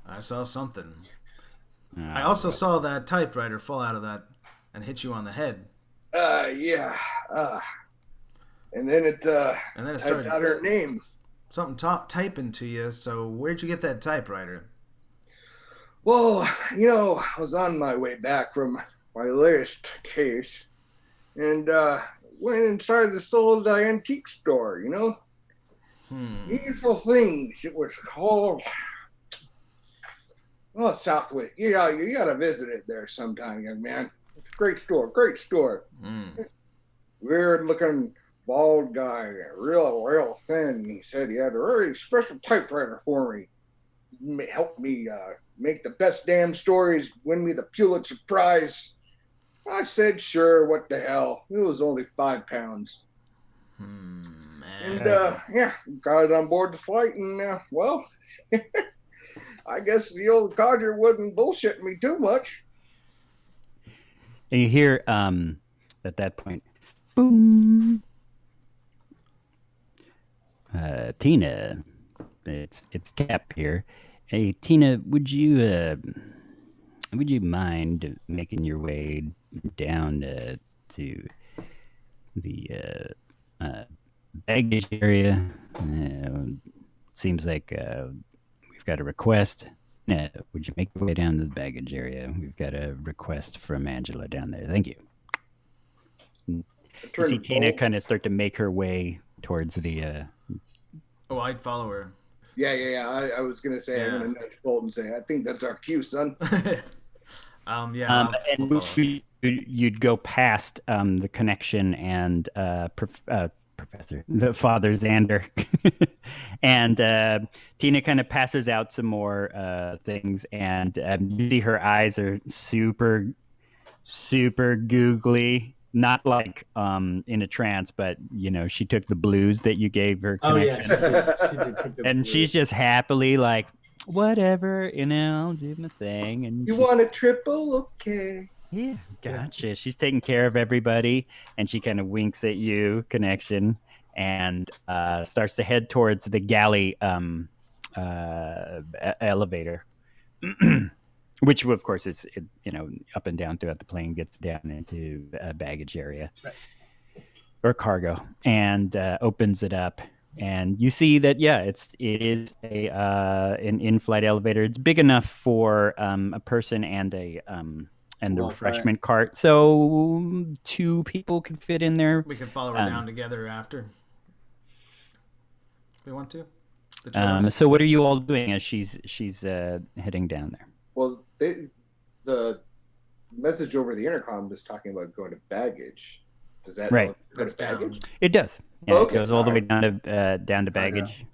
I saw something. I also saw that typewriter fall out of that and hit you on the head. Yeah. And then it started typed out her name. Something typing to you. So where'd you get that typewriter? Well, I was on my way back from my latest case, and went inside this old antique store. Beautiful Things. It was called. Well, Southwick. You gotta visit it there sometime, young man. Great store. Weird looking bald guy, real thin. He said he had a very special typewriter for me. Help me make the best damn stories, win me the Pulitzer Prize. I said, sure, what the hell. It was only £5. And got it on board the flight, and well, I guess the old codger wasn't bullshitting me too much. And you hear at that point, boom. Tina, it's Cap here. Hey Tina, would you mind making your way down to the baggage area? Seems like we've got a request. Would you make your way down to the baggage area? We've got a request from Angela down there. Thank you. You see Tina kind of start to make her way towards the... Oh, I'd follow her. Yeah. I was going to say, I'm going to nudge Bolt and say, I think that's our cue, son. And you'd go past the connection and Professor, the Father Xander, and Tina kind of passes out some more things, and you see her eyes are super googly, not like in a trance, but she took the blues that you gave her connection. Oh yeah, she did take the and blues. She's just happily like, whatever, I'll do my thing. And you want a triple? Okay. Yeah, gotcha. She's taking care of everybody, and she kind of winks at you, connection, and starts to head towards the galley elevator, which of course is up and down throughout the plane, gets down into a baggage area or cargo, and opens it up. And you see that, it is an in-flight elevator. It's big enough for a person and the refreshment cart. So 2 people could fit in there. We can follow her down together after. If we want to. The two of us. So what are you all doing as she's heading down there? Well, the message over the intercom was talking about going to baggage. Does that right? Go to baggage? It does. Yeah, okay. It goes all the way down to baggage.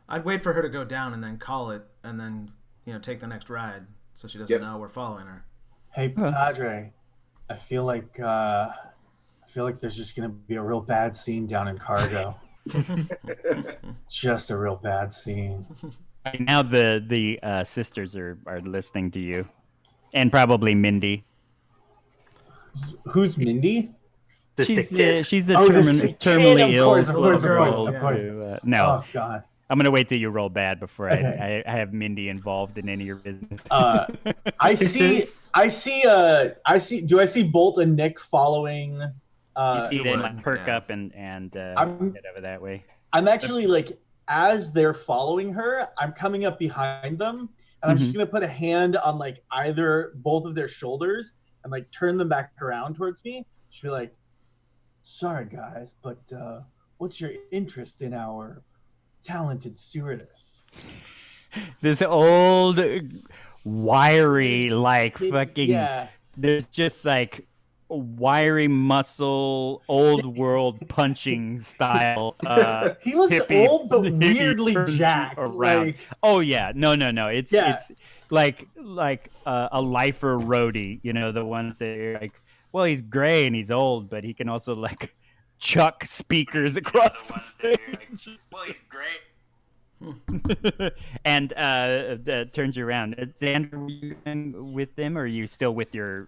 I'd wait for her to go down and then call it, and then take the next ride, so she doesn't know we're following her. Hey, Padre, I feel like there's just gonna be a real bad scene down in cargo. Just a real bad scene. Now the sisters are listening to you, and probably Mindy. Who's Mindy? She's the sick kid, terminally ill. Of course. No. Oh God. I'm gonna wait till you roll bad before I have Mindy involved in any of your business. I see. Do I see Bolt and Nick following? You see them perk up and head over that way. I'm actually as they're following her, I'm coming up behind them, and I'm just gonna put a hand on both of their shoulders and turn them back around towards me. Just be like, sorry guys, but what's your interest in our talented stewardess? This old, wiry, fucking. Yeah. There's just wiry muscle, old world punching style. He looks hippie, old but weirdly jacked. Around. Oh yeah, no. It's like a lifer roadie. The ones that you're well, he's gray and he's old, but he can also chuck speakers across the stage. Well, he's great. And turns you around. Xander, were you going with them, or are you still with your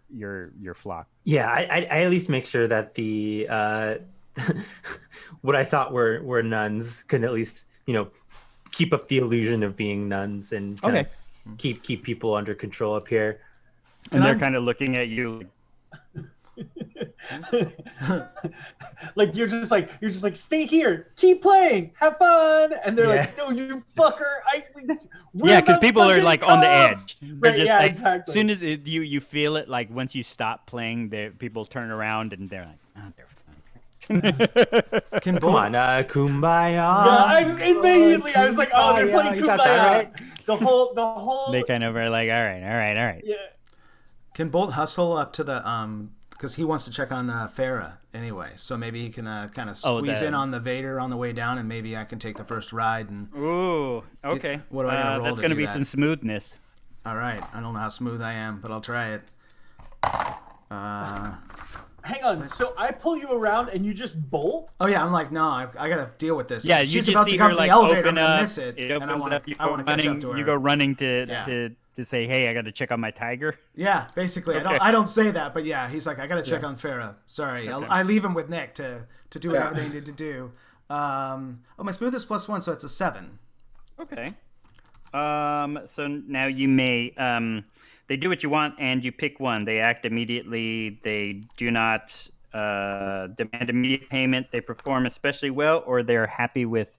flock? Yeah, I at least make sure that the what I thought were nuns can at least keep up the illusion of being nuns and keep people under control up here. And they're kind of looking at you. You're just stay here, keep playing, have fun, and they're no, you fucker! Because people are on the edge. They're just exactly. As soon as you feel it, once you stop playing, people turn around and they're they're fine. Come on, kumbaya. Yeah, immediately I was like, oh, they're playing kumbaya. Right? The whole. They kind of are all right. Yeah. Can Bolt hustle up to the because he wants to check on Farah anyway. So maybe he can kind of Oh, squeeze the- in on the Vader on the way down, and maybe I can take the first ride. And Ooh, okay. What do I gotta roll That's to going to do be that? some smoothness. all right, I don't know how smooth I am, but I'll try it. Hang on. So I pull you around and you just bolt? Oh yeah, I'm like, no, I gotta deal with this. Yeah, She's you just about see to come her to like the elevator, open I'm gonna up. miss it, It and opens up. You I go want to catch up running. to her. You go running Yeah. to say, "Hey, I got to check on my tiger." Yeah, basically. Okay. I don't say that, but yeah, he's like, I gotta check on Farah. Sorry, Okay. I leave him with Nick to do Yeah. whatever they need to do. My smooth is +1, so it's a 7. Okay. So now you may. They do what you want, and you pick one. They act immediately. They do not demand immediate payment. They perform especially well, or they're happy with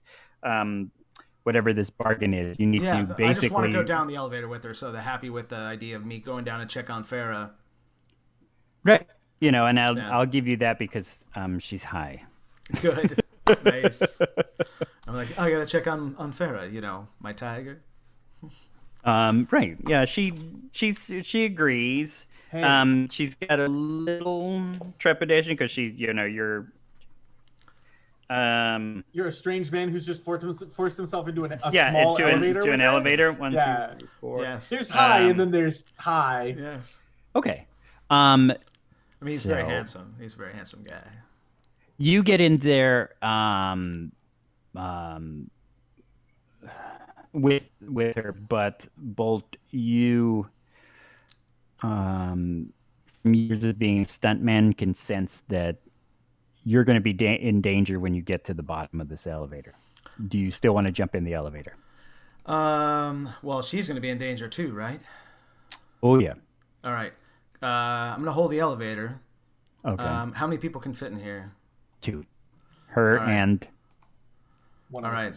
whatever this bargain is. You need Yeah, to basically. I just want to go down the elevator with her, so they're happy with the idea of me going down and check on Farah. Right. And Yeah. I'll give you that because she's high. Good. Nice. I'm like, I gotta check on Farah, my tiger. Right. Yeah. She agrees. Hey. She's got a little trepidation because she's you're. You're a strange man who's just forced himself into a Yeah, small into elevator. an with her? elevator. One, Yeah. two, three, four. Yes. There's high Um, and then there's high. Yes. Okay. I mean, he's very So- handsome. He's a very handsome guy. You get in there with her, but Bolt, you from years of being a stuntman can sense that you're going to be in danger when you get to the bottom of this elevator. Do you still want to jump in the elevator? Well, she's gonna be in danger too, right? Oh yeah. All right. I'm gonna hold the elevator. Okay. How many people can fit in here? 2. Her all right. and One All of right.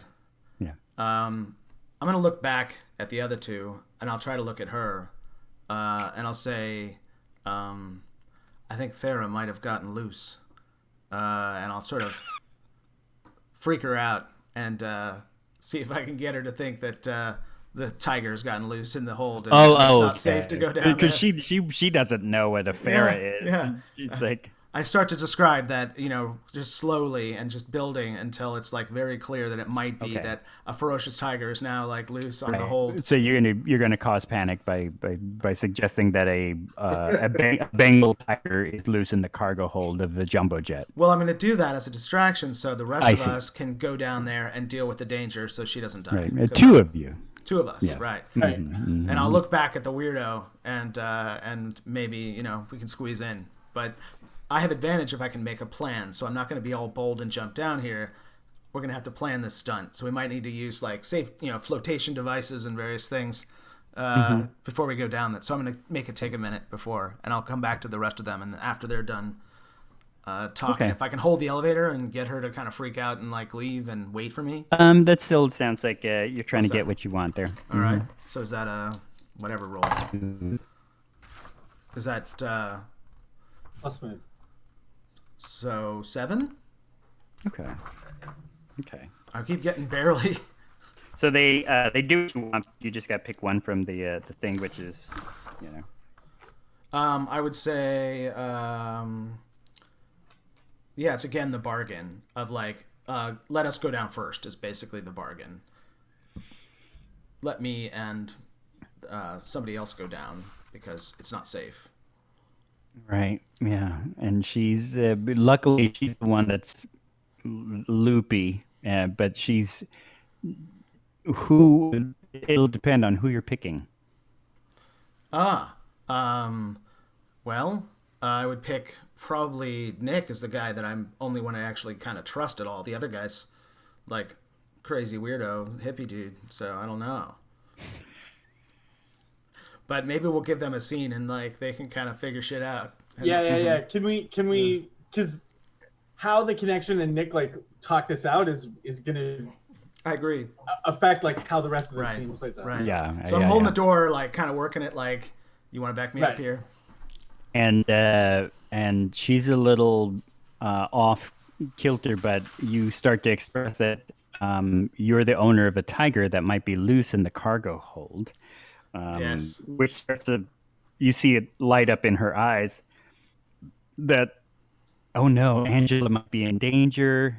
yeah. I'm gonna look back at the other two, and I'll try to look at her, and I'll say, I think Farah might have gotten loose, and I'll sort of freak her out and see if I can get her to think that the tiger's gotten loose in the hold, and it's not safe to go down because there. she doesn't know what a Farah is. yeah. She's like, I start to describe that, just slowly and just building until it's like very clear that it might be Okay. that a ferocious tiger is now like loose on the hold. so you're gonna cause panic by suggesting that a Bengal tiger is loose in the cargo hold of the jumbo jet. Well, I'm going to do that as a distraction so the rest I of see. us can go down there and deal with the danger so she doesn't die. Right, 'Cause 2 of you. Two of us, Yeah. right. Right. And I'll look back at the weirdo and maybe, we can squeeze in. But I have advantage if I can make a plan, so I'm not going to be all bold and jump down here. We're going to have to plan this stunt. So we might need to use like safe, flotation devices and various things before we go down that. So I'm going to make it take a minute before, and I'll come back to the rest of them. And after they're done talking, Okay. if I can hold the elevator and get her to kind of freak out and like leave and wait for me. That still sounds like you're trying to What's get that? what you want there. All right. So is that a whatever roll? Is that Plus move. so 7? Okay. Okay. I keep getting barely. So they do what you want. You just got to pick one from the thing, which is, I would say, yeah, it's again the bargain of like, let us go down first is basically the bargain. Let me and somebody else go down because it's not safe. Right. Yeah. And she's luckily she's the one that's loopy, but she's who. It'll depend on who you're picking. Well, I would pick probably Nick as the guy that I'm only one I actually kind of trust at all. The other guy's like crazy weirdo hippie dude, so I don't know. But maybe we'll give them a scene and like they can kind of figure shit out. Yeah. Can we? Because how the connection and Nick like talk this out is gonna I agree. affect like how the rest of the Right. scene plays out. Right. Yeah. So I'm holding the door, like kind of working it. Like, you want to back me up Right. here? And she's a little off kilter, but you start to express that you're the owner of a tiger that might be loose in the cargo hold. Yes. Which starts to, you see it light up in her eyes. that oh no, Angela might be in danger.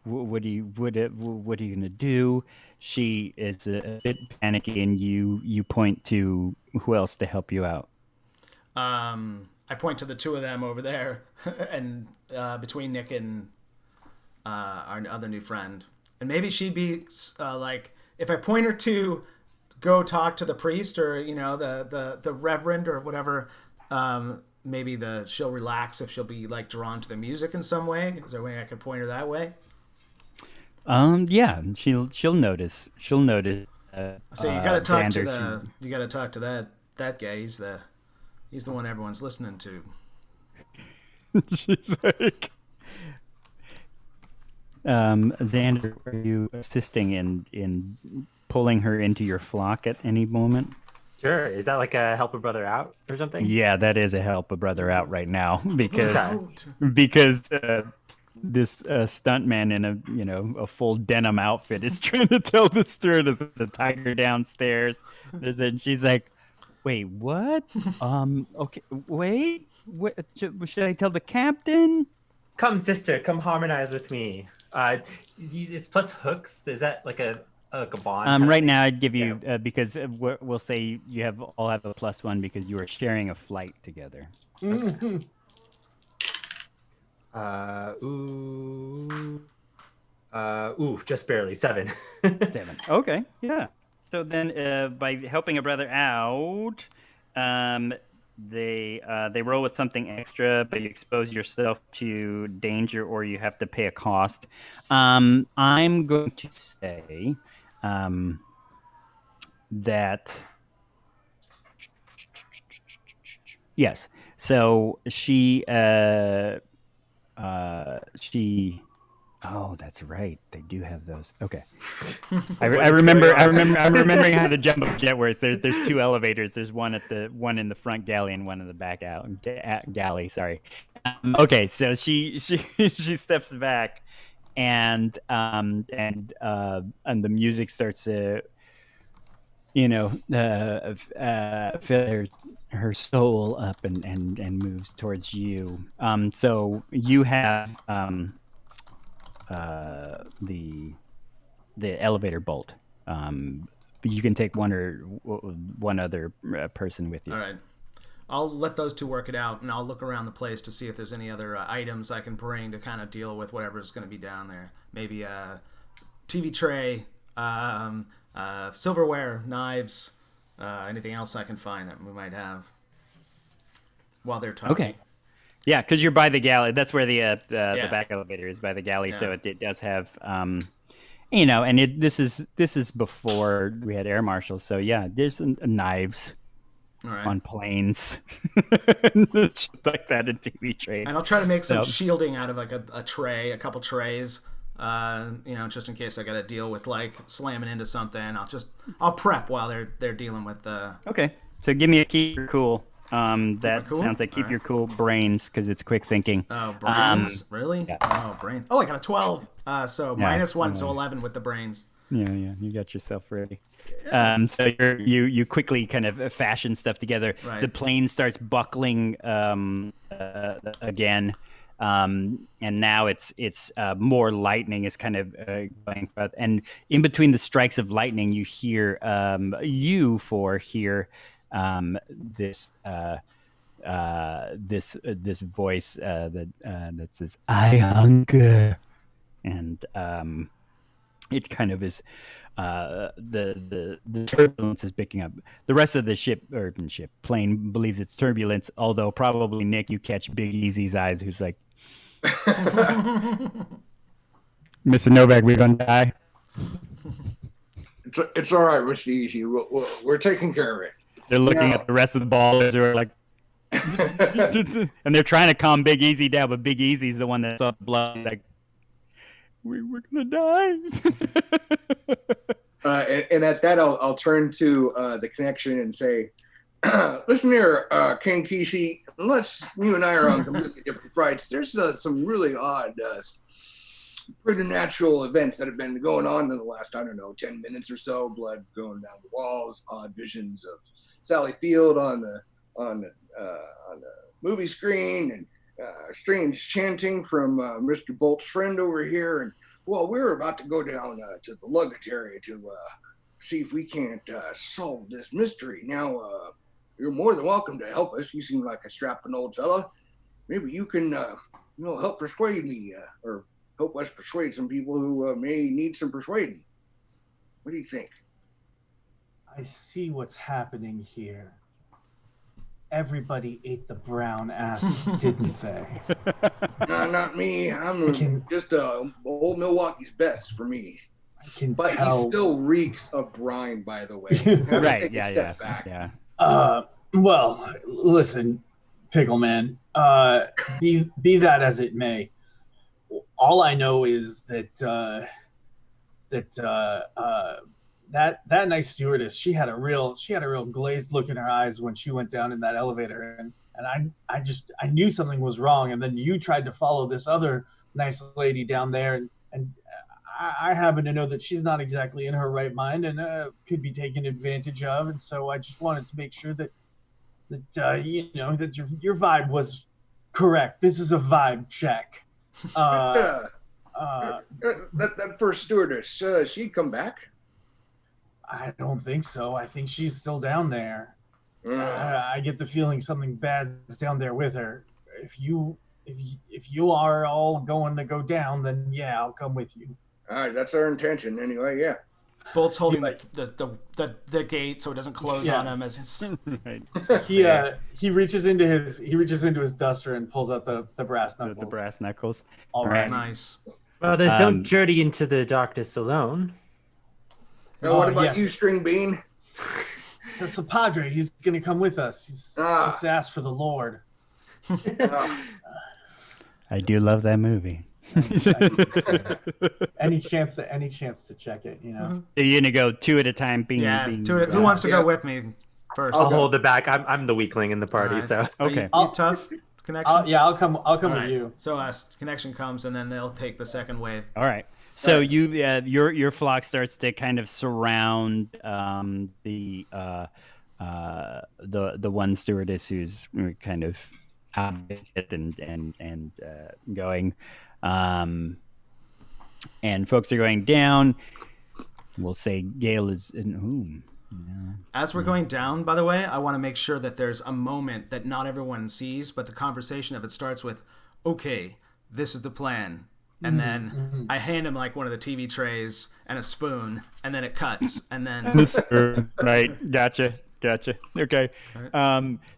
What are you gonna do? She is a bit panicky, and you point to who else to help you out. I point to the two of them over there, and between Nick and our other new friend, and maybe she'd be like, if I point her to go talk to the priest or the reverend or whatever, maybe she'll relax if she'll be like drawn to the music in some way. Is there a way I could point her that way? Yeah, she'll notice. She'll notice. So you got to talk to Xander, you got to talk to that guy. He's the one everyone's listening to. She's like, Xander, are you assisting in pulling her into your flock at any moment? Sure. Is that like a help a brother out or something? Yeah, that is a help a brother out right now because this stuntman in a full denim outfit is trying to tell the stewardess there's a tiger downstairs. And she's like, wait, what? Okay, wait. What, should I tell the captain? Come, sister, come harmonize with me. It's plus hooks. Is that like a bond? Right now, I'd give you because we'll say you all have a +1 because you are sharing a flight together. Mm-hmm. Just barely 7. 7. Okay, yeah. So then, by helping a brother out, they roll with something extra, but you expose yourself to danger, or you have to pay a cost. I'm going to say that yes. So she. Oh, that's right. They do have those. Okay. I'm remembering how the jumbo jet works. There's 2 elevators. There's one in the front galley and one in the back galley. Sorry. Okay, so she steps back, and the music starts to fill her soul up and moves towards you. So you have the elevator bolt. But you can take one other person with you. All right. I'll let those two work it out, and I'll look around the place to see if there's any other items I can bring to kind of deal with whatever's going to be down there. Maybe a TV tray, silverware, knives, anything else I can find that we might have while they're talking. Okay. Yeah, because you're by the galley. That's where the back elevator is, by the galley. Yeah. So it does have, and this is before we had air marshals. So yeah, there's knives on planes, like that in TV trays. And I'll try to make some shielding out of like a tray, a couple trays. Just in case I got to deal with like slamming into something. I'll prep while they're dealing with the. Okay, so give me a keep your cool. That cool? Sounds like keep your cool brains because it's quick thinking. Oh, brains? Really? Yeah. Oh, brains. Oh, I got a 12. So -1, so 11 with the brains. Yeah, you got yourself ready. So you quickly kind of fashion stuff together. Right. The plane starts buckling again. And now it's more lightning is kind of going forth. And in between the strikes of lightning, you hear this voice that says, "I hunger," and it kind of is the turbulence is picking up. The rest of the plane believes it's turbulence, although probably Nick, you catch Big Easy's eyes, who's like, "Mr. Novak, we're gonna die." It's all right, Mr. Easy. We're taking care of it. They're looking at the rest of the ballers who are like, and they're trying to calm Big Easy down, but Big Easy's the one that saw the blood. Like, we're gonna die. And at that, I'll turn to the connection and say, "Listen here, King Kishi. You and I are on completely different flights. There's some really odd, preternatural events that have been going on in the last, 10 minutes or so. Blood going down the walls, odd visions of Sally Field on the movie screen, and strange chanting from Mr. Bolt's friend over here, and well, we're about to go down to the luggage area to see if we can't solve this mystery. Now, you're more than welcome to help us. You seem like a strapping old fella. Maybe you can, help persuade me, or help us persuade some people who may need some persuading. What do you think? I see what's happening here. Everybody ate the brown ass, didn't they? Not me. I'm just old Milwaukee's best for me. I can But tell. he still reeks of brine, by the way. Right? Take a Yeah, step yeah, back. yeah. Well, listen, Pickleman. Be that as it may, all I know is that that nice stewardess, she had a real glazed look in her eyes when she went down in that elevator, and I knew something was wrong, and then you tried to follow this other nice lady down there, and I happen to know that she's not exactly in her right mind and could be taken advantage of, and so I just wanted to make sure that that your vibe was correct. This is a vibe check. That first stewardess, she'd come back. I don't think so. I think she's still down there. I get the feeling something bad's down there with her. If you are all going to go down, then yeah, I'll come with you. All right, that's our intention anyway. Yeah. Bolt's holding the gate so it doesn't close on him as it's Right. He reaches into his duster and pulls out the brass knuckles. The brass knuckles. All right. nice. Well, there's don't journey into the darkness alone. Now, what about yes. you, String Bean? That's the Padre. He's gonna come with us. He's kicks ass for the Lord. I do love that movie. Any chance to check it, you know. So you're gonna go two at a time. Being Who wants to go with me first? I'll hold it back. I'm the weakling in the party, Alright. so Okay. You tough connection? I'll come All with right. you. So connection comes, and then they'll take the second wave. All right. So your flock starts to kind of surround the one stewardess who's kind of out of it and going, and folks are going down. We'll say Gale is in whom. Yeah. As we're going down, by the way, I want to make sure that there's a moment that not everyone sees, but the conversation of it starts with, "Okay, this is the plan." And then I hand him like one of the TV trays and a spoon, and then it cuts, and then Right, gotcha. Okay,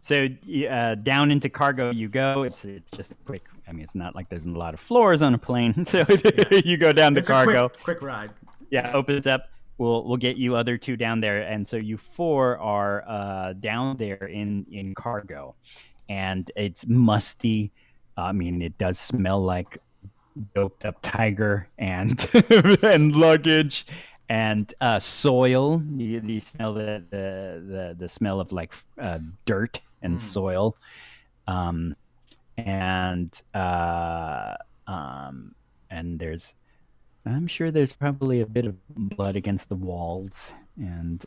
so down into cargo you go. It's just a quick. I mean, it's not like there's a lot of floors on a plane, so you go down to it's cargo. a quick ride. Yeah, opens up. We'll get you other two down there, and so you four are down there in cargo, and it's musty. I mean, it does smell like doped up tiger and and luggage and soil. You smell the smell of like dirt and soil, and there's, I'm sure there's probably a bit of blood against the walls, and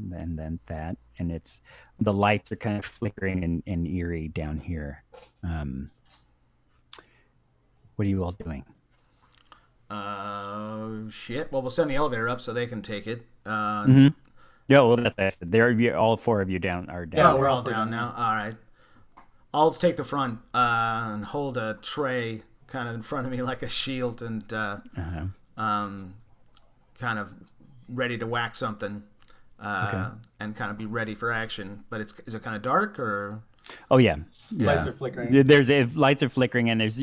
then that, and it's, the lights are kind of flickering and eerie down here. What are you all doing? Shit. Well, we'll send the elevator up so they can take it. Yeah, well, that's there. All four of you are down. Yeah, we're all down now. All right. I'll take the front and hold a tray kind of in front of me like a shield, and kind of ready to whack something, and kind of be ready for action. But is it kind of dark or? Oh yeah. Lights are flickering. Lights are flickering, and it's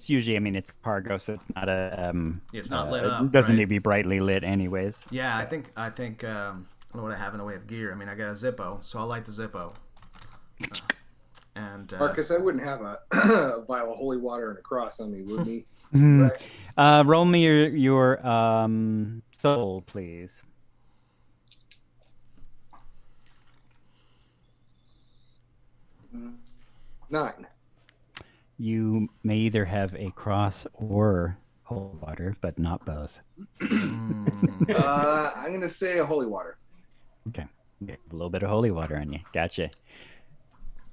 usually, I mean, it's cargo, so it's not a it's not lit up. It doesn't right? need to be brightly lit, anyways. Yeah, I think I don't know what I have in the way of gear. I mean, I got a Zippo, so I'll light the Zippo. And Marcus, I wouldn't have a vial of holy water and a cross on me, would me? Right. Roll me your soul, please. Nine. You may either have a cross or holy water, but not both. I'm gonna say a holy water. Okay. A little bit of holy water on you. Gotcha.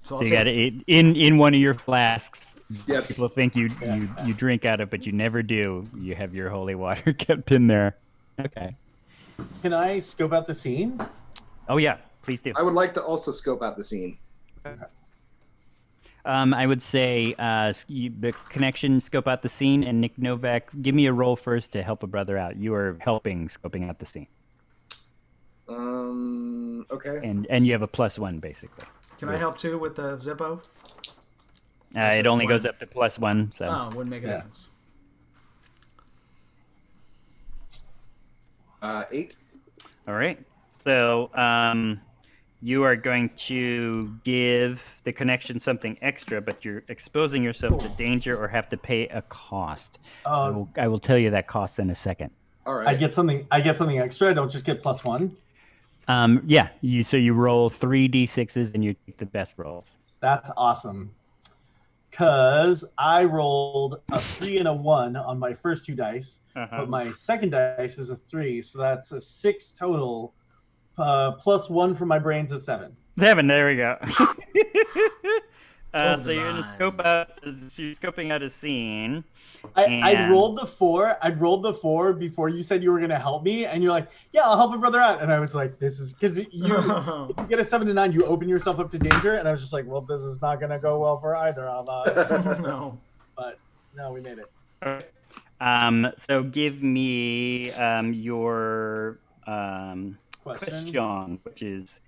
So you got it in one of your flasks. Yep. People think you drink out of, but you never do. You have your holy water kept in there. Okay. Can I scope out the scene? Oh yeah, please do. I would like to also scope out the scene. I would say the connection, scope out the scene, and Nick Novak, give me a roll first to help a brother out. You are helping scoping out the scene. Okay. And you have a +1 basically. Can I help too with the Zippo? It only goes up to +1, so. Oh, wouldn't make a difference. 8. All right. So you are going to give the connection something extra, but you're exposing yourself to danger or have to pay a cost. I will tell you that cost in a second. All right. I get something extra. I don't just get +1. Yeah. You roll 3 d6s and you take the best rolls. That's awesome. Because I rolled a 3 and a 1 on my first 2 dice, but my second dice is a 3, so that's a 6 total. +1 for my brains is 7. 7. There we go. So you're gonna scope out. So you're scoping out a scene. I rolled the 4. I'd rolled the 4 before you said you were gonna help me, and you're like, "Yeah, I'll help a brother out." And I was like, "This is because if you get a 7 to 9, you open yourself up to danger." And I was just like, "Well, this is not gonna go well for either of us." No. But no, we made it. So give me your question, which is: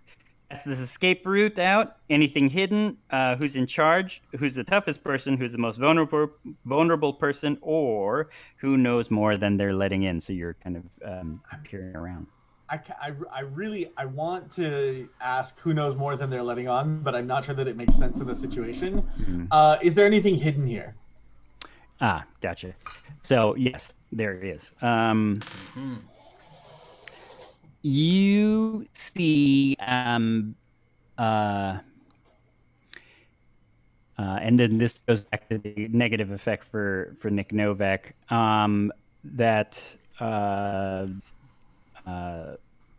test this escape route out. Anything hidden? Who's in charge? Who's the toughest person? Who's the most vulnerable person? Or who knows more than they're letting in? So you're kind of peering around. I want to ask who knows more than they're letting on, but I'm not sure that it makes sense in the situation. Mm-hmm. Is there anything hidden here? Gotcha. So yes, there is. You see, and then this goes back to the negative effect for Nick Novak, that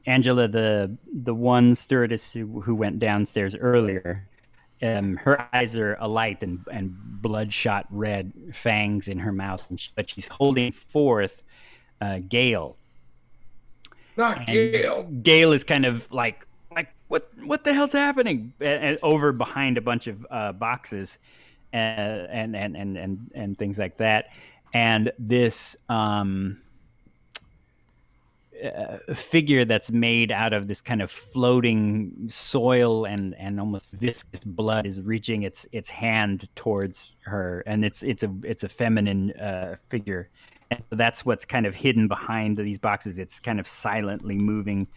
Angela, the one stewardess who went downstairs earlier, her eyes are alight and bloodshot red, fangs in her mouth, but she's holding forth Gale. Not Gale. Gale is kind of like what the hell's happening? And over behind a bunch of boxes, and things like that, and this figure that's made out of this kind of floating soil and almost viscous blood is reaching its hand towards her, and it's a feminine figure. And so that's what's kind of hidden behind these boxes. It's kind of silently moving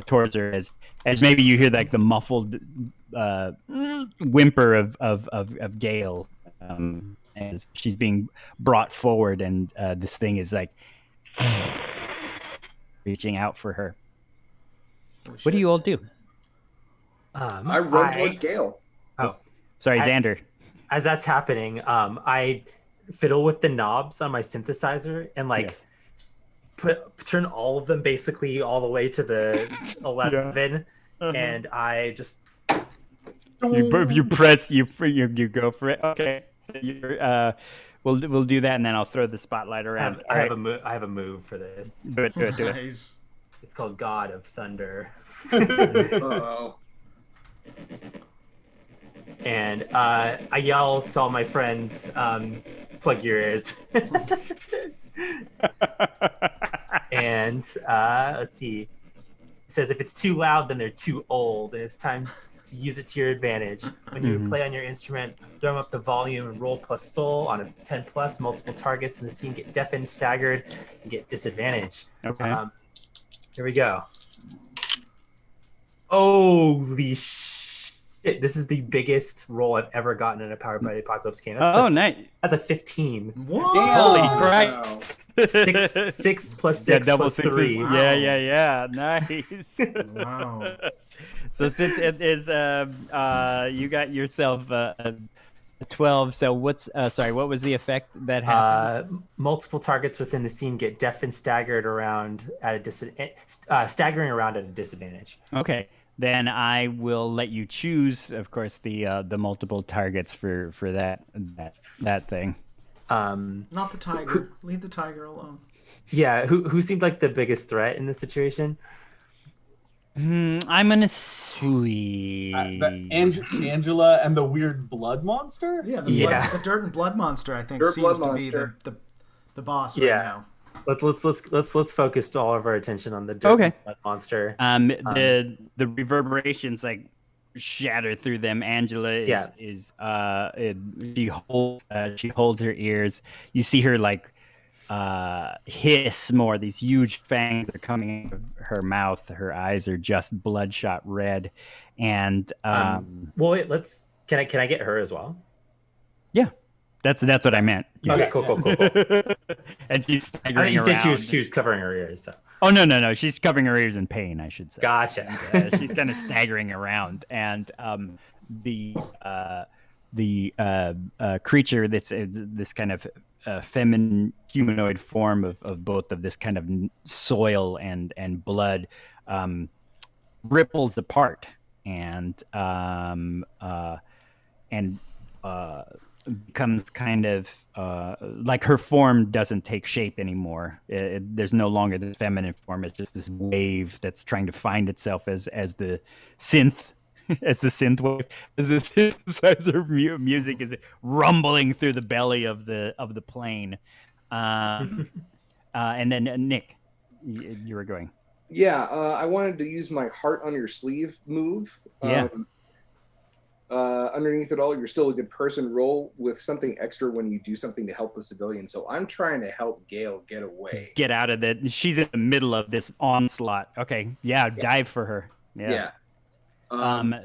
towards her as maybe you hear like the muffled whimper of Gale as she's being brought forward, and this thing is like reaching out for her. What do you all do? I run towards Gale. Oh, sorry, Xander. As that's happening, I fiddle with the knobs on my synthesizer and Yes. turn all of them basically all the way to the 11, and I just you press you go for it. Okay, so you're we'll do that, and then I'll throw the spotlight around. I have a move for this. Do it. Nice. It's called God of Thunder. Uh-oh. And I yell to all my friends, plug your ears. And let's see. It says if it's too loud, then they're too old, and it's time to use it to your advantage. When you play on your instrument, drum up the volume and roll plus soul on a 10 plus. Multiple targets in the scene get deafened, staggered, and get disadvantage. Okay. Here we go. Holy shit. This is the biggest roll I've ever gotten in a Powered by the Apocalypse game. Nice. That's a 15. What? Holy Wow. Christ. Six plus six double plus sixes. 3. Wow. Yeah. Nice. Wow. So since it is, you got yourself a 12. So what was the effect that happened? Multiple targets within the scene get deafened, staggered around at a staggering around at a disadvantage. Okay. then I will let you choose, of course, the multiple targets for that thing. Not the tiger. Leave the tiger alone. Yeah, who seemed like the biggest threat in this situation? I'm gonna sweet. Angela and the weird blood monster. Yeah, Yeah. the dirt and blood monster. I think Dirt seems blood to be monster. the boss Yeah. right now. Let's focus all of our attention on the dirt Okay. blood monster. The reverberations like shatter through them. Angela she holds her ears. You see her like hiss more. These huge fangs are coming out of her mouth. Her eyes are just bloodshot red, and Well, wait, can I get her as well? yeah, that's what I meant. Yeah. Okay, cool. And she's staggering You said around. she was covering her ears. So. Oh no, she's covering her ears in pain, I should say. Gotcha. She's kind of staggering around, and the creature that's this kind of feminine humanoid form of both of this kind of soil and blood ripples apart and becomes kind of like her form doesn't take shape anymore. There's no longer the feminine form. It's just this wave that's trying to find itself as the synth. As the synth wave, as the synthesizer music is rumbling through the belly of the plane, and then Nick, you were going. Yeah, I wanted to use my heart on your sleeve move. Yeah. Underneath it all, you're still a good person. Roll with something extra when you do something to help a civilian. So I'm trying to help Gail get away. Get out of that. She's in the middle of this onslaught. Okay, dive for her. Yeah.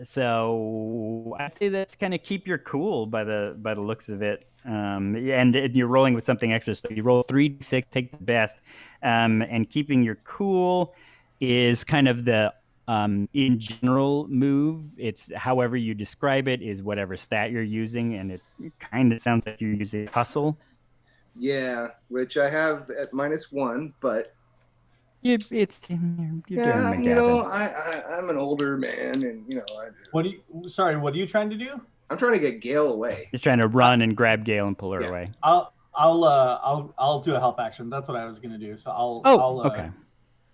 So I'd say that's kind of keep your cool by the looks of it. And you're rolling with something extra. So you roll 3d6, take the best. And keeping your cool is kind of the in general move. It's however you describe it is whatever stat you're using, and it kind of sounds like you're using hustle. Yeah, which I have at -1, but You're doing McGavin. I'm an older man, and What are you trying to do? I'm trying to get Gail away. He's trying to run and grab Gail and pull her away. I'll do a help action. That's what I was gonna do. So okay.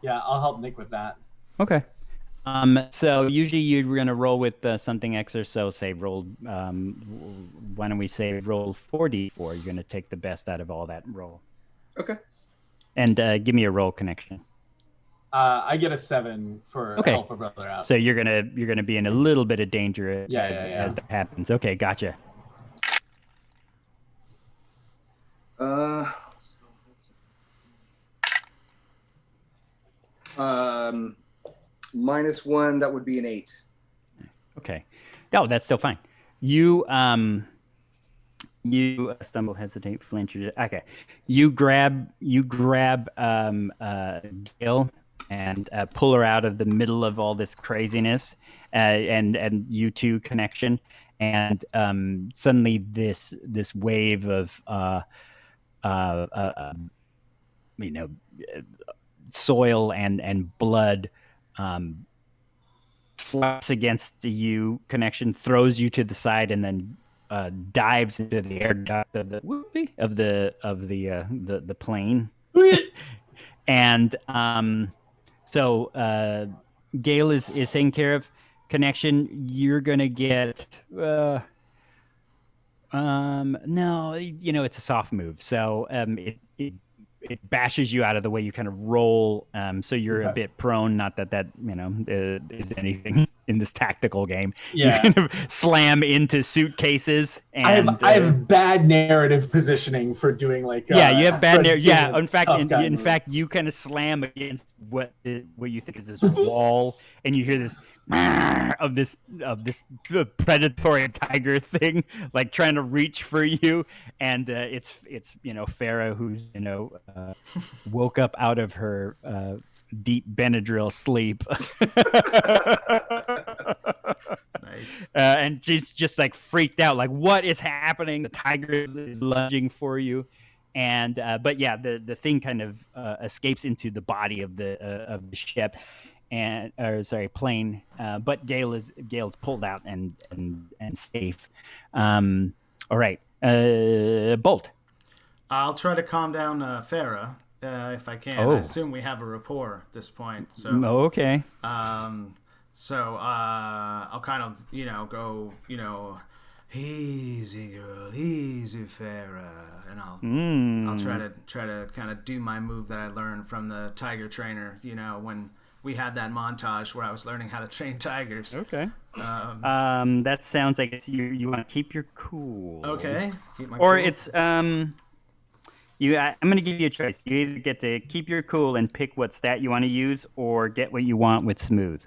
Yeah, I'll help Nick with that. Okay. So usually you're gonna roll with something extra. So say roll. Why don't we say roll 4d4? You're gonna take the best out of all that roll. Okay. And give me a roll connection. I get a 7 for help a brother out. So you're gonna be in a little bit of danger as that happens. Okay, gotcha. -1, that would be an 8. Okay. No, that's still fine. You stumble, hesitate, flinch. Okay. You grab Gail and pull her out of the middle of all this craziness, and you two connection, and suddenly this wave of soil and blood slaps against you connection, throws you to the side, and then dives into the air duct of the plane. And so Gail is taken care of. Connection, you're gonna get no, it's a soft move, so it bashes you out of the way. You kind of roll, so you're a bit prone. Not that is anything in this tactical game. Yeah, you kind of slam into suitcases. And I have bad narrative positioning for doing like. You have bad narrative. Yeah, in fact, fact, you kind of slam against what you think is this wall, and you hear this of this predatory tiger thing like trying to reach for you, and it's Farah, who's woke up out of her deep Benadryl sleep. Nice. And she's just like freaked out, like what is happening? The tiger is lunging for you, and but yeah, the thing kind of escapes into the body of the ship. plane, but Gale's pulled out and safe. All right, Bolt. I'll try to calm down Farah if I can. Oh. I assume we have a rapport at this point. So Okay. I'll kind of, go, easy girl, easy Farah, and I'll try to kind of do my move that I learned from the tiger trainer, when we had that montage where I was learning how to train tigers. Okay. That sounds like you want to keep your cool. Okay. Or it's I'm going to give you a choice. You either get to keep your cool and pick what stat you want to use, or get what you want with smooth.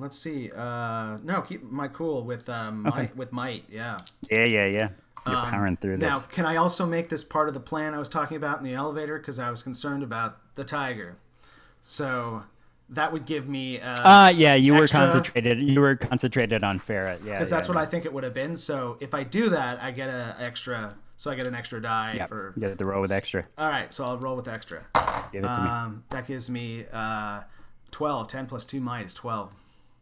Let's see. No, keep my cool with might. With might, yeah. Yeah. You're powering through this. Now, can I also make this part of the plan I was talking about in the elevator? Because I was concerned about the tiger. So that would give me. You were extra, concentrated. You were concentrated on Farah. Yeah. Because that's what I think it would have been. So if I do that, I get an extra. So I get an extra die for. You get to roll with extra. All right, so I'll roll with extra. Give it to me. That gives me 12. 10 plus 2 might is 12.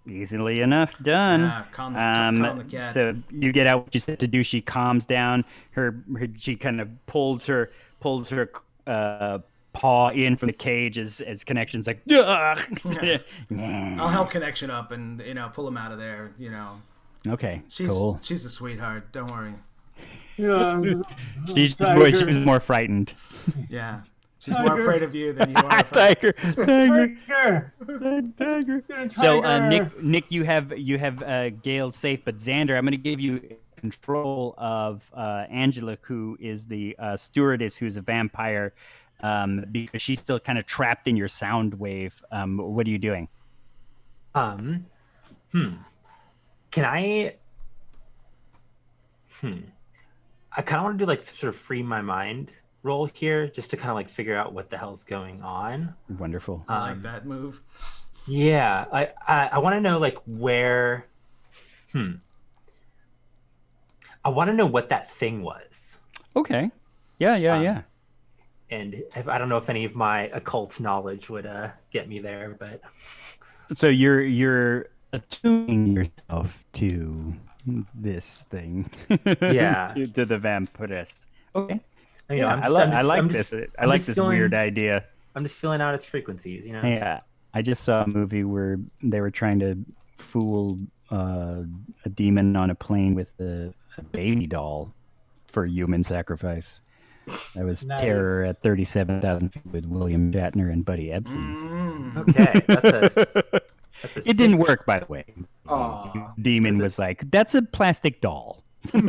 Easily enough done. Yeah, calm the cat. So you get out what you said to do. She calms down. She kind of pulls her paw in from the cage as Connection's like. I'll help Connection up and pull him out of there. Okay. She's cool. She's a sweetheart. Don't worry. Yeah, She was more frightened. Yeah. She's more afraid of you than you are. Tiger. Tiger. So Nick, you have Gale safe, but Xander, I'm going to give you control of Angela, who is the stewardess, who's a vampire, because she's still kind of trapped in your sound wave. What are you doing? Can I? I kind of want to do like sort of free my mind roll here, just to kind of like figure out what the hell's going on. Wonderful. I like that move. Yeah, I want to know like where. I want to know what that thing was. Okay. Yeah. And I don't know if any of my occult knowledge would get me there, but. So you're attuning yourself to this thing. Yeah. to the vampirist. Okay. I like this weird idea. I'm just feeling out its frequencies, Yeah, I just saw a movie where they were trying to fool a demon on a plane with a baby doll for human sacrifice. That was Nice. Terror at 37,000 feet with William Shatner and Buddy Ebsen. Okay, that's a It didn't work, by the way. Aw. Demon was like, "That's a plastic doll." Well,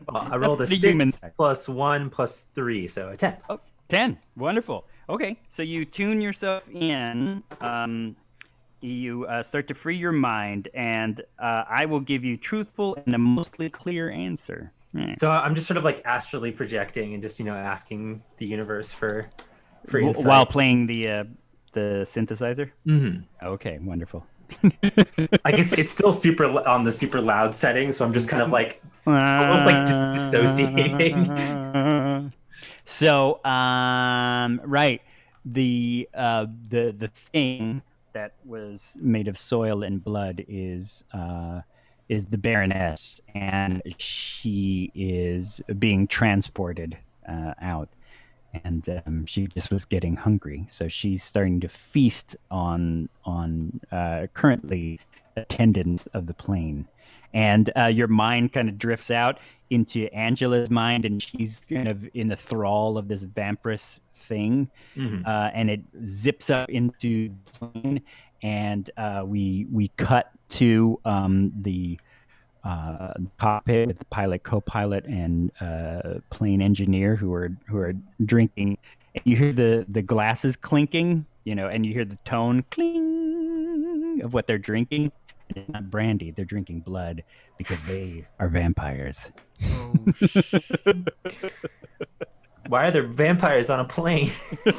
I rolled a That's the human 6 plus 1 plus 3, so a 10. Oh, 10. Wonderful. Okay, so you tune yourself in. You start to free your mind, and I will give you truthful and a mostly clear answer. So I'm just sort of like astrally projecting and just asking the universe for insight. While playing the synthesizer. Mm-hmm. Okay, wonderful. Like it's still super on the super loud setting, so I'm just kind of like almost like just dissociating. So right, the thing that was made of soil and blood is the Baroness, and she is being transported out. And she just was getting hungry, so she's starting to feast on currently attendants of the plane. And your mind kind of drifts out into Angela's mind, and she's kind of in the thrall of this vampiress thing, and it zips up into the plane, and we cut to the cockpit with the pilot, co-pilot, and plane engineer who are drinking. And you hear the glasses clinking, and you hear the tone cling of what they're drinking. And it's not brandy; they're drinking blood because they are vampires. Oh, Why are there vampires on a plane? Why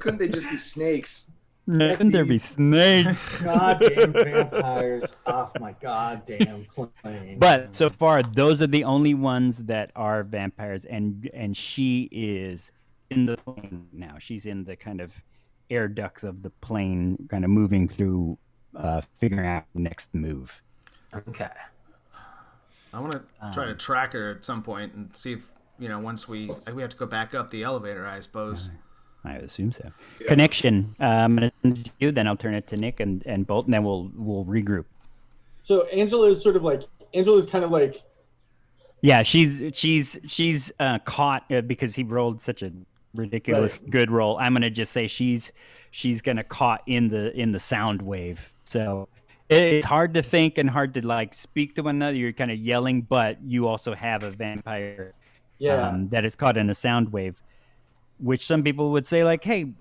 couldn't they just be snakes? Couldn't there be snakes? Goddamn vampires off my goddamn plane. But so far, those are the only ones that are vampires, and she is in the plane now. She's in the kind of air ducts of the plane, kind of moving through, figuring out the next move. Okay. I want to try to track her at some point and see if once we have to go back up the elevator, I suppose. I assume so. Yeah. Connection. I'm gonna turn to you, then I'll turn it to Nick and Bolt, and then we'll regroup. So Angela's kind of like. Yeah, she's caught because he rolled such a ridiculous good roll. I'm gonna just say she's gonna caught in the sound wave. So it's hard to think and hard to like speak to one another. You're kind of yelling, but you also have a vampire that is caught in a sound wave, which some people would say like, hey,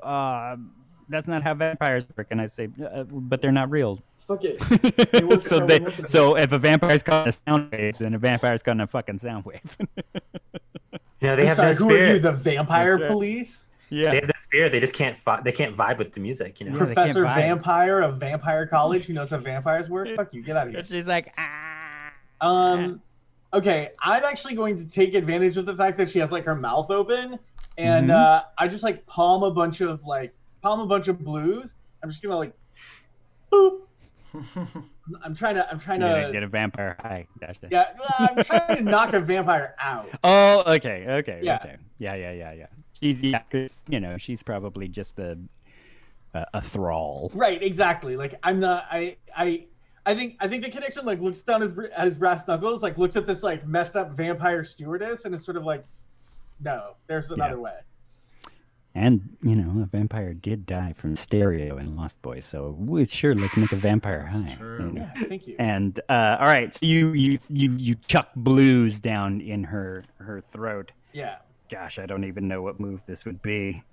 that's not how vampires work. And I say, but they're not real. Fuck it. So if a vampire's caught in a sound wave, then a vampire's caught in a fucking sound wave. They have no spirit. Who are you, the vampire police? Yeah, they have the spirit. They just can't. They can't vibe with the music. Professor Vampire of Vampire College, who knows how vampires work. Fuck you, get out of here. She's like, Okay, I'm actually going to take advantage of the fact that she has like her mouth open, and I just like palm a bunch of blues. I'm just gonna like, boop. I'm trying to get a vampire high. Gotcha. Yeah, I'm trying to knock a vampire out. Oh, okay. Yeah. Yeah. Because she's probably just a thrall. Right, exactly. Like I'm not. I think the connection like looks down at his brass knuckles, like looks at this like messed up vampire stewardess, and is sort of like, no, there's another way. And a vampire did die from stereo in Lost Boys, so sure, let's make a vampire high. Sure. Yeah, thank you. And all right, so you chuck blues down in her throat. Yeah. Gosh, I don't even know what move this would be.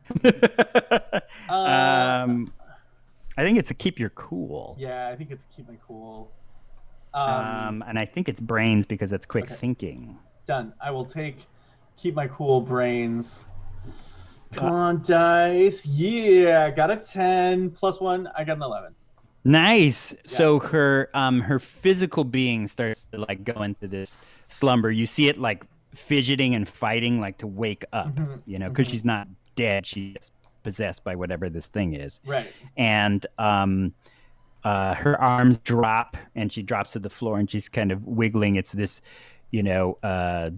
I think it's a keep your cool. Yeah, I think it's keep my cool. And I think it's brains because it's quick thinking. Done. I will take keep my cool brains. Come on, dice. Yeah, I got a 10 plus 1. I got an 11. Nice. Yeah. So her physical being starts to like go into this slumber. You see it like fidgeting and fighting like to wake up, because she's not dead. She's possessed by whatever this thing is. Right. And her arms drop and she drops to the floor and she's kind of wiggling. It's this, in a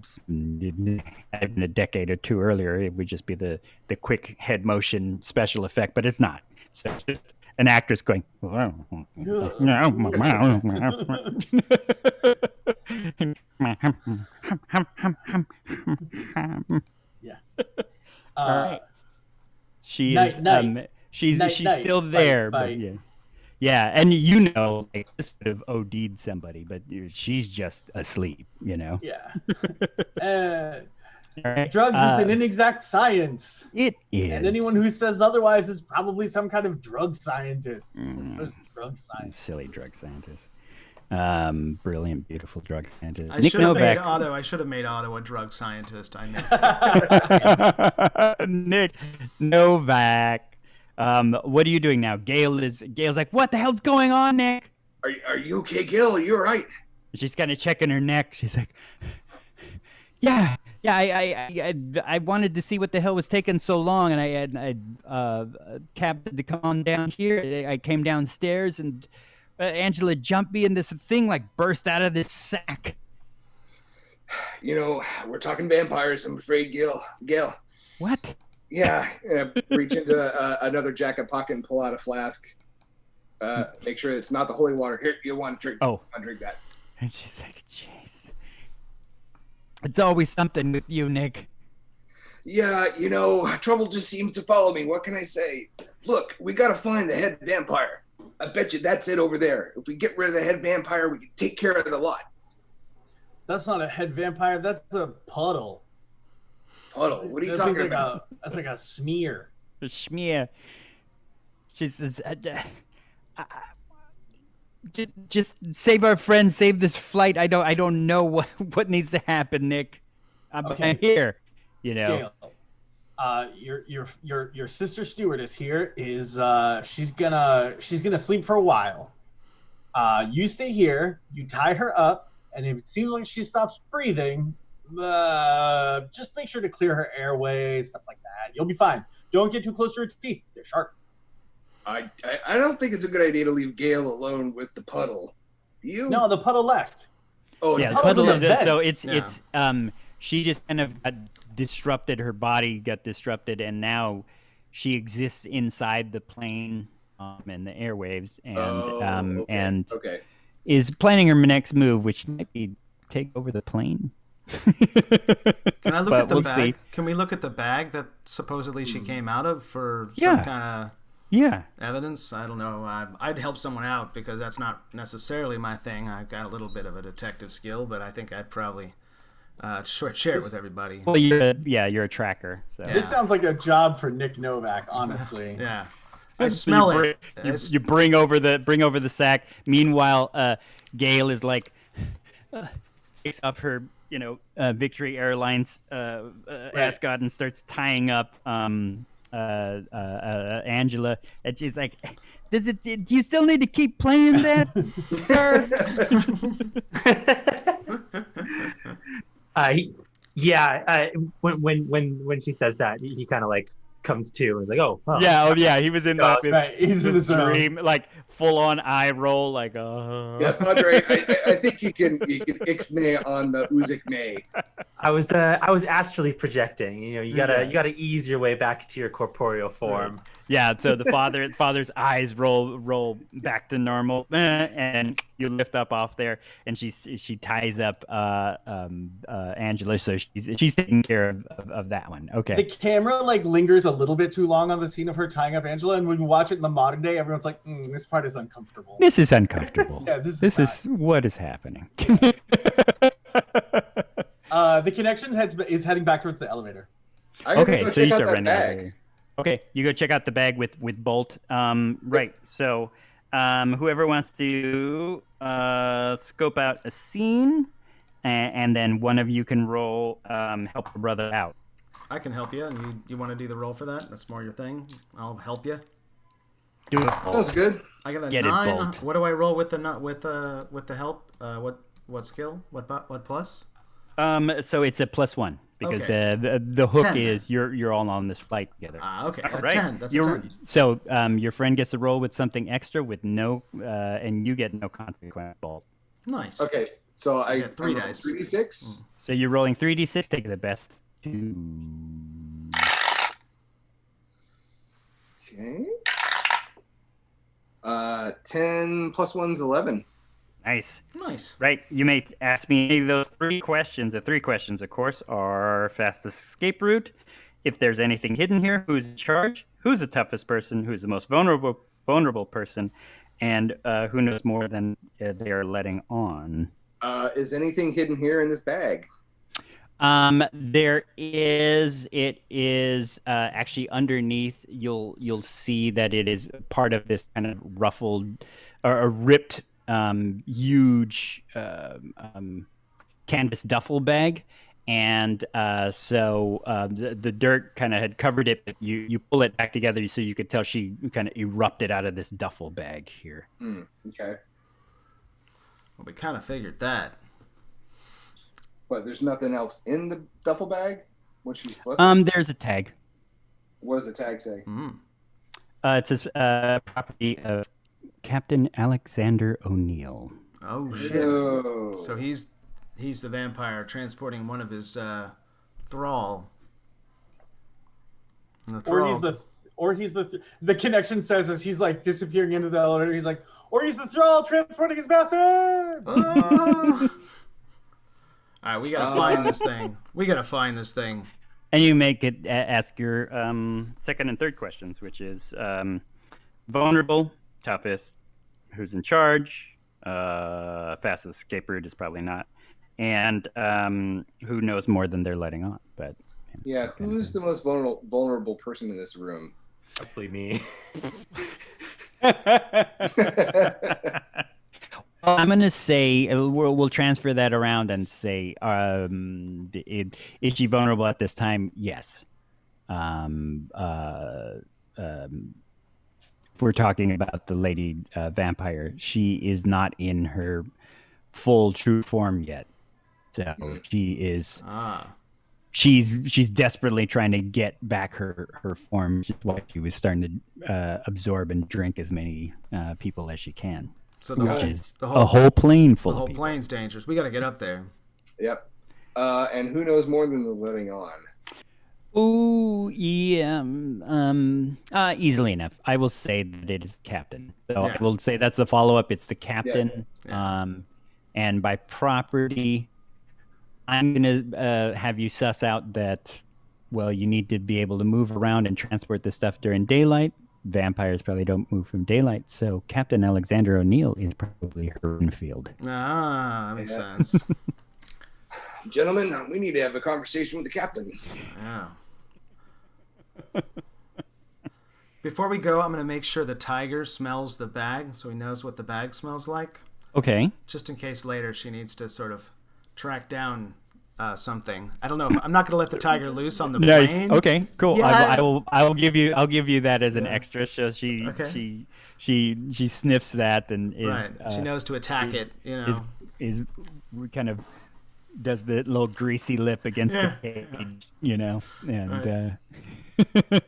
decade or two earlier, it would just be the quick head motion special effect, but it's not. So it's just an actress going, yeah. All right. She's still there, but yeah. Yeah, and like this would have OD'd somebody, but she's just asleep, Yeah. Drugs is an inexact science. It is. And anyone who says otherwise is probably some kind of drug scientist. Those drug scientists. Silly drug scientist. Brilliant, beautiful drug scientist. I should have made Otto a drug scientist. I know. Nick Novak. What are you doing now? Gail's like, what the hell's going on, Nick? Are you okay, Gail? Are you all right? She's kind of checking her neck. She's like, yeah. I wanted to see what the hell was taking so long, and I cabbed to come on down here. I came downstairs, and Angela jumped me, and this thing like burst out of this sack. We're talking vampires. I'm afraid, Gail. What? Yeah, reach into another jacket pocket and pull out a flask. Make sure it's not the holy water. Here, you want to drink? Oh, I drink that. And she's like, "Jeez, it's always something with you, Nick." Yeah, trouble just seems to follow me. What can I say? Look, we gotta find the head vampire. I bet you that's it over there. If we get rid of the head vampire, we can take care of the lot. That's not a head vampire. That's a puddle. Puddle? What are you talking about? That's like a smear. A smear. She says, just save our friends, save this flight. I don't know what needs to happen, Nick. I'm here. Gail, your sister stewardess here is she's gonna sleep for a while. You stay here. You tie her up, and if it seems like she stops breathing, just make sure to clear her airways, stuff like that. You'll be fine. Don't get too close to her teeth. They're sharp. I don't think it's a good idea to leave Gale alone with the puddle. Do you? No, the puddle left. Oh, Yeah, the puddle's puddle in of the the, so vents. it's she just kind of got disrupted. Her body got disrupted, and now she exists inside the plane and the airwaves, and okay. and Okay. is planning her next move, which might be take over the plane. Can I look But at the we'll bag? see. Can we look at the bag that supposedly she came out of for Yeah. some kind Yeah. of evidence? I don't know. I'd help someone out because that's not necessarily my thing. I've got a little bit of a detective skill, but I think I'd probably share it with everybody. Well, you're a tracker. So. This sounds like a job for Nick Novak, honestly. Yeah. I smell it. You bring over the sack. Meanwhile, Gail is like takes off her Victory Airlines ascot and starts tying up Angela, and she's like, do you still need to keep playing that, sir? When she says that, he kind of like comes to and is like, oh Yeah, he was in like this, right, he's in this his own. dream, like full on eye roll, like Yeah, Padre, I think you can ixnay on the Uzik nay. I was astrally projecting. You gotta ease your way back to your corporeal form. Yeah, so the father's eyes roll back to normal, and you lift up off there, and she ties up Angela, so she's taking care of that one. Okay. The camera lingers a little bit too long on the scene of her tying up Angela, and when you watch it in the modern day, everyone's like, "This part is uncomfortable." This is uncomfortable. Yeah, this is what is happening. The connection is heading back towards the elevator. Okay, so you start that running. bag. Okay, you go check out the bag with Bolt. Right. So, whoever wants to scope out a scene, and then one of you can roll help a brother out. I can help you, and you want to do the roll for that? That's more your thing. I'll help you. Do it, Sounds Bolt. good. I got a Get it, 9. Bolt. What do I roll with the help? What skill? What plus? So it's a +1 because Okay. the hook 10, is you're all on this flight together. Okay. All A right. 10. That's You're- a 10. So your friend gets to roll with something extra with no, and you get no consequence, Bolt. Nice. Okay, so I get 3 I roll dice. 3d6. So you're rolling 3d6. Take the best two. Okay. 10 plus 1's 11. Nice. Nice. Right. You may ask me any of those 3 questions. The 3 questions, of course, are fastest escape route. If there's anything hidden here, who's in charge? Who's the toughest person? Who's the most vulnerable person? And who knows more than they are letting on? Is anything hidden here in this bag? There is. It is actually underneath. You'll see that it is part of this kind of ruffled or ripped, huge canvas duffel bag, and so the dirt kind of had covered it. But you pull it back together so you could tell she kind of erupted out of this duffel bag here. Okay. Well, we kind of figured that. But there's nothing else in the duffel bag when she's looking? There's a tag. What does the tag say? It says property of Captain Alexander O'Neill. Oh shit! Oh. So he's the vampire transporting one of his thrall. And the Or he's the connection says as he's disappearing into the elevator, he's like, or he's the thrall transporting his bastard. All right, we gotta find this thing. We gotta find this thing. And you make it ask your second and third questions, which is vulnerable, toughest, who's in charge, fastest escape route is probably not, and who knows more than they're letting on. But Yeah, who's the most vulnerable person in this room? Hopefully me. I'm gonna say we'll transfer that around and say, is she vulnerable at this time? Yes. If we're talking about the lady vampire, she is not in her full true form yet, so she is she's desperately trying to get back her form, which is why she was starting to absorb and drink as many people as she can. So a whole plane full the whole of people. plane's dangerous. We got to get up there. Yep. And who knows more than the living on? Oh, yeah. Easily enough. I will say that it is the captain. So I will say that's the follow-up. It's the captain. Yeah. And by property, I'm going to have you suss out that, well, you need to be able to move around and transport this stuff during daylight. Vampires probably don't move from daylight. So Captain Alexander O'Neill is probably Hernfield. Ah, that makes sense. Gentlemen, we need to have a conversation with the captain. Yeah. Before we go, I'm going to make sure the tiger smells the bag so he knows what the bag smells like. Okay. Just in case later she needs to sort of track down something. I don't know. I'm not going to let the tiger loose on the Nice. plane. Okay. Cool. Yeah. I will give you that as an extra. So she sniffs that and is Right. She knows to attack it. You know. Is kind of does the little greasy lip against the cage, you know, and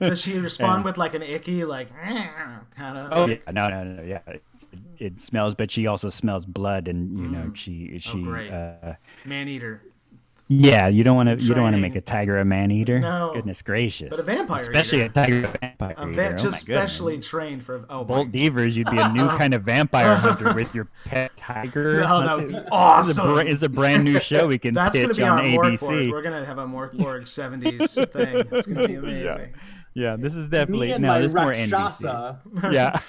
Does she respond with like an icky, like kind of? Oh yeah, no, yeah. It smells, but she also smells blood, and you know she great. Man eater. Yeah, you don't want to Training. make a tiger a man eater. No. Goodness gracious. But a vampire especially eater. a tiger a vampire eater. Just oh my specially goodness. trained for. Oh, Bolt my. Devers, you'd be a new kind of vampire hunter with your pet tiger. Oh, that would be awesome. It's a brand new show we can That's going to pitch be on our ABC. Morkborg. We're going to have a Morkborg 70s thing. It's going to be amazing. Yeah, this is definitely Me and no. my This is more Rakshasa. NBC. Yeah.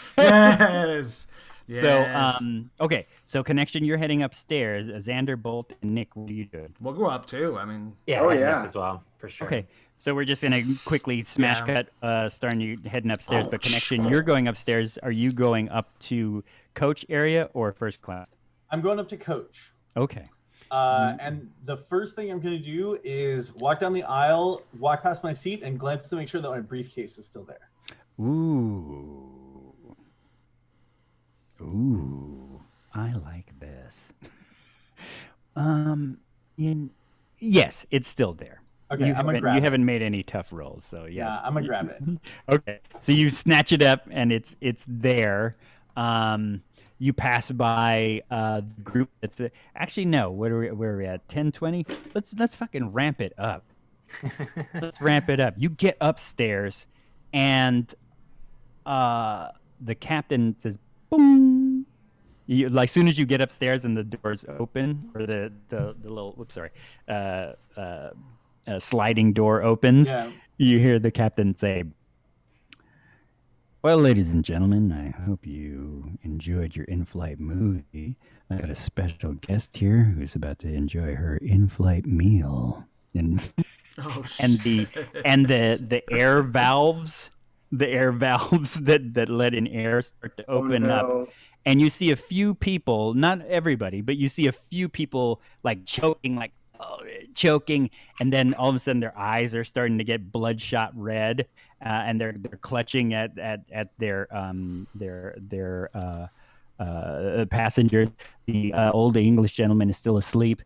Yes. So, okay. So, connection. You're heading upstairs. Xander, Bolt, and Nick. What are you doing? We'll go up too. I mean, Yeah, Oh, I yeah. as well, for sure. Okay. So we're just gonna quickly smash Yeah. cut. Starting you heading upstairs, but connection. You're going upstairs. Are you going up to coach area or first class? I'm going up to coach. Okay. And the first thing I'm going to do is walk down the aisle, walk past my seat, and glance to make sure that my briefcase is still there. Ooh. I like this. Yes, it's still there. Okay, I'm gonna grab You it. haven't made any tough rolls, so yes. Yeah, I'm gonna grab it. Okay, so you snatch it up and it's there. You pass by the group. That's actually no. Where are we at? 10:20. Let's fucking ramp it up. Let's ramp it up. You get upstairs, and the captain says, "Boom." You, like, soon as you get upstairs and the doors open, or the little sliding door opens, Yeah. you hear the captain say, "Well, ladies and gentlemen, I hope you enjoyed your in-flight movie. I got a special guest here who's about to enjoy her in-flight meal." And and the air valves, that let in air start to open up. And you see a few people, not everybody, but you see a few people like choking, and then all of a sudden their eyes are starting to get bloodshot red, and they're clutching at their passengers. The old English gentleman is still asleep.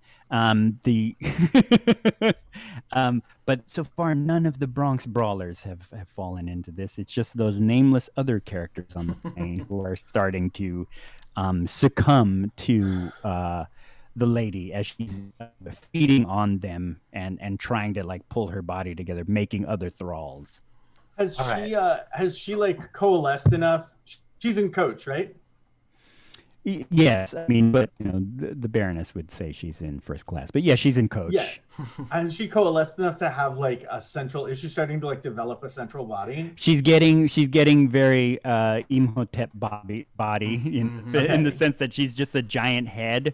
But so far, none of the Bronx Brawlers have fallen into this. It's just those nameless other characters on the plane who are starting to succumb to the lady as she's feeding on them and trying to like pull her body together, making other thralls. Has All has she like coalesced enough? She's in coach, right? Yes, I mean, but you know, the Baroness would say she's in first class, but yeah, she's in coach. Yeah. Has she coalesced enough to have like a central? Is she starting to like develop a central body? She's getting very Imhotep body in the sense that she's just a giant head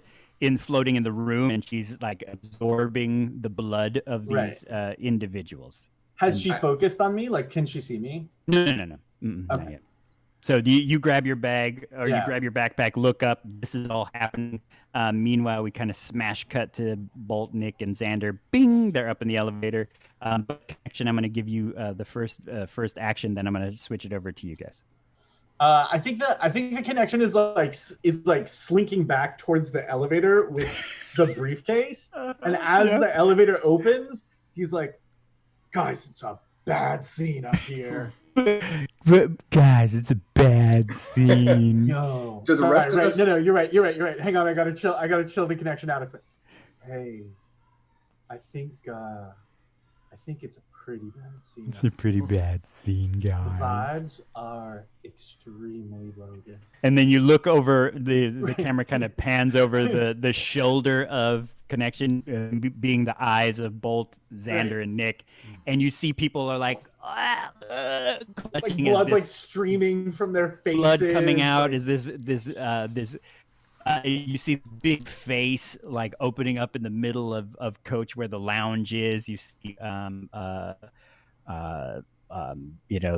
floating in the room, and she's like absorbing the blood of these individuals. Has she focused on me? Like, can she see me? No. Not Okay. yet. So you grab your bag or you Yeah. grab your backpack, look up. This is all happening. Meanwhile, we kind of smash cut to Bolt, Nick, and Xander. Bing! They're up in the elevator. But connection, I'm going to give you the first action. Then I'm going to switch it over to you guys. I think the connection is like slinking back towards the elevator with the briefcase, and as the elevator opens, He's like, guys, it's a bad scene up here. But guys, it's a bad scene. Yo, To the sorry, rest of right. us? No, you're right. Hang on, I gotta chill the connection out. It's like, hey, I think it's a pretty bad scene. It's a pretty bad scene, The guys. vibes are extremely bogus. And then you look over the camera kind of pans over the shoulder of Connection, being the eyes of both Xander and Nick, and you see people are like like blood like streaming from their faces. Blood coming out. Like, Is this you see the big face like opening up in the middle of Coach where the lounge is. You see you know,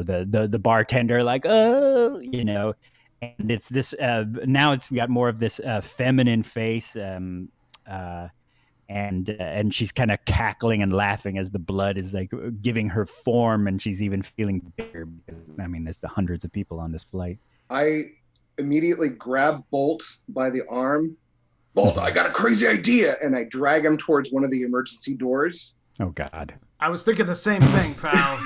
the bartender like, oh, you know, and it's this now it's got more of this feminine face, and she's kind of cackling and laughing as the blood is like giving her form, and she's even feeling bigger because, I mean, there's the hundreds of people on this flight. I immediately grab Bolt by the arm. Bolt, I got a crazy idea, and I drag him towards one of the emergency doors. Oh God. I was thinking the same thing, pal.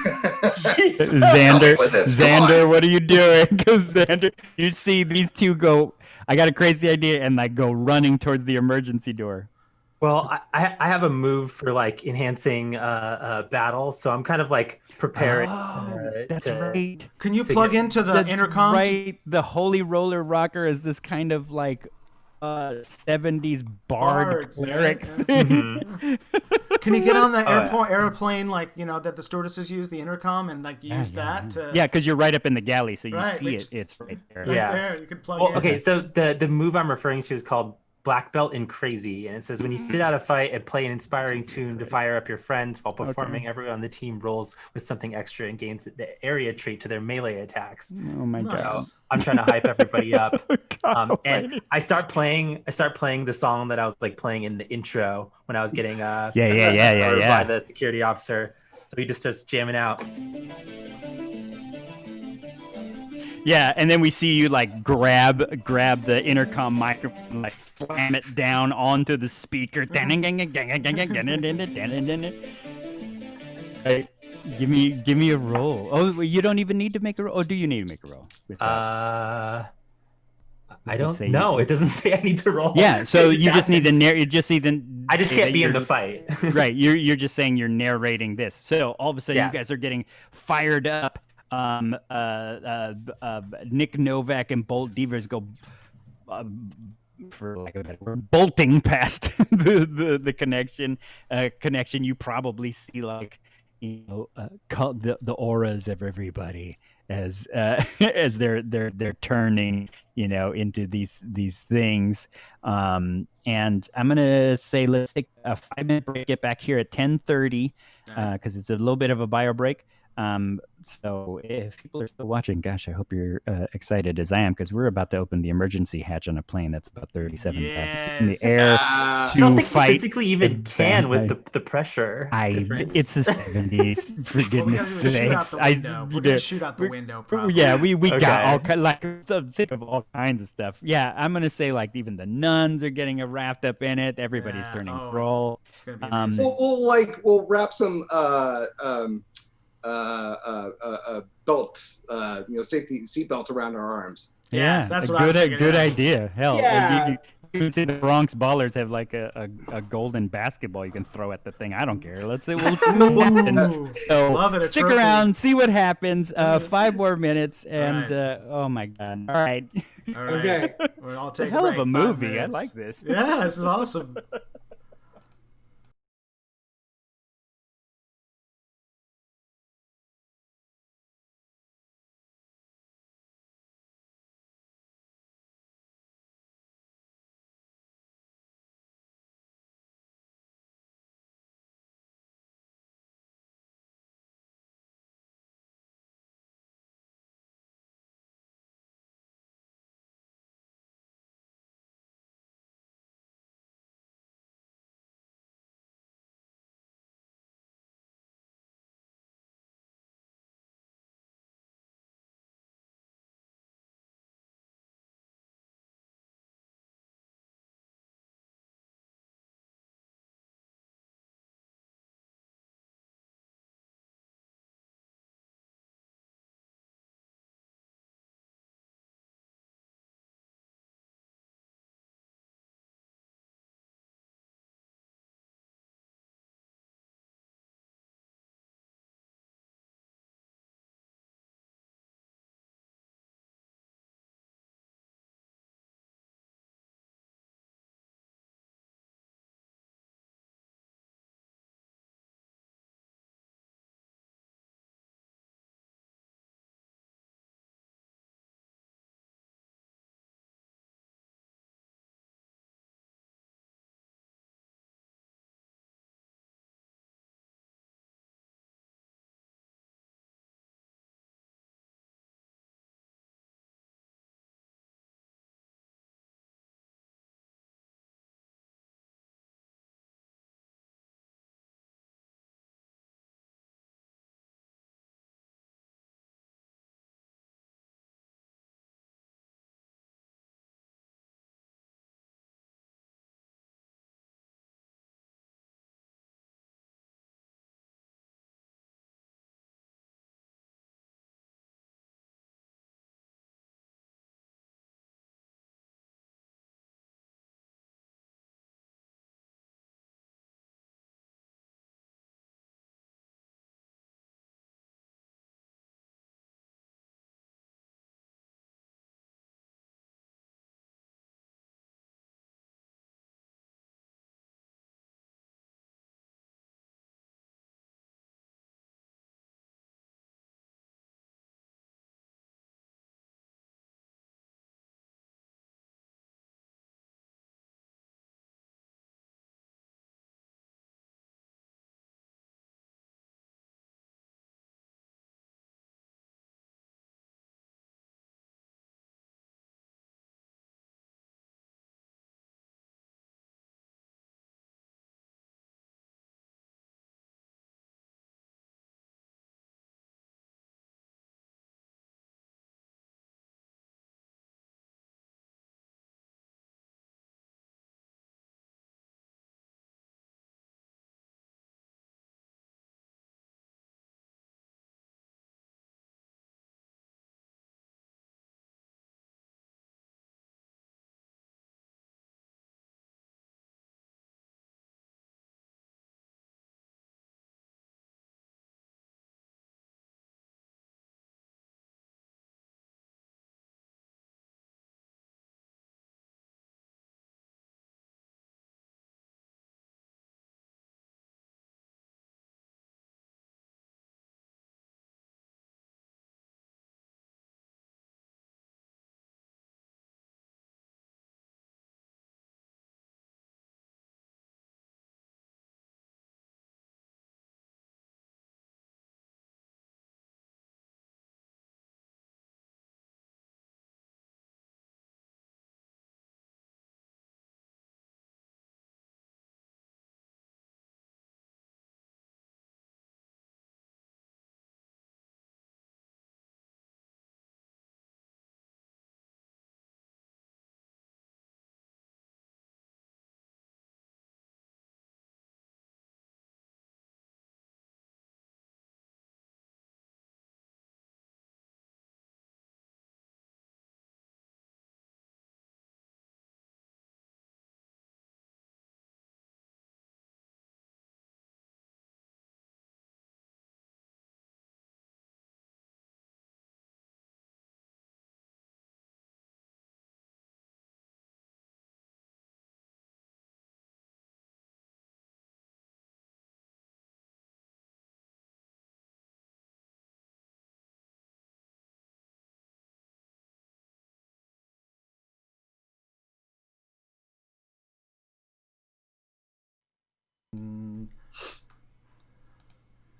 Xander, what are you doing? Because Xander, you see these two go, I got a crazy idea, and like go running towards the emergency door. Well, I have a move for like enhancing battle, so I'm kind of like preparing. That's right. Can you plug into the intercom? Right. The Holy Roller Rocker is this kind of like 70s bard cleric. Mm-hmm. Can you get on the airplane, like, you know, that the stewardesses use, the intercom, and like use that to... Yeah, because you're right up in the galley, so you see it. It's right there. Right there. You can plug in. Okay, so the move I'm referring to is called Black Belt in Crazy, and it says when you sit out a fight and play an inspiring tune to fire up your friends while performing, everyone on the team rolls with something extra and gains the area trait to their melee attacks. Oh my God! So I'm trying to hype everybody up, and I start playing the song that I was like playing in the intro when I was getting by the security officer. So he just starts jamming out. Yeah, and then we see you like grab the intercom microphone, like slam it down onto the speaker. Hey, give me a roll. Oh, you don't even need to make a roll. Oh, do you need to make a roll? I don't know. It doesn't say I need to roll. Yeah, so you just need to you just see the. I just can't be in the fight. Right, you're just saying you're narrating this. So all of a sudden, you guys are getting fired up. Nick Novak and Bolt Devers go, for lack of a better word, bolting past the connection. You probably see like, you know, the auras of everybody as as they're turning, you know, into these things. And I'm gonna say let's take a 5-minute break. Get back here at 10:30 because it's a little bit of a bio break. So if people are still watching, gosh, I hope you're excited as I am, because we're about to open the emergency hatch on a plane that's about 37,000 in the air. I don't think you physically even can with the pressure. It's the 70s, for goodness sakes. We're gonna shoot out the window. Probably. Yeah, we got all think of all kinds of stuff. Yeah, I'm gonna say like even the nuns are getting wrapped up in it. Everybody's turning troll. It's gonna be amazing. We'll wrap some belts, safety seat belts around our arms. Yeah, that's what I was thinking. Good idea. Hell, Yeah. you can see the Bronx Ballers have like a golden basketball you can throw at the thing. I don't care. We'll see what happens. So Love it, stick around, see what happens. 5 more minutes, and oh my God! All right. All right. Okay. Well, I'll take Hell a of break. a 5 movie. I minutes. like this. Yeah, this is awesome.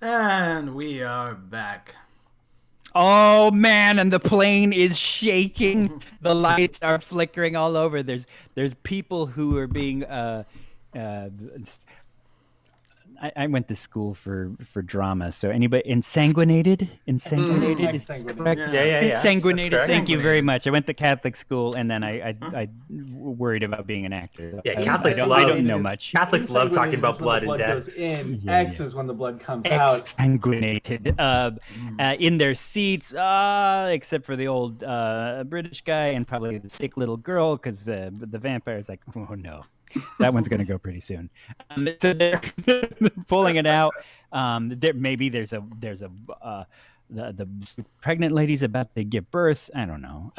And we are back. Oh man, and the plane is shaking. The lights are flickering all over. There's people who are being I went to school for drama, so anybody ensanguinated is Exsanguinated. correct. Yeah. Ensanguinated. That's correct. Thank you very much. I went to Catholic school, and then I worried about being an actor. Yeah, I Catholics don't, love- I don't know much. Catholics love talking about blood and Blood death. goes in. Yeah, X yeah. is when the blood comes out. Exsanguinated in their seats, except for the old British guy and probably the sick little girl, because the vampire's like, oh no, that one's gonna go pretty soon. So they're pulling it out. Maybe there's a the pregnant lady's about to give birth. I don't know.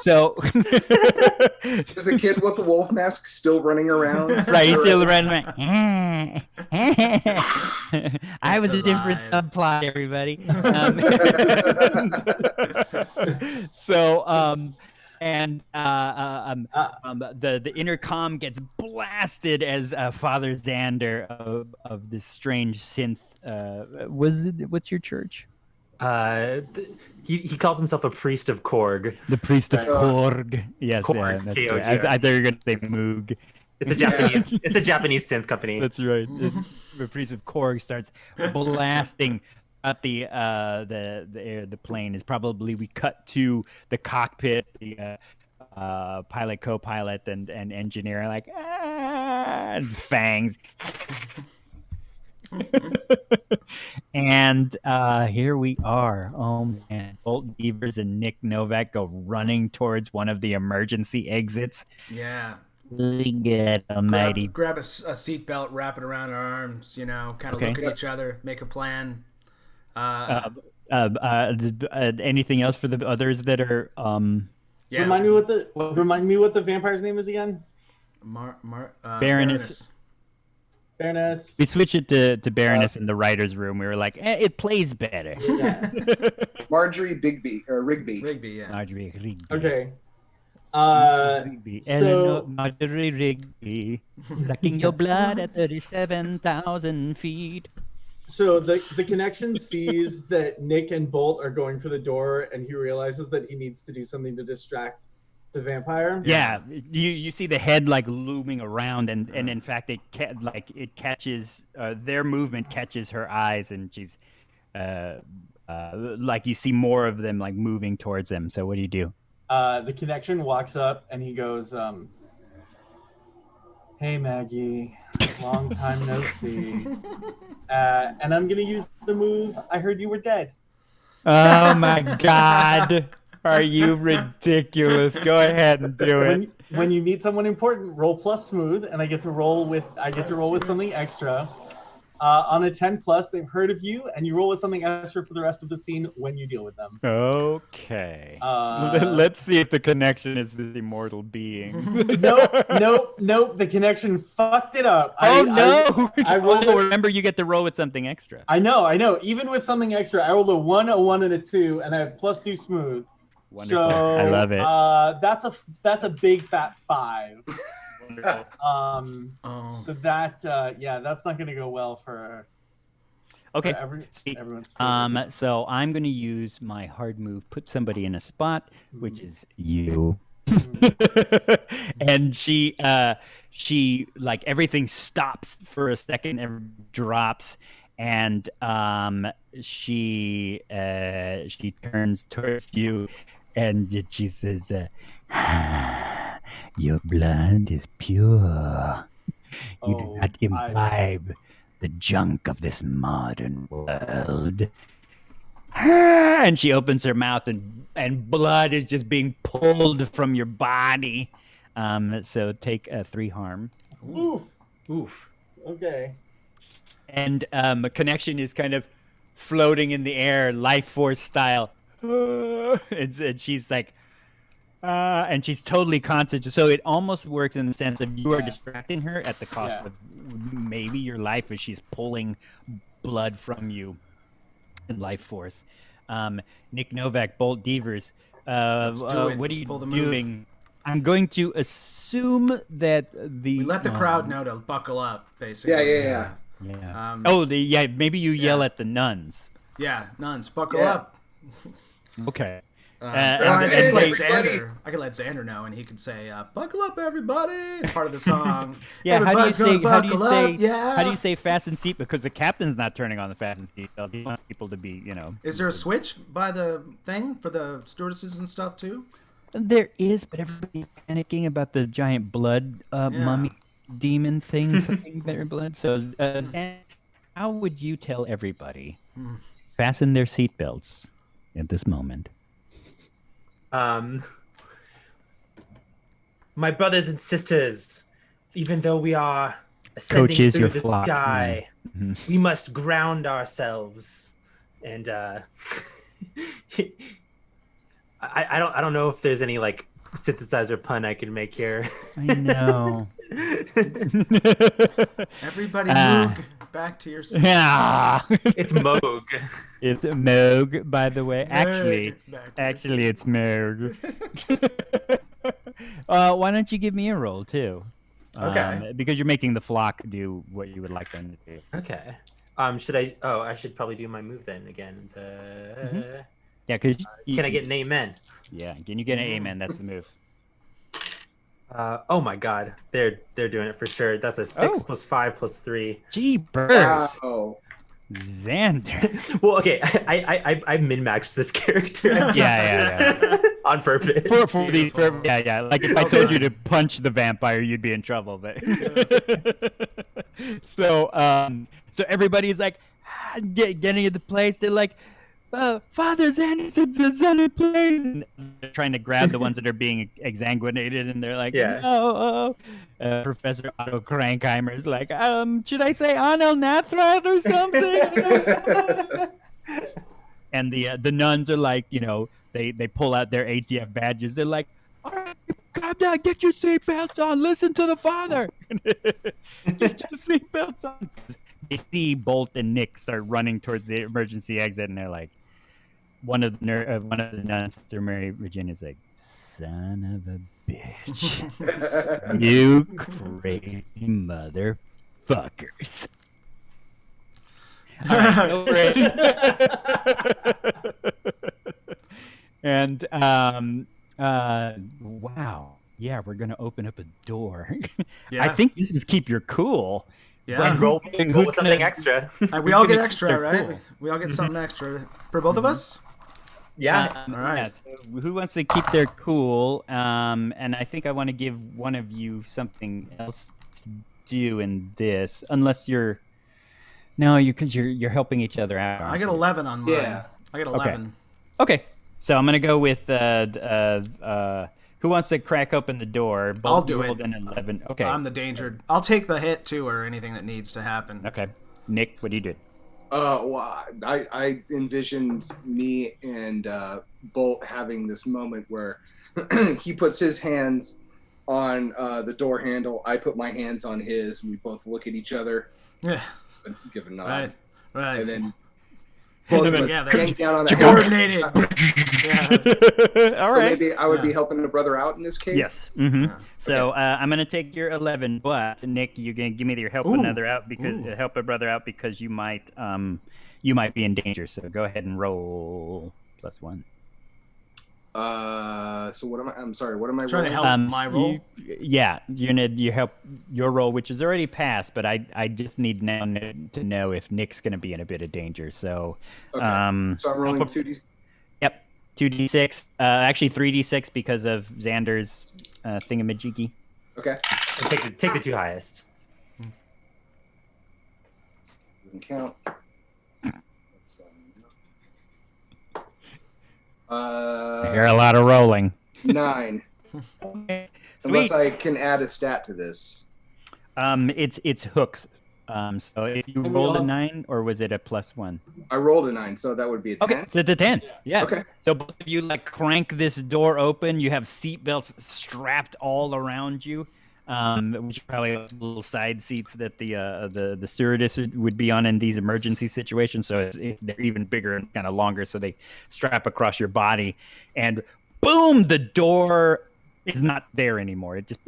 So Is the kid with the wolf mask still running around? right, he's still running. I was a different alive. subplot, everybody. The intercom gets blasted as Father Xander of this strange synth. What's your church? He calls himself a priest of Korg. The priest of Korg. Yes, Korg, that's K-O-G. right. I thought you were going to say Moog. It's a Japanese. It's a Japanese synth company. That's right. The priest of Korg starts blasting at the plane. Is probably we cut to the cockpit, the pilot, co-pilot, and engineer like and fangs. And here we are. Oh man, Bolt Beavers and Nick Novak go running towards one of the emergency exits. Yeah. Good almighty. Grab a seatbelt, wrap it around our arms, kind of Okay. look at each other, make a plan. Anything else for the others that are Yeah. Remind me what the vampire's name is again. Baroness. Fairness. We switched it to Baroness in the writer's room. We were like, it plays better. Marjorie Rigby. Rigby, yeah. Marjorie Rigby. Okay. Rigby. So- Eleanor Marjorie Rigby, sucking your blood at 37,000 feet. So the connection sees that Nick and Bolt are going for the door, and he realizes that he needs to do something to distract the vampire. Yeah, you see the head like looming around, and in fact it catches their movement catches her eyes, and she's like you see more of them like moving towards them. So what do you do? The connection walks up and he goes, "Hey Maggie, long time no see." And I'm gonna use the move. I heard you were dead. Oh my God. Are you ridiculous? Go ahead and do it. When you meet someone important, roll plus smooth, and I get to roll with something extra. On a 10+, they've heard of you, and you roll with something extra for the rest of the scene when you deal with them. Okay. Uh, Let's see if the connection is this immortal being. Nope. The connection fucked it up. I rolled a- Remember, you get to roll with something extra. I know. Even with something extra, I rolled a 1, and a 2, and I have +2 smooth. Wonderful. So I love it. That's a big fat 5. Oh. So that's not gonna go well for Okay. everyone's. So I'm going to use my hard move, put somebody in a spot, which is you. And she like everything stops for a second and drops, and she turns towards you, and she says, "Your blood is pure. You do not imbibe the junk of this modern world." And she opens her mouth, and blood is just being pulled from your body. So take 3 harm. Oof. Okay. And a connection is kind of floating in the air, life force style. And she's like, and she's totally concentrated. So it almost works in the sense of you are distracting her at the cost of maybe your life as she's pulling blood from you in life force. Nick Novak, Bolt Devers, do it. what are you Pull the move. doing? I'm going to assume that the We let the crowd know to buckle up, basically. Yeah. Yeah. Um, Maybe you yell yeah. at the nuns. Yeah, nuns, buckle Yeah. up. Okay. Or and I could they- let everybody. Xander know, and he could say, "Buckle up, everybody!" Part of the song. Yeah. Everybody's gonna How do you buckle say? up, yeah. How do you say fasten seat? Because the captain's not turning on the fasten seat belt. He wants people to be, Is there a switch by the thing for the stewardesses and stuff too? There is, but everybody's panicking about the giant blood mummy demon thing sucking their blood. So, Dan, how would you tell everybody fasten their seatbelts at this moment? My brothers and sisters, even though we are ascending Coach is through your the flock. sky, we must ground ourselves. And I don't know if there's any like synthesizer pun I can make here. I know. Everybody move back to your seat. Yeah. It's Moog. It's Moog, by the way. Actually, Back to your it's Moog. Why don't you give me a roll too? Okay. Because you're making the flock do what you would like them to do. Okay. Should I? Oh, I should probably do my move then again. Yeah, because Can I get an amen? Yeah, can you get an amen? That's the move. Oh my God, they're doing it for sure. That's a 6 Oh. plus 5 plus 3. Gee, birds, Wow. Xander. Well, okay, I min-maxed this character. Yeah. On purpose. For yeah. Like if I told you to punch the vampire, you'd be in trouble. But so everybody's like getting at the place. They're like, Father Xander, please. And they're trying to grab the ones that are being exsanguinated, and they're like, Yeah. no. Professor Otto Krankheimer is like, should I say Anel Nathrat or something? And the nuns are like, they pull out their ATF badges. They're like, all right, calm down, get your seatbelts on, listen to the father. Get your seatbelts on. They see Bolt and Nick start running towards the emergency exit, and they're like, one of the nuns, Sister Mary Virginia, is like, son of a bitch, you crazy motherfuckers. All right, go for it. And wow, yeah, we're gonna open up a door. Yeah. I think this is keep your cool. Yeah. And roll Who's with something gonna- extra. We all get gonna keep extra, their right? cool? We all get something extra for both of us. Yeah. All right. Yeah, so who wants to keep their cool? And I think I want to give one of you something else to do in this, unless you're because you're helping each other out. I get 11 on mine. Yeah. I get 11. Okay, so I'm gonna go with who wants to crack open the door? I'll Both do rolled it. an 11. Okay. I'm the danger. I'll take the hit too, or anything that needs to happen. Okay. Nick, what do you do? Well, I envisioned me and Bolt having this moment where he puts his hands on the door handle. I put my hands on his, and we both look at each other, Yeah. and give a nod, Right. and then both of us together. crank down on the Coordinated. Yeah. All So right. maybe I would be helping a brother out in this case. Yes. So I'm gonna take your 11, but Nick, you're gonna give me your help another out because help a brother out because you might be in danger. So go ahead and roll +1. So what am I? I'm sorry. What am I Trying to rolling? help my roll. You help your roll, which is already passed, but I just need now to know if Nick's gonna be in a bit of danger. So Okay. So I'm rolling I'll put- 2d. Yep, 2d6. Actually 3d6 because of Xander's thingamajiggy. Okay. And take the 2 highest. Doesn't count. I hear a lot of rolling. 9. Sweet. Unless I can add a stat to this. It's hooks. So if you we rolled a all- 9, or was it a +1? I rolled a 9, so that would be a 10. Okay, so it's a 10. Yeah. Okay. So both of you crank this door open. You have seatbelts strapped all around you, which are probably little side seats that the stewardess would be on in these emergency situations. So they're even bigger and kind of longer, so they strap across your body. And boom, the door is not there anymore. It just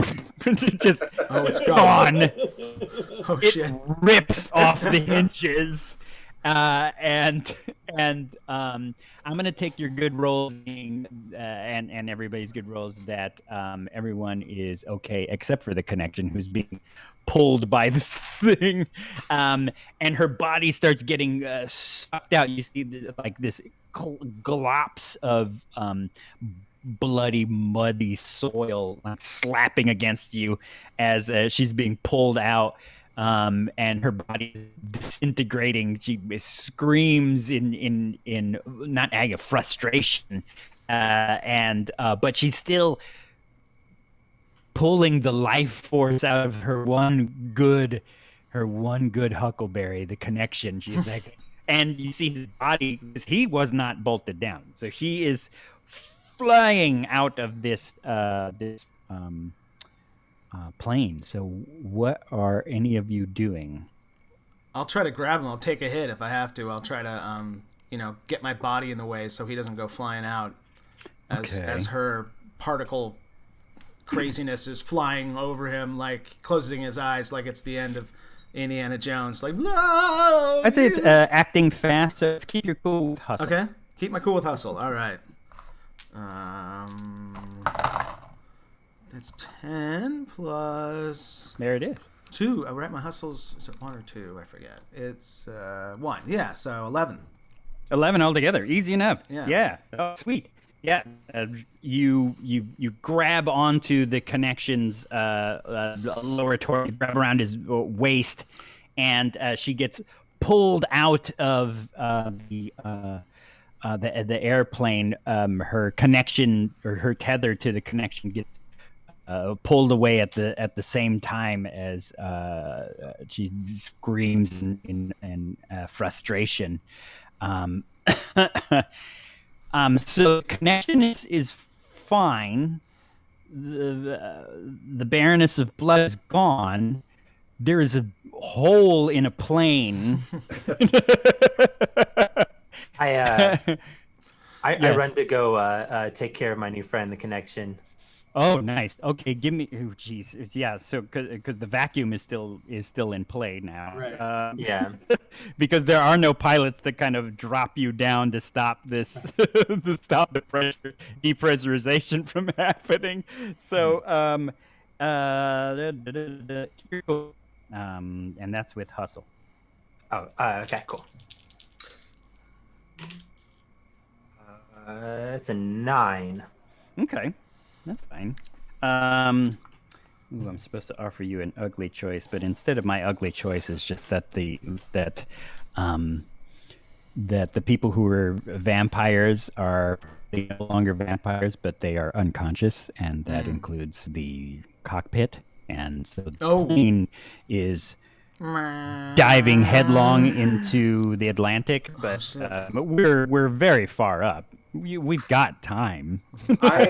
it just Oh, it's gone. gone. Oh It shit. rips off the hinges. And I'm gonna take your good rolls and everybody's good rolls that everyone is okay except for the connection who's being pulled by this thing, and her body starts getting sucked out. You see like this glops of bloody, muddy soil like slapping against you as she's being pulled out. And her body is disintegrating. She screams in not anger, frustration, but she's still pulling the life force out of her one good Huckleberry, the connection. She's like, and you see his body because he was not bolted down, so he is flying out of this plane. So what are any of you doing? I'll try to grab him. I'll take a hit if I have to. I'll try to, get my body in the way so he doesn't go flying out as her particle craziness is flying over him, like closing his eyes like it's the end of Indiana Jones. Like, no! I'd say it's acting fast, so let's keep your cool with hustle. Okay. Keep my cool with hustle. All right. That's 10 plus There it is. 2. I write my hustles. Is it 1 or 2? I forget. It's 1. Yeah, so 11. 11 altogether. Easy enough. Yeah. Oh, sweet. Yeah. You grab onto the connection's lower torso, grab around his waist, and she gets pulled out of the airplane. Her connection, or her tether to the connection, gets pulled away at the same time as she screams in frustration. So connection is fine. The Baroness of Blood is gone. There is a hole in a plane. I Yes. run to go take care of my new friend, the connection. Oh, nice. Okay, give me. Oh, jeez. Yeah. So, because the vacuum is still in play now. Right. Yeah. Because there are no pilots to kind of drop you down to stop this, to stop the depressurization from happening. So, and that's with hustle. Oh, okay, cool. It's a 9. Okay, that's fine. I'm supposed to offer you an ugly choice, but instead of my ugly choice is just that the people who are vampires are no longer vampires, but they are unconscious, and that includes the cockpit, and so the plane is diving headlong into the Atlantic, but we're very far up. We've got time. If I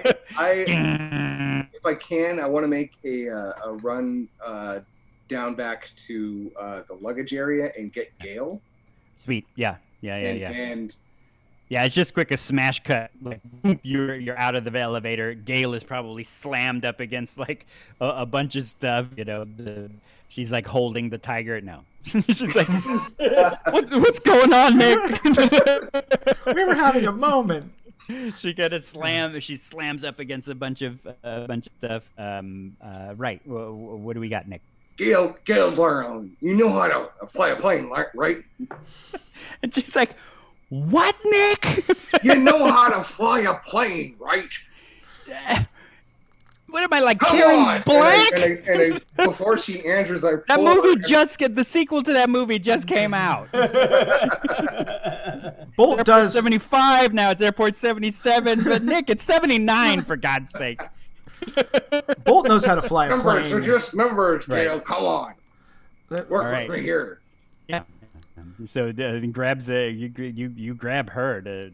can, I want to make a run down back to the luggage area and get Gale. Sweet, yeah. And Yeah, it's just quick a smash cut. Like you're out of the elevator. Gale is probably slammed up against like a bunch of stuff. She's like holding the tiger. No, she's like, what's going on, Nick? We were having a moment. She she slams up against a bunch of stuff. Right. What do we got, Nick? Gale Darling, you know how to fly a plane, right? And she's like, what, Nick? You know how to fly a plane, right? What am I, like, Come Carrie on! Black? And before she answers, I That pull movie her- the sequel to that movie just came out. Bolt Airport does 75 now. It's Airport 77. But Nick, it's 79 for God's sake. Bolt knows how to fly a Numbers are plane. just numbers, Right. Gale. Come on, work right. with me here. Yeah. So grabs you grab her to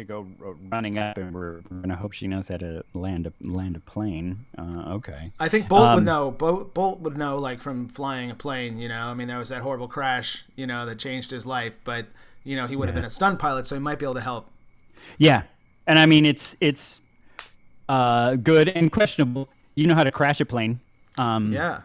go running up, and we're gonna hope she knows how to land a plane. Okay. I think Bolt would know. Bolt would know, like, from flying a plane. I mean, there was that horrible crash, that changed his life. But he would have been a stunt pilot, so he might be able to help. Yeah, and I mean it's good and questionable. You know how to crash a plane. Yeah.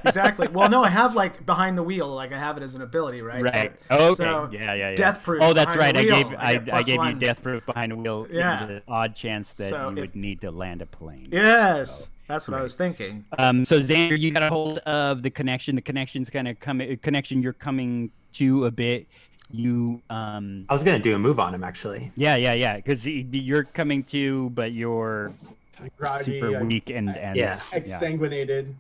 Exactly. Well, no, I have like behind the wheel, like I have it as an ability, right? Right. Okay. So, yeah. Death proof. Oh, that's right. behind the I wheel. gave get I gave you +1. death proof behind the wheel. Yeah. In the odd chance that So you would need to land a plane. Yes, that's what I was thinking. So Xander, you got a hold of the connection. The connection's kind of connection. You're coming to a bit. You I was gonna do a move on him actually. yeah. Because you're coming to, but you're Groggy, super weak and Yeah. exsanguinated.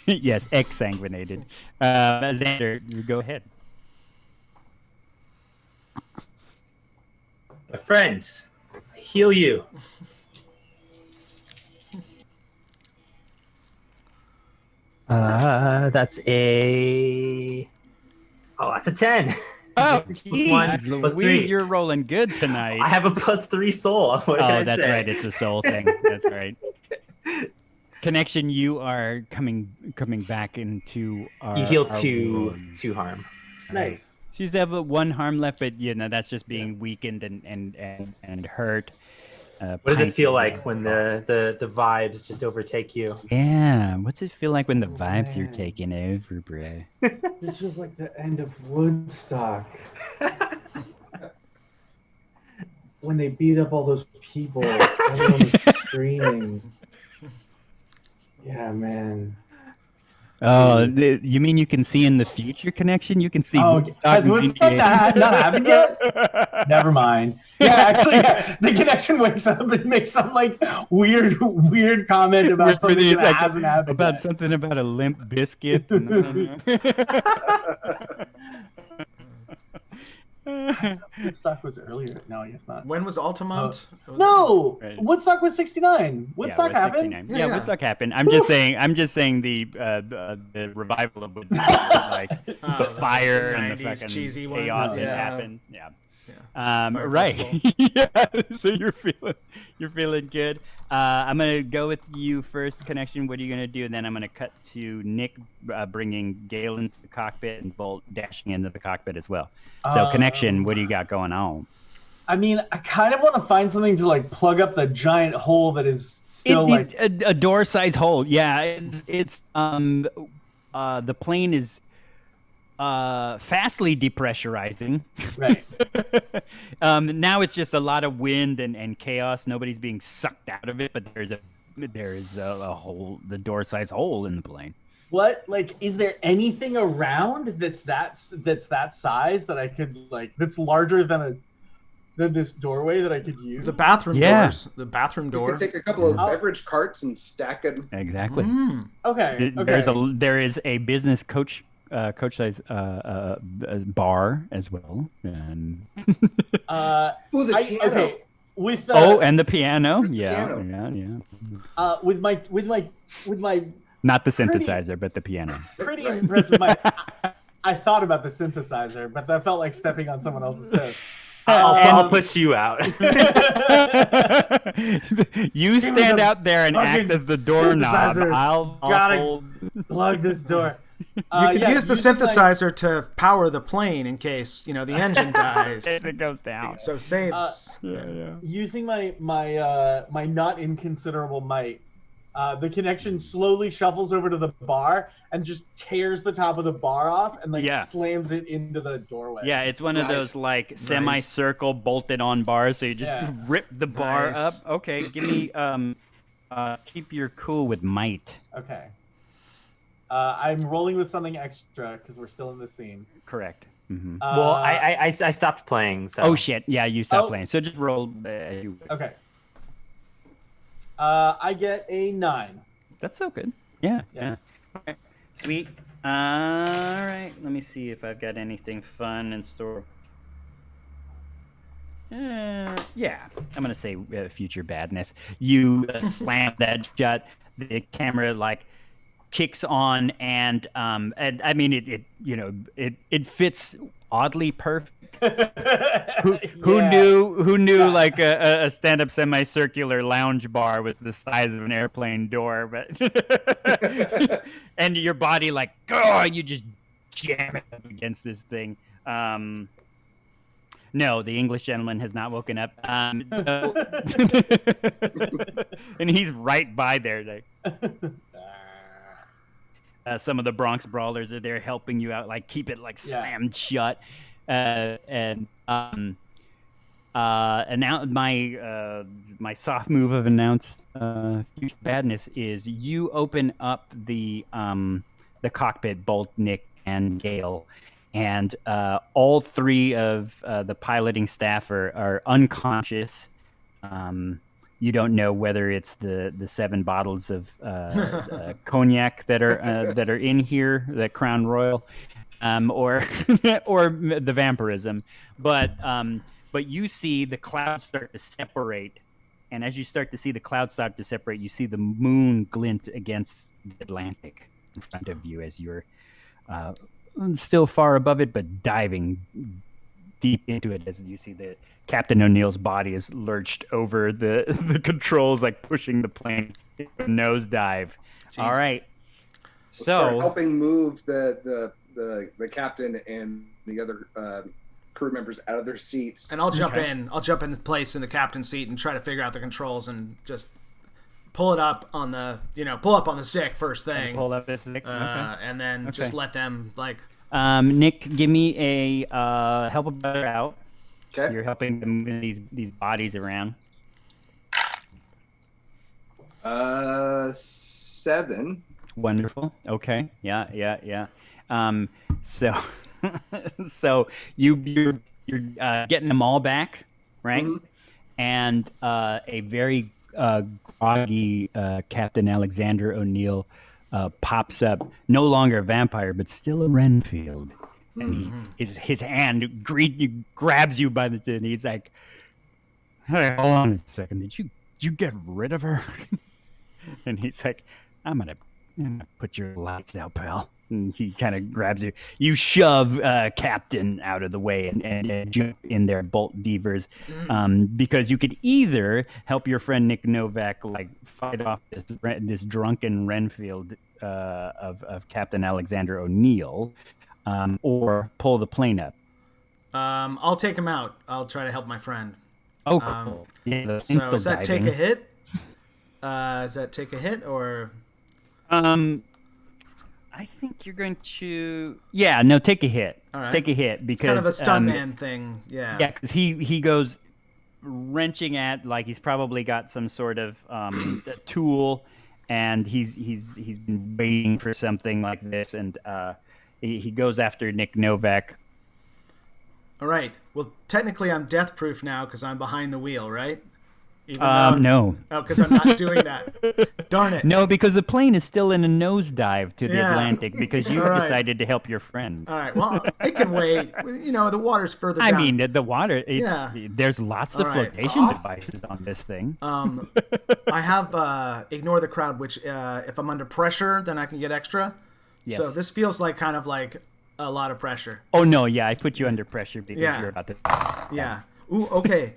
yes, exsanguinated. Xander, you go ahead. My friends, I heal you. That's a 10. Oh, +1, geez, +3. Louise, you're rolling good tonight. I have a +3 soul. What can I that's say? right. It's a soul thing. That's right. Connection, you are coming back into our. You heal our 2 wound. 2 harm. Nice. She's have one harm left, but that's just being weakened and hurt. What does it feel like when the vibes just overtake you? Yeah, what's it feel like when the vibes are taking over, bro? This was like the end of Woodstock. When they beat up all those people, everyone was screaming. Yeah, man. Oh, you mean you can see in the future, Connection? You can see. Has Woodstock not happened yet? Never mind. Yeah, actually, the Connection wakes up and makes some like weird comment about something that hasn't happened about yet. something about a limp biscuit. Woodstock was earlier. No, I guess not. When was Altamont? No, Right. Woodstock was 69. Woodstock happened. 69. Yeah. Woodstock happened. I'm just saying the revival of Woodstock, like the fire and the 90s fucking cheesy one. chaos that Yeah. happened. Yeah. Fire Right. festival. Yeah. So you're feeling good. I'm gonna go with you first, Connection. What are you gonna do? And then I'm gonna cut to Nick bringing Gale into the cockpit and Bolt dashing into the cockpit as well. So Connection, what do you got going on? I mean, I kind of want to find something to like plug up the giant hole that is still like. A door size hole. Yeah, it's the plane is fastly depressurizing. Right. Now it's just a lot of wind and chaos. Nobody's being sucked out of it, but there's a hole, the door size hole in the plane. What, like, is there anything around that's that size that I could like that's larger than this doorway that I could use? The bathroom doors. The bathroom You door. could take a couple of beverage carts and stack them. Exactly. Okay. There is a business coach size bar as well, and Ooh, the piano. okay. With and the piano. piano. Yeah. with my Not the synthesizer, but the piano. pretty impressive mic. I thought about the synthesizer, but that felt like stepping on someone else's toes. I'll push you out. You stand out there and act fucking as the doorknob. synthesizer. I'll Gotta hold. plug this door. You could use the using my- synthesizer to power the plane in case the engine dies. It goes down. So saves. Using my not inconsiderable might, the Connection slowly shuffles over to the bar and just tears the top of the bar off and like slams it into the doorway. Yeah, it's one of Nice. those like semicircle bolted on bars, so you just rip the bar Nice. up. Okay, give me keep your cool with might. Okay. I'm rolling with something extra because we're still in the scene. Correct. Mm-hmm. Well, I stopped playing. So. Oh shit! Yeah, you stopped Oh. playing. So just roll. Okay. I get a 9. That's so good. Yeah. Yeah. Okay. Sweet. All right. Let me see if I've got anything fun in store. Yeah. I'm gonna say future badness. You slam that shut. The camera like kicks on, and I mean it fits oddly perfect. Who knew like a stand-up semicircular lounge bar was the size of an airplane door, but and your body like you just jam it up against this thing. No, the English gentleman has not woken up. And he's right by there. Like, some of the Bronx Brawlers are there helping you out, like keep it like slammed shut. And now my soft move of announced future badness is you open up the cockpit, both Nick and Gale, and all three of the piloting staff are unconscious. You don't know whether it's the 7 bottles of cognac that are in here, the Crown Royal, or the vampirism, but you see the clouds start to separate, and as you start to see the clouds start to separate, you see the moon glint against the Atlantic in front of you as you're still far above it, but diving deep into it as you see that Captain O'Neill's body is lurched over the controls, like pushing the plane into a nosedive. Jeez. All right. So start helping move the captain and the other crew members out of their seats. And I'll jump in. I'll jump in place in the captain's seat and try to figure out the controls and just pull up on the stick first thing. Pull up this stick. And then just let them like. Nick, give me a help a brother out. Okay. You're helping them move these bodies around. 7. Wonderful. Okay. Yeah. So you're getting them all back, right? Mm-hmm. And a very groggy Captain Alexander O'Neill pops up, no longer a vampire, but still a Renfield. And his hand grabs you by the chin. And he's like, "Hey, hold on a second. Did you get rid of her?" And he's like, I'm gonna put your lights out, pal." And he kind of grabs you. You shove Captain out of the way and jump in there, bolt Devers, because you could either help your friend Nick Novak like fight off this drunken Renfield of Captain Alexander O'Neill, or pull the plane up. I'll take him out. I'll try to help my friend. Oh, cool. Yeah, so does that take a hit? Does that take a hit or? I think you're going to. Yeah, no, take a hit. All right. Take a hit because it's kind of a stuntman thing. Yeah. Yeah, because he goes wrenching at, like he's probably got some sort of tool, and he's been waiting for something like this, and he goes after Nick Novak. All right. Well, technically, I'm death proof now because I'm behind the wheel, right? No. Oh, because I'm not doing that. Darn it. No, because the plane is still in a nosedive to the Atlantic because you decided to help your friend. All right. Well, it can wait. You know, the water's further down. I mean, the water, there's lots of flotation devices on this thing. I have ignore the crowd, which if I'm under pressure, then I can get extra. Yes. So this feels like kind of like a lot of pressure. Oh, no, yeah, I put you under pressure because you're about to... Yeah. Ooh, okay.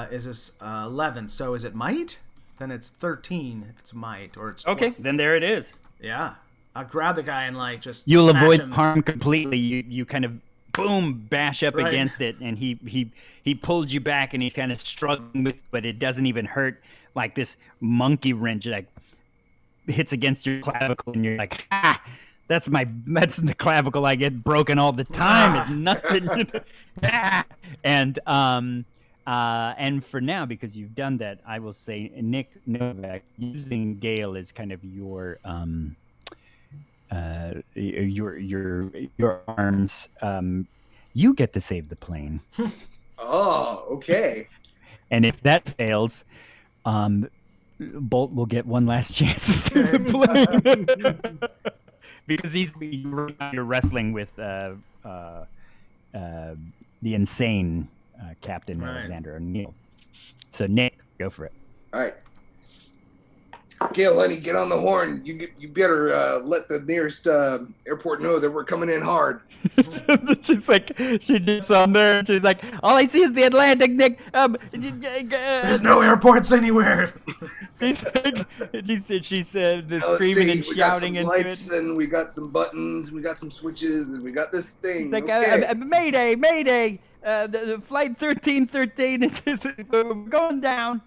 Is this 11? So is it might? Then it's 13 if it's might, or it's 12. Okay. Then there it is. Yeah, I'll grab the guy and like just. You'll smash avoid him. harm completely. You kind of boom bash up against it, and he pulled you back, and he's kind of struggling with, but it doesn't even hurt. Like this monkey wrench like hits against your clavicle, and you're like, ha! That's the clavicle I get broken all the time. It's nothing. And for now, because you've done that, I will say, Nick Novak, using Gale as kind of your arms, you get to save the plane. Oh, okay. And if that fails, Bolt will get one last chance to save the plane. Because you're wrestling with the insane Captain Alexander O'Neill. So Nick, go for it. All right. Gale, honey, get on the horn. You better let the nearest airport know that we're coming in hard. She's like, she dips on there, and she's like, all I see is the Atlantic, Nick. There's no airports anywhere. She's screaming and shouting into it. We got some lights, it. and we got some buttons, we got some switches, and we got this thing. It's like, okay. Mayday, Mayday. the flight 1313 is we're going down.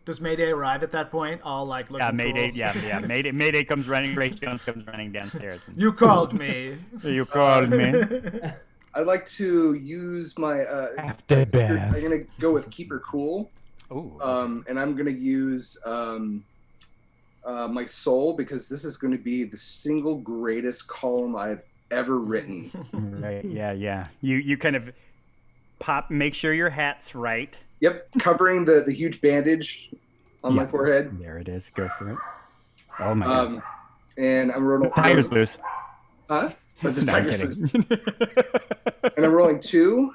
Does Mayday arrive at that point? All like looking Yeah, Mayday. cool? Yeah. Mayday comes running. Grace Jones comes running downstairs. And, You called me. you called me. I'd like to use my. After I'm Beth. gonna go with Keep Her Cool. Ooh. And I'm gonna use my soul, because this is going to be the single greatest column I've ever written. Right. Yeah. You kind of make sure your hat's right. Yep, covering the huge bandage on my forehead. There it is. Go for it. Oh my god. And I'm rolling. Tiger's loose. Huh? The No, I'm tiger's kidding. loose. And I'm rolling 2.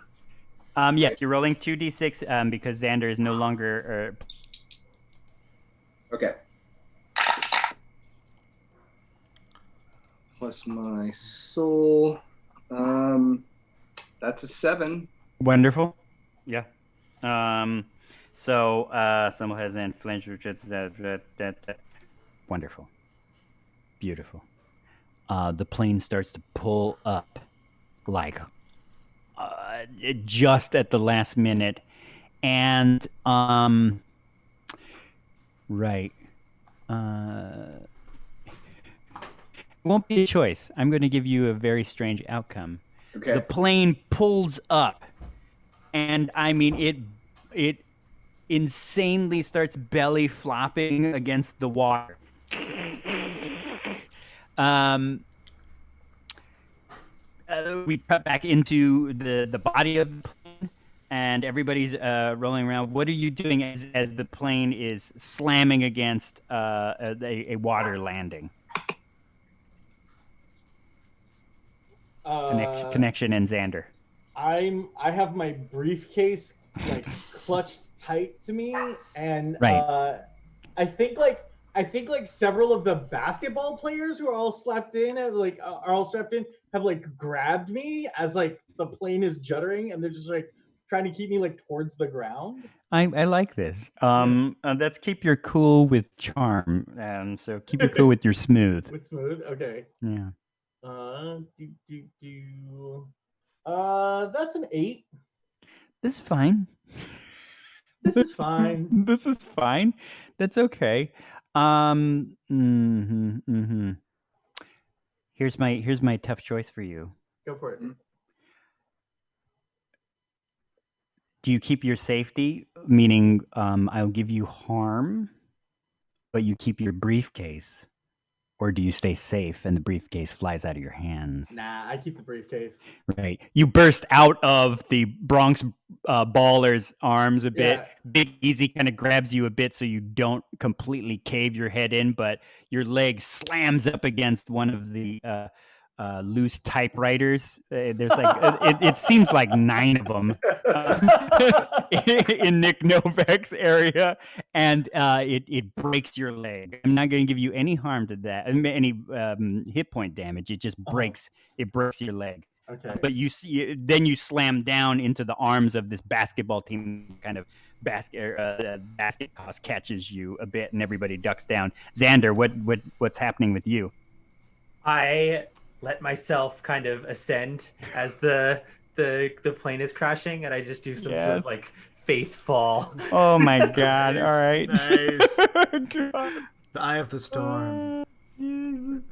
Yes, you're rolling 2d6 because Xander is no longer. Okay. Plus my soul. That's a 7. Wonderful. Yeah. So someone has an flinch. Wonderful. Beautiful. The plane starts to pull up, like just at the last minute, and right. It won't be a choice. I'm going to give you a very strange outcome. Okay. The plane pulls up, and I mean it insanely starts belly flopping against the water. We cut back into the body of the plane, and everybody's rolling around. What are you doing as the plane is slamming against a water landing? Connection and Xander. I have my briefcase like clutched tight to me, and Right. I think several of the basketball players who are all strapped in have like grabbed me as like the plane is juddering, and they're just like trying to keep me like towards the ground. I like this. Let's keep your cool with charm. So keep your cool with your smooth. With smooth, okay. Yeah. That's an 8. This is fine. This is fine. This is fine. That's okay. Here's my tough choice for you. Go for it. Do you keep your safety, meaning I'll give you harm, but you keep your briefcase? Or do you stay safe and the briefcase flies out of your hands? Nah, I keep the briefcase. Right. You burst out of the Bronx baller's arms a bit. Yeah. Big Easy kind of grabs you a bit so you don't completely cave your head in, but your leg slams up against one of the loose typewriters. There's like it seems like 9 of them in Nick Novak's area, and it breaks your leg. I'm not going to give you any harm to that, any hit point damage. It just breaks. It breaks your leg. Okay. But you slam down into the arms of this basketball team. Kind of basket toss catches you a bit, and everybody ducks down. Xander, what's happening with you? I let myself kind of ascend as the plane is crashing, and I just do some sort of like faith fall. Oh my god! All right. Nice. God. The eye of the storm. Jesus.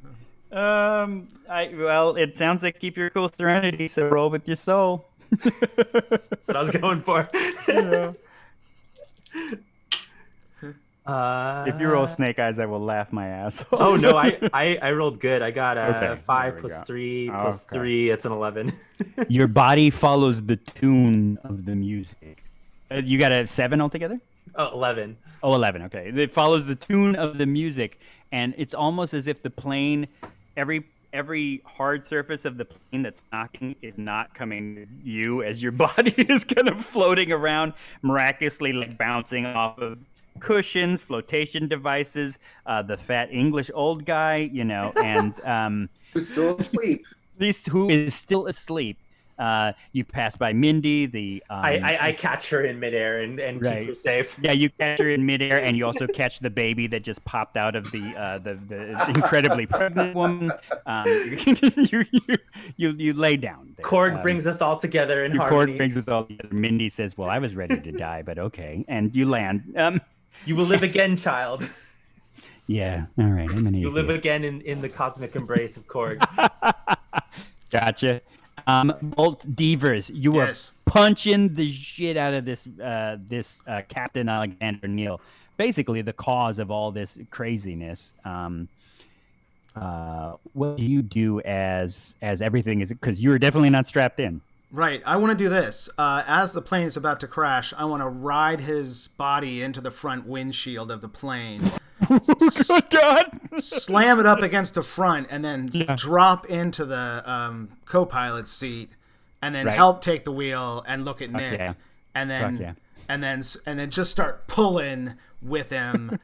Well, it sounds like keep your cool serenity, so roll with your soul. What I was going for. Yeah. If you roll snake eyes, I will laugh my ass off. Oh no, I rolled good. I got Okay, 5 there we plus go. 3 plus Okay. 3. It's an 11. Your body follows the tune of the music. You got a 7 altogether? Oh, 11. Oh, 11. Okay. It follows the tune of the music, and it's almost as if the plane, every hard surface of the plane that's knocking is not coming to you, as your body is kind of floating around, miraculously like bouncing off of cushions, flotation devices, the fat English old guy, and Who's still asleep. who is still asleep. You pass by Mindy. I catch her in midair and Right. keep her safe. Yeah, you catch her in midair, and you also catch the baby that just popped out of the incredibly pregnant woman. You lay down there. Korg brings us all together in Korg harmony. brings us all together. Mindy says, "Well, I was ready to die, but okay." And you land. You will live again, child. Yeah. All right. I'm an You live atheist. again in the cosmic embrace of Korg. Gotcha. Bolt Devers, you were Yes. punching the shit out of this Captain Alexander Neal, basically the cause of all this craziness. What do you do as everything is? Because you were definitely not strapped in. Right. I want to do this. As the plane is about to crash, I want to ride his body into the front windshield of the plane, Oh God! slam it up against the front, and then drop into the co-pilot's seat, and then Right. help take the wheel and look at Nick, yeah. and then Fuck yeah. and then just start pulling with him,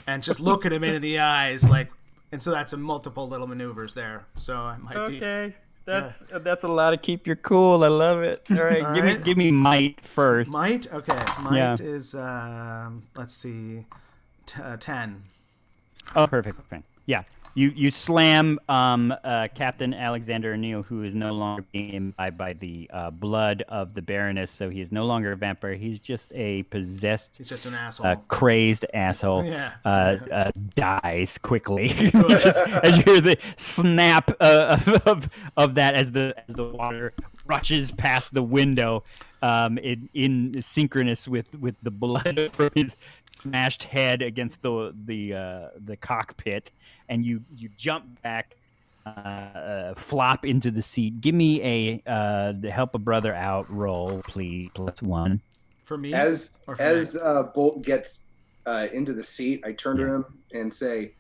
and just look at him into the eyes, like. And so that's a multiple little maneuvers there. So I might be. Okay. That's a lot of keep your cool. I love it. All right, All give right. me might first. Might? Okay. Might Yeah. is, let's see, 10. Oh, perfect. Okay. Yeah. You slam Captain Alexander O'Neill, who is no longer being imbibed by the blood of the Baroness, so he is no longer a vampire. He's just a possessed, He's just an asshole. crazed asshole. Yeah. Dies quickly. As you hear the snap of that as the water rushes past the window, in synchronous with the blood from his smashed head against the cockpit, and you jump back, flop into the seat. Give me a help a brother out roll, please. +1. For me? As Or for Nick? Bolt gets into the seat, I turn Yeah. to him and say,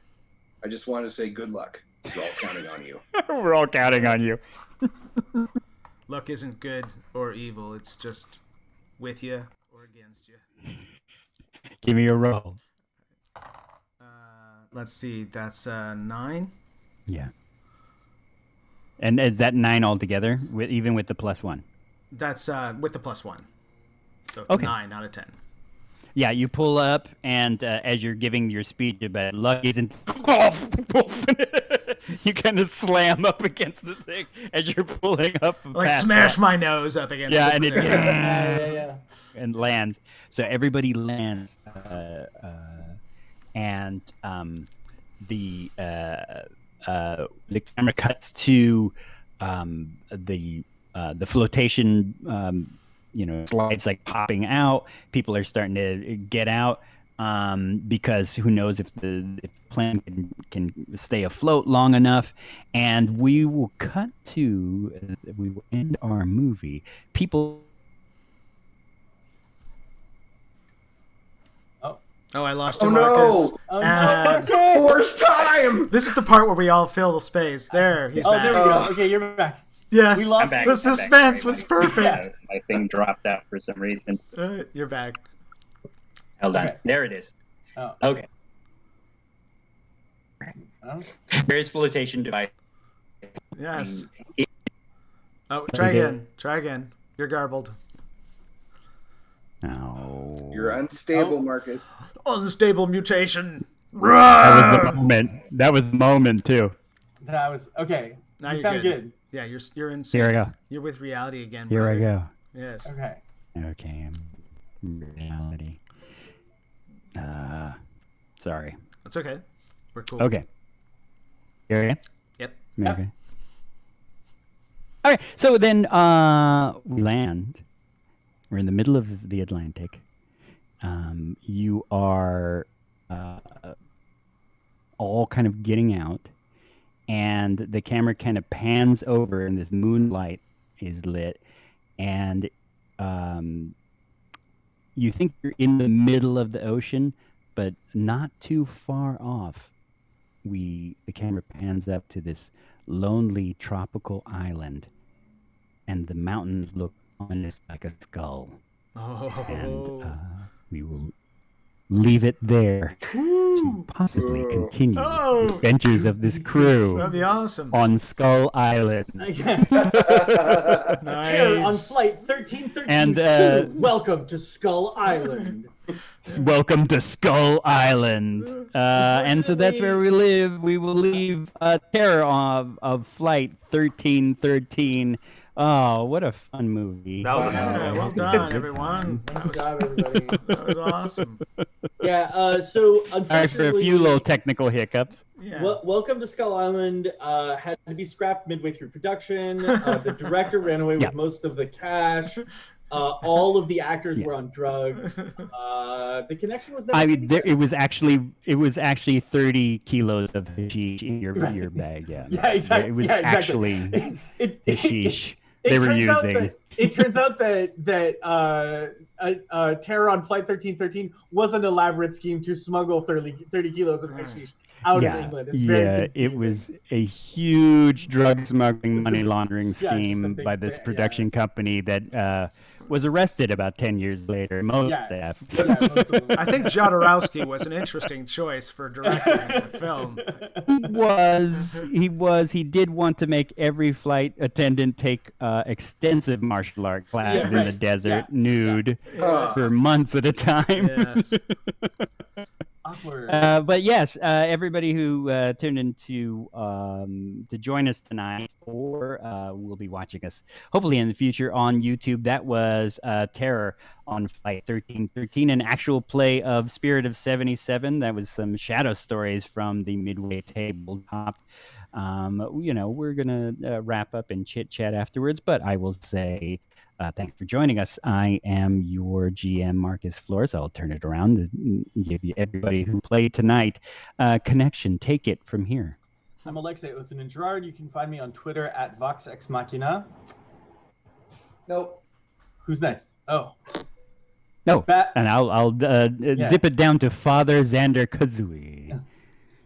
"I just wanted to say good luck. We're all counting on you." We're all counting on you. Luck isn't good or evil. It's just with you or against you. Give me a roll. Let's see. That's 9. Yeah. And is that 9 altogether, even with the +1? That's with the +1. So it's Okay. 9 out of 10. Yeah, you pull up, and as you're giving your speech about luck isn't, you kind of slam up against the thing as you're pulling up. Like past smash that. my nose up against Yeah, the and it Yeah. and lands. So everybody lands, and the camera cuts to the flotation. Slides like popping out. People are starting to get out because who knows if the plane can stay afloat long enough. And we will cut to, we will end our movie. People. Oh, I lost Oh you, Marcus. no! Oh, Uh, no. Okay. Worst time! This is the part where we all fill the space. There, he's Oh, back. there we go. Okay, you're back. Yes, We lost I'm back. the I'm back. suspense Sorry, was my- perfect. Yeah, my thing dropped out for some reason. You're back. Hold on. Okay. There it is. Oh. Okay. Oh. Various flotation device. Yes. It- Oh, try Okay. again. Try again. You're garbled. Oh. You're unstable, Oh. Marcus. Unstable mutation. That was the moment. That was the moment too. That was okay. Now you you're sound good. good. Yeah, you're in. Here I go. You're with reality again. Here I brother. go. Yes. Okay. Okay, I'm reality. Sorry. That's okay. We're cool. Okay. Here I am. Yep. Okay. All right. So then we land. We're in the middle of the Atlantic. You are all kind of getting out, and the camera kind of pans over, and this moonlight is lit, and you think you're in the middle of the ocean, but not too far off. The camera pans up to this lonely tropical island, and the mountains look ominous like a skull. Oh. And we will leave it there to to possibly Ooh. continue Oh. the adventures of this crew That'd be awesome. on Skull Island. Terror on Nice. flight 1313. And, welcome to Skull Island. Welcome to Skull Island. And so that's where we live. We will leave Terror of Flight 1313. Oh, what a fun movie. That was Yeah, well done, everyone. Good job, everybody. That was awesome. Yeah. So All right, for a unfortunately, few little technical hiccups. Yeah. Welcome to Skull Island had to be scrapped midway through production. The director ran away Yeah. with most of the cash. All of the actors Yeah. were on drugs. The connection was never I seen mean, there, again. it was actually 30 kilos of hashish in your bag. Yeah. Yeah, exactly. It was yeah, exactly. actually It- hashish it they were turns out using. it turns out that Terror on Flight 1313 was an elaborate scheme to smuggle 30 kilos of hashish out of England. It's very Yeah, it confusing. was a huge drug smuggling, money laundering Yeah, just a scheme big by this yeah. production company that was arrested about 10 years later. Most Yeah. staff. Yeah, most of them. I think Jodorowsky was an interesting choice for directing the film. He did want to make every flight attendant take extensive martial art classes in right. the desert, Yeah. nude, Yes. for months at a time. Yes. Awkward. But yes, everybody who tuned in to join us tonight, or will be watching us hopefully in the future on YouTube. That was Terror on Flight 1313, an actual play of Spirit of 77. That was some shadow stories from the Midway tabletop. We're gonna wrap up and chit chat afterwards, but I will say. Thanks for joining us. I am your GM, Marcus Flores. I'll turn it around to give you everybody who played tonight connection. Take it from here. I'm Alexei Uthman Gerard. You can find me on Twitter at VoxXMachina. Nope. Who's next? Oh, No, Bat- and I'll zip it down to Father Xander Kazooie.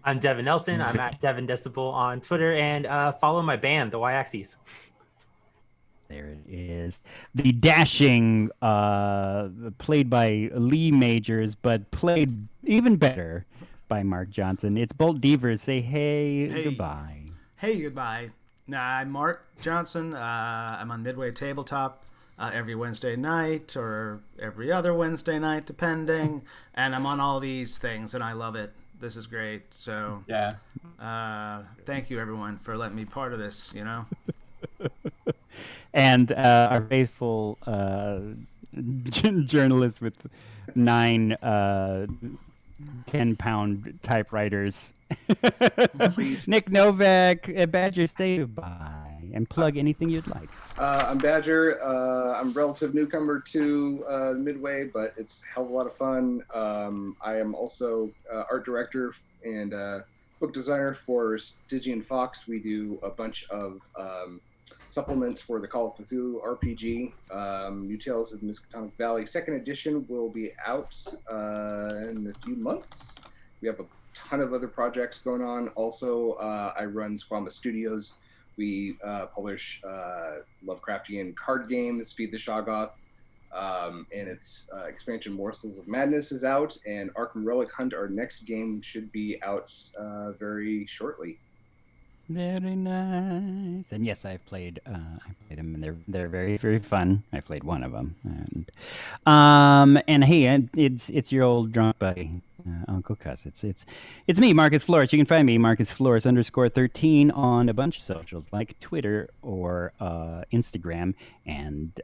I'm Devin Nelson. I'm at Devin Decibel on Twitter, and follow my band, the Y-Axis. There it is. The dashing, played by Lee Majors, but played even better by Mark Johnson. It's Bolt Devers. Say hey. Goodbye. Hey, goodbye. I'm Mark Johnson. I'm on Midway Tabletop every Wednesday night or every other Wednesday night, depending. And I'm on all these things, and I love it. This is great. So, yeah. Thank you, everyone, for letting me be part of this, And our faithful journalist with 9 10-pound typewriters, Nick Novak, Badger, say goodbye and plug anything you'd like. I'm Badger. I'm a relative newcomer to Midway, but it's a hell of a lot of fun. I am also art director and book designer for Stygian Fox. We do a bunch of supplements for the Call of Cthulhu RPG. New Tales of the Miskatonic Valley 2nd edition will be out in a few months. We have a ton of other projects going on. Also, I run Squama Studios. We publish Lovecraftian card games, Feed the Shoggoth, and its expansion Morsels of Madness is out, and Arkham Relic Hunt, our next game, should be out very shortly. Very nice. And yes, I've played them, and they're very, very fun. I played one of them, and hey, it's your old drunk buddy, Uncle Cuss. It's me, Marcus Flores. You can find me, Marcus Flores _13 on a bunch of socials like Twitter or Instagram. And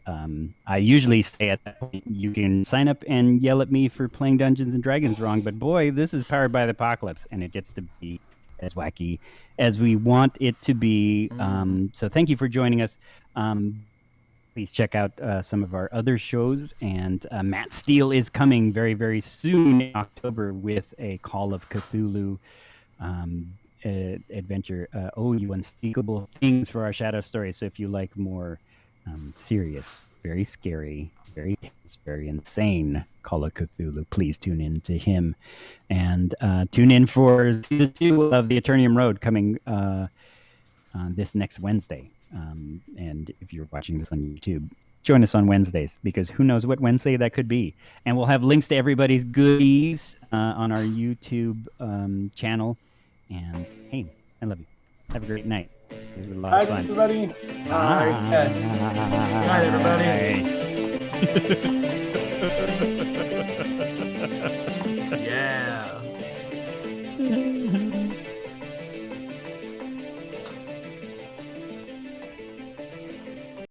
I usually say at that point, you can sign up and yell at me for playing Dungeons and Dragons wrong. But boy, this is Powered by the Apocalypse, and it gets to be as wacky as we want it to be. So thank you for joining us. Please check out some of our other shows. And Matt Steele is coming very, very soon in October with a Call of Cthulhu adventure. You Unspeakable Things for our Shadow Stories. So if you like more serious, very scary, very tense, very insane Call of Cthulhu, please tune in to him. And tune in for season 2 of the Eternium Road coming this next Wednesday. And if you're watching this on YouTube, join us on Wednesdays, because who knows what Wednesday that could be. And we'll have links to everybody's goodies on our YouTube channel. And hey, I love you. Have a great night. It was a lot Bye, of fun. everybody. Bye. Bye, everybody. Bye.